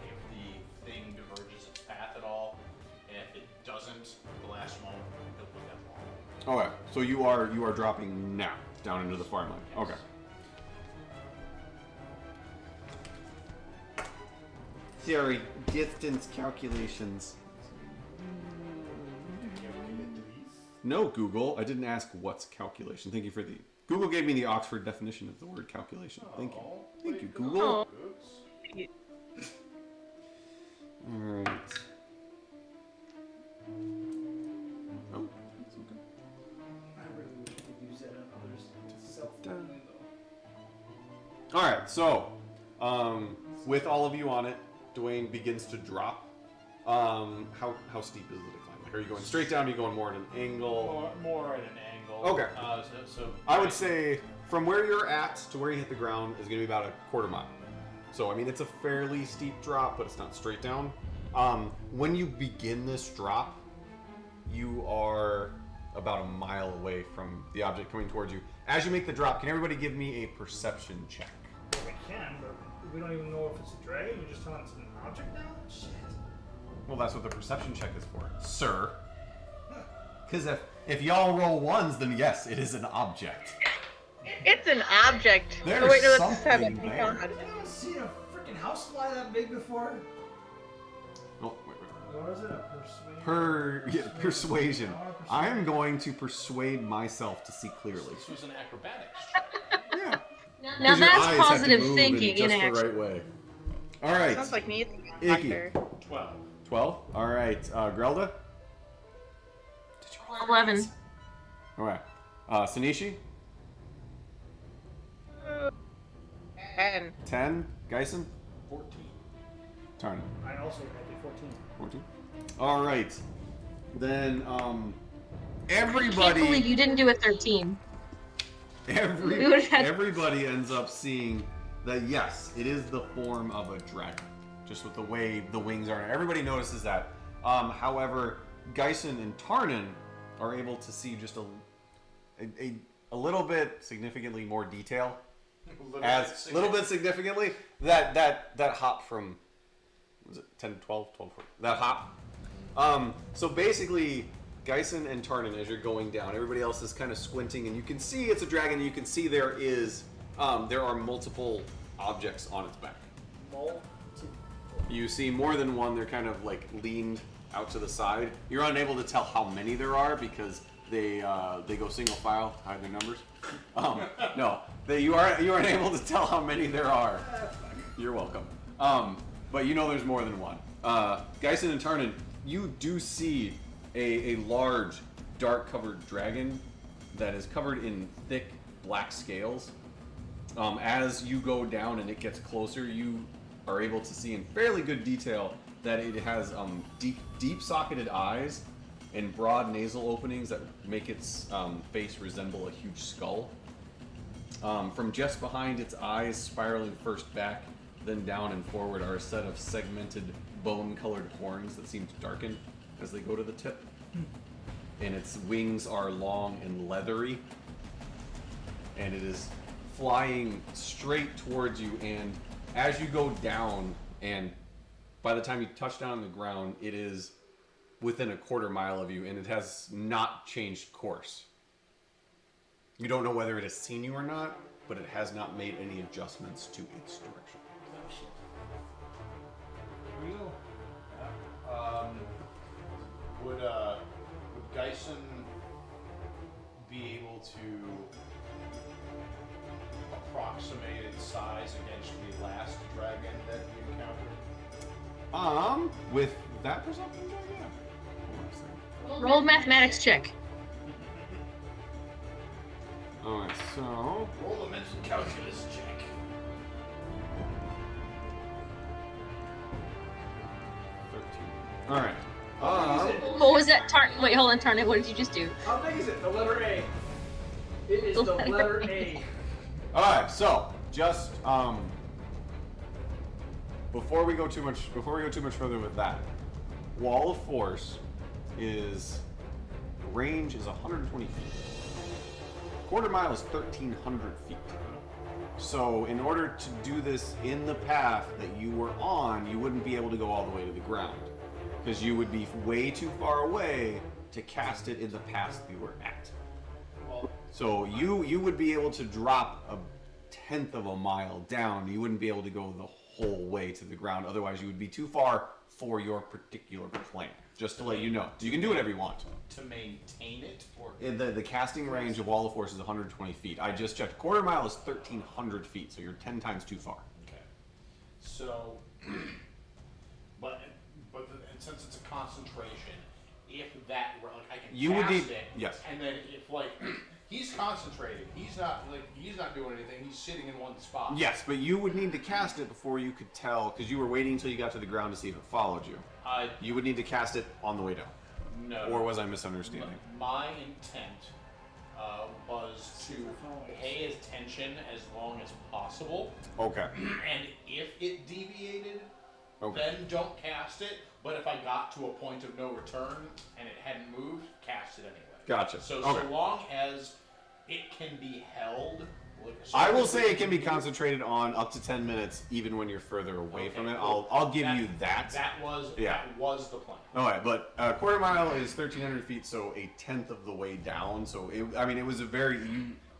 if the thing diverges its path at all, and if it doesn't, the last moment he'll put that wall. Okay. So you are dropping now down into the farmland. Okay. Theory, distance calculations. No, Google. I didn't ask what's calculation. Thank you for the. Google gave me the Oxford definition of the word calculation. Thank you. Thank you, Google. Alright. Oh, that's okay. I really wish I could use that on others. Self-fulfilling though. Alright, so, with all of you on it, Dwayne begins to drop. How steep is the decline? Like, are you going straight down? Or are you going more at an angle? More at an angle. Okay. So I would say from where you're at to where you hit the ground is going to be about a quarter mile. So, I mean, it's a fairly steep drop, but it's not straight down. When you begin this drop, you are about a mile away from the object coming towards you. As you make the drop, can everybody give me a perception check? I can, but we don't even know if it's a dragon. You're just telling us it's an object now. Shit. Well, that's what the perception check is for, sir. Because if y'all roll ones, then yes, it is an object. It's an object. There's Oh wait, no, that's something 7. there. I've never seen a freaking house fly that big before. Oh, wait. What is it? A Persuasion. I am going to persuade myself to see clearly. This was an acrobatics. Yeah. Now 'Cause your that's eyes have to positive move thinking in just the action. right way. All right. Sounds like me. Icky. Doctor. 12. 12. All right. Grelda. 11. All right. Sanishi. 10. 10. Geisen. 14. Tarn. I also had a 14. 14. All right. Then I can't believe everybody you didn't do a 13. We would've had- everybody ends up seeing that yes, it is the form of a dragon, just with the way the wings are. Everybody notices that. However, Geisen and Tarnan are able to see just a little bit significantly more detail. Little bit significantly that hop from, was it 10, 12, 12, 14, that hop. So basically, Geisen and Tarnan, as you're going down, everybody else is kind of squinting, and you can see it's a dragon. And you can see there are multiple objects on its back. You see more than one. They're kind of like leaned out to the side. You're unable to tell how many there are because they go single file to hide their numbers. No, you aren't able to tell how many there are. You're welcome. But you know there's more than one. Geisen and Tarnan, you do see a large, dark-covered dragon that is covered in thick black scales. As you go down and it gets closer, you are able to see in fairly good detail that it has deep-socketed eyes and broad nasal openings that make its face resemble a huge skull. From just behind its eyes, spiraling first back, then down and forward, are a set of segmented bone-colored horns that seem to darken as they go to the tip. And its wings are long and leathery. And it is flying straight towards you, and as you go down, and by the time you touch down on the ground, it is within a quarter mile of you, and it has not changed course. You don't know whether it has seen you or not, but it has not made any adjustments to its direction. Real? Would Geisen be able to approximate its size against the last dragon that we encountered? With that perception check, yeah. Hold on a second. Roll mathematics check. Alright, so Roll a mental calculus check. 13. Alright. What was that? Wait, hold on, Tarnet. What did you just do? How big is it? The letter A. It is the letter A. Alright, so just before we go too much further with that, Wall of Force is range is 120 feet. Quarter mile is 1,300 feet. So in order to do this in the path that you were on, you wouldn't be able to go all the way to the ground, because you would be way too far away to cast it in the path you were at. So you would be able to drop a tenth of a mile down. You wouldn't be able to go the whole way to the ground. Otherwise, you would be too far for your particular plan. Just to let you know. So you can do whatever you want. To maintain it? Or The casting range of Wall of Force is 120 feet. I just checked. Quarter mile is 1,300 feet, so you're 10 times too far. Okay. So, and since it's a concentration, if that were like I can You would cast need- it, yes. and then if like he's concentrating, he's not doing anything. He's sitting in one spot. Yes, but you would need to cast it before you could tell, because you were waiting until you got to the ground to see if it followed you. You would need to cast it on the way down. No. Or was I misunderstanding? My intent was to pay attention as long as possible, Okay. and if it deviated, Okay. then don't cast it. But if I got to a point of no return and it hadn't moved, cast it anyway. Gotcha. So Okay. so long as it can be held I will say it can be concentrated on up to 10 minutes, even when you're further away from it. I'll give you that. That was the plan. All right, but quarter mile is 1,300 feet, so a tenth of the way down. So it was a very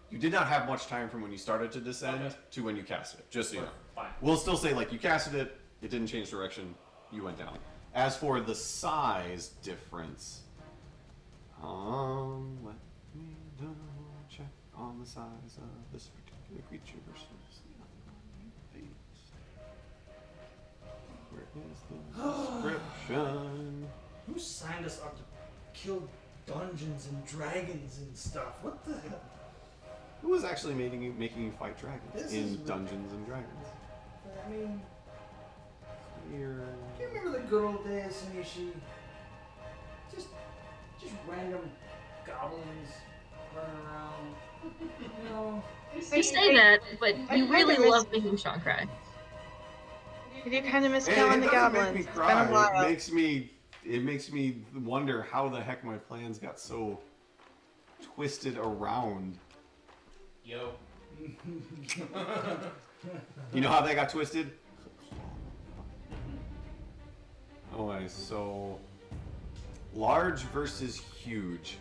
you did not have much time from when you started to descend to when you cast it. Just so you know. Fine. We'll still say like you casted it, it didn't change direction, you went down. As for the size difference, let me double check on the size of this particular creature versus the other one you faced. Where is the description? Who signed us up to kill dungeons and dragons and stuff? What the hell? Who was actually making you fight dragons This in is Dungeons and Dragons? I mean, Clear. do you remember the good old days, Sanishi? Just random goblins running around. You know. You say that, but you really love making Sean cry. I do kind of miss Hey, killing it the doesn't goblins. make me It's been a cry. while. It makes me wonder how the heck my plans got so twisted around. Yo. You know how that got twisted? Alright, so large versus huge.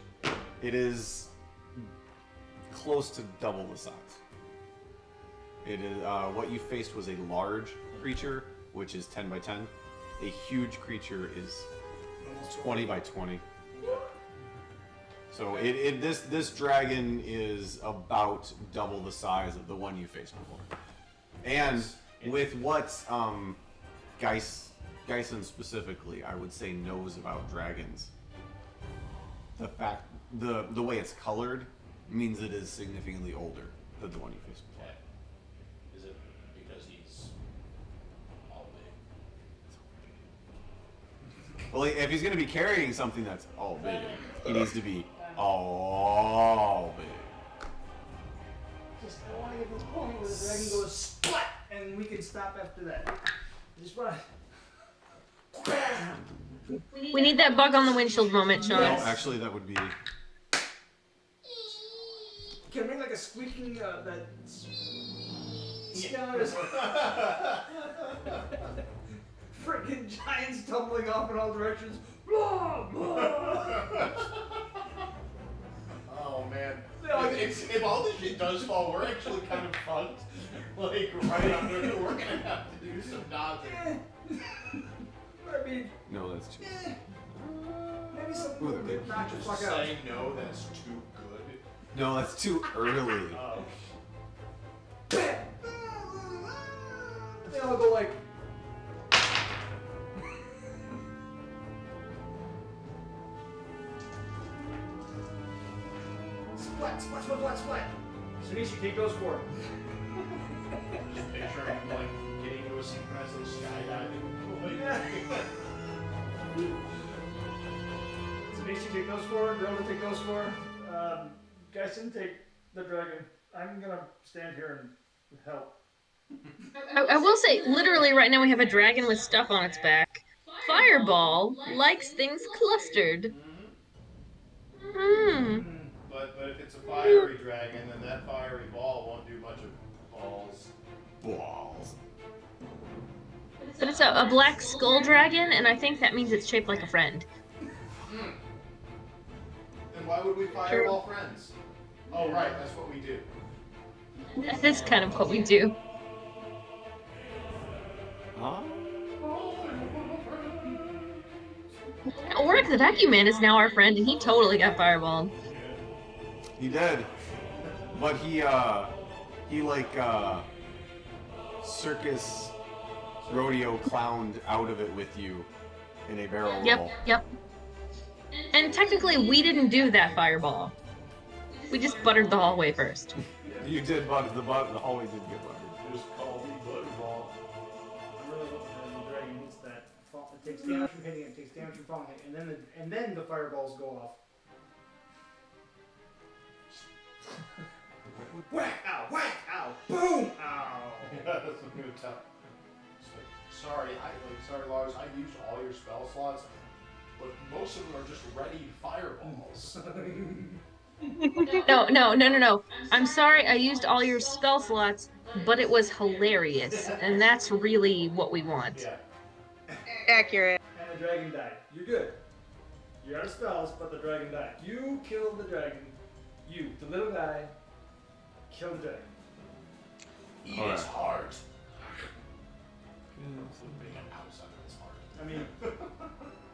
It is close to double the size. It is what you faced was a large creature, which is 10 by 10. A huge creature is 20 by 20. So this dragon is about double the size of the one you faced before. And with what Geisen specifically, I would say knows about dragons. The way it's colored means it is significantly older than the one you faced before. Okay. Is it because he's all big? Well, if he's going to be carrying something that's all big, he needs to be all big. Just I want to get this point where the dragon goes splat, and we can stop after that. I just want to. We need that bug on the windshield moment, Sean. No, actually, that would be. Can I make like a squeaking that sound? Freaking giants tumbling off in all directions. Blah, blah. Oh man. No, if all this shit does fall, we're actually kind of fucked. Like right under it, we're gonna have to do some dodging. I mean, No, that's too. maybe something will get knocked the Just fuck out. say no, that's too good. No, that's too early. They all go like. Splat, splat, splat, splat, splat. Sanishi, take those four. Just picture him like getting into a synchronized skydiving. Sanishi, take those four. Grelda, take those four. Geisen, take the dragon. I'm gonna stand here and help. I will say, literally right now we have a dragon with stuff on its back. Fireball likes things clustered. But if it's a fiery dragon, then that fiery ball won't do much of balls. But it's a black skull dragon, and I think that means it's shaped like a friend. Then why would we fireball friends? Oh right, that's what we do. That is kind of what we do. Huh? Oric the Vacuum Man is now our friend, and he totally got fireballed. He did. But he circus rodeo clowned out of it with you in a barrel roll. Yep. And technically, we didn't do that fireball. We just buttered the hallway first. You did butter the hallway did get buttered. Just call me Butterball. I really love that the dragon hits that. It takes damage from hitting it, takes damage from falling it, and then the fireballs go off. Whack! Ow! Whack! Ow! Boom! Ow! That's what I'm gonna tell. Sorry, sorry, Lars. I used all your spell slots, but most of them are just ready fireballs. No. I'm sorry I used all your spell slots, but it was hilarious, and that's really what we want. Yeah. Accurate. And the dragon died. You're good. You're out of spells, but the dragon died. You killed the dragon. You, the little guy, killed the dragon. Eat All its right. heart. Big house under its heart. I mean,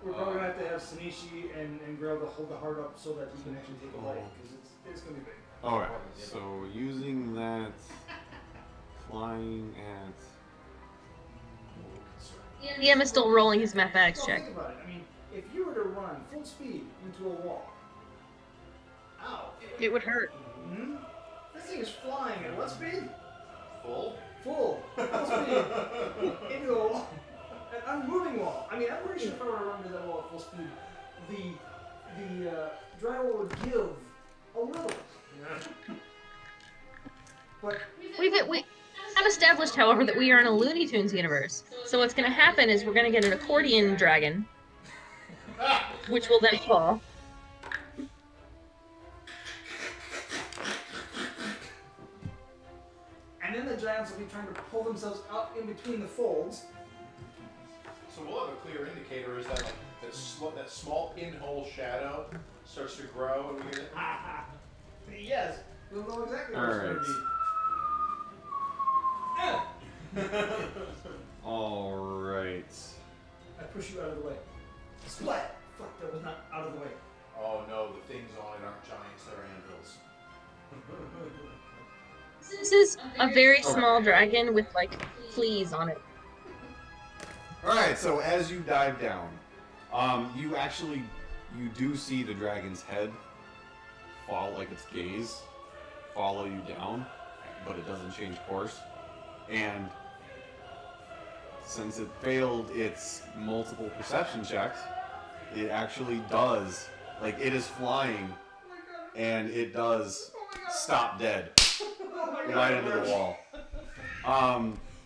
we're probably gonna have to have Sanishi and Grail to hold the heart up so that we can actually take a bite, because it's gonna be big. All right. So using that, flying at. DM is still rolling his mathematics So check. think about it. I mean, if you were to run full speed into a wall, ow. It would hurt. Hmm? This thing is flying at what speed? Full? Full speed into a wall, an unmoving wall. I mean, I'm pretty sure if I were to run into that wall at full speed, the drywall would give a little. But We have established, however, that we are in a Looney Tunes universe. So what's going to happen is we're going to get an accordion dragon, which will then fall. and then the giants will be trying to pull themselves up in between the folds. So we'll have a clear indicator is that like that small pinhole shadow starts to grow and we get it. Yes, we'll know exactly All what it's going to be. All right. I push you out of the way. Splat! Fuck, that was not out of the way. Oh no, the things on it aren't giants, they're anvils. This is a very small dragon with, like, fleas on it. All right. So as you dive down, you do see the dragon's head follow, like its gaze, follow you down, but it doesn't change course. And since it failed its multiple perception checks, it actually does, like it is flying, and it does stop dead right into the wall.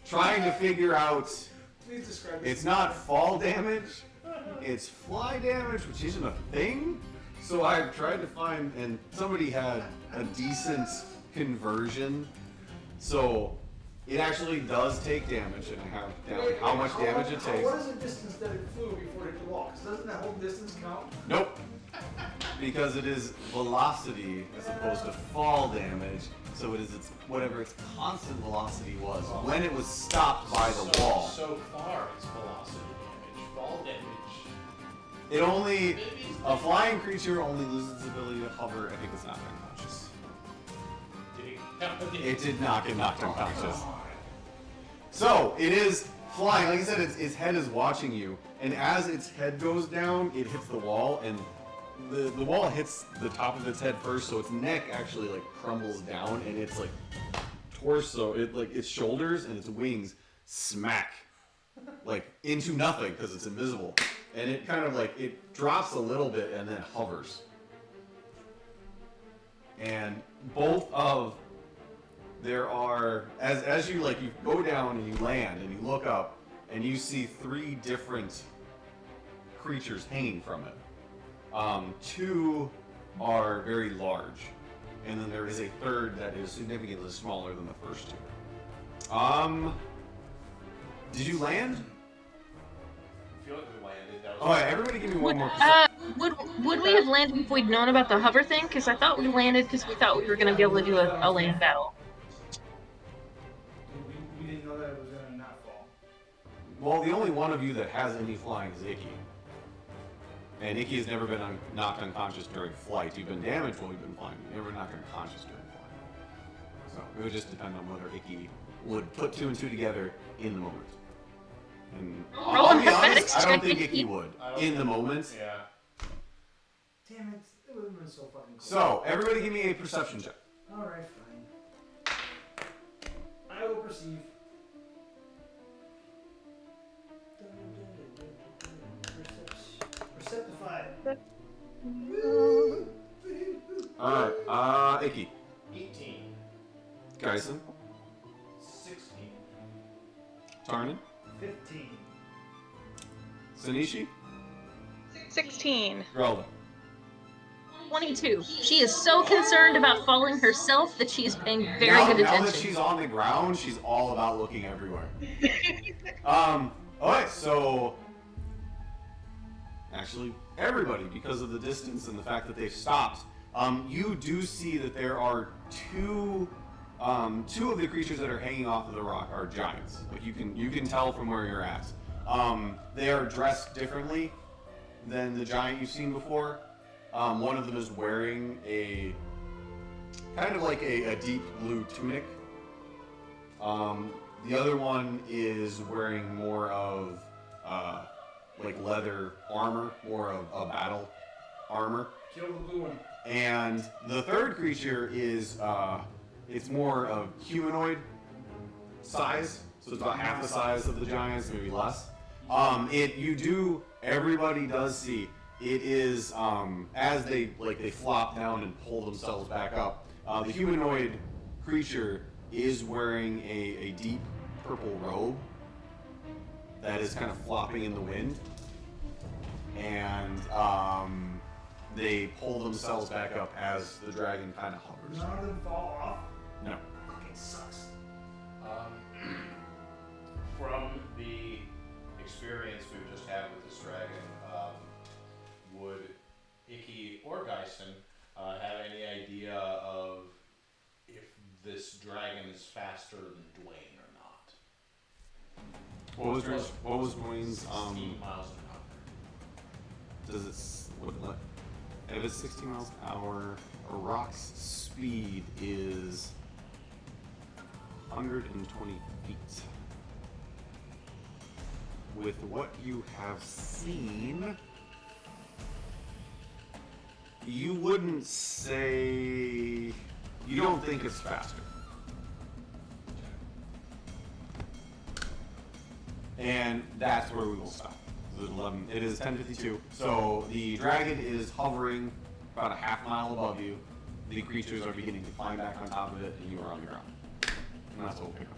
Trying to figure out, Please describe this. it's not fall damage, it's fly damage, which isn't a thing. So I've tried to find, and somebody had a decent conversion, so it actually does take damage, and I have down how much damage it takes. What is the distance that it flew before it hit the wall? 'Cause doesn't that whole distance count? Nope. Because it is velocity as opposed to fall damage, so it is whatever its constant velocity was when it was stopped by the wall. So far it's velocity damage. Fall damage. It only, a flying creature only loses its ability to hover. I think it's not unconscious. It did not get knocked unconscious. So it is flying. Like I said, its head is watching you, and as its head goes down, it hits the wall, and the wall hits the top of its head first, so its neck actually like crumbles down, and its like torso, its shoulders and its wings smack like into nothing because it's invisible, and it kind of like it drops a little bit and then hovers, and both of there are as you like you go down and you land and you look up and you see 3 different creatures hanging from it. 2 are very large, and then there is a third that is significantly smaller than the first 2. Did you land? I feel like we landed. That was Oh, yeah, everybody give me one more. Would we have landed if we'd known about the hover thing? Because I thought we landed because we thought we were going to be able to do a land battle. We didn't know that it was gonna not fall. Well, the only one of you that has any flying is Icky. And Icky has never been knocked unconscious during flight. You've been damaged while you've been flying. You've never knocked unconscious during flight. So it would just depend on whether Icky would put 2 and 2 together in the moment. And Roll I'll a be honest, mathematics I don't check, think Icky. Icky would I don't in the think- moment. Yeah. Damn it, it would have been so fucking cool. So everybody give me a perception check. Alright, fine. I will perceive. Perceptify. Alright, Icky. 18. Geisen. 16. Tarnin. 15. Sanishi. 16. Grelda. 22. She is so concerned about falling herself that she's paying very good Now that attention. she's on the ground, she's all about looking everywhere. Alright, so actually everybody, because of the distance and the fact that they've stopped, you do see that there are two of the creatures that are hanging off of the rock are giants. Like you can tell from where you're at. They are dressed differently than the giant you've seen before. One of them is wearing a kind of like a deep blue tunic. The other one is wearing more of like leather armor, more of a battle armor. Kill the blue one. And the third creature is it's more of humanoid size, so it's about half the size of the giants, maybe less. Everybody does see. It is as they flop down and pull themselves back up. The humanoid creature is wearing a deep purple robe that is kind of flopping in the wind, and they pull themselves back up as the dragon kind of hovers. None of them fall off. No. Fucking sucks. From the experience we've just had with this dragon, would Icky or Geisen have any idea of if this dragon is faster than Dwayne or not? What was Dwayne's 16 miles an hour. Does it if it's 16 miles an hour, a rock's speed is 120 feet. With what you have seen, you wouldn't say you don't think it's faster. And that's where we will stop. It is 10:52. So the dragon is hovering about a half mile above you. The creatures are beginning to climb back on top of it, and you are on the ground. And that's what we'll pick up.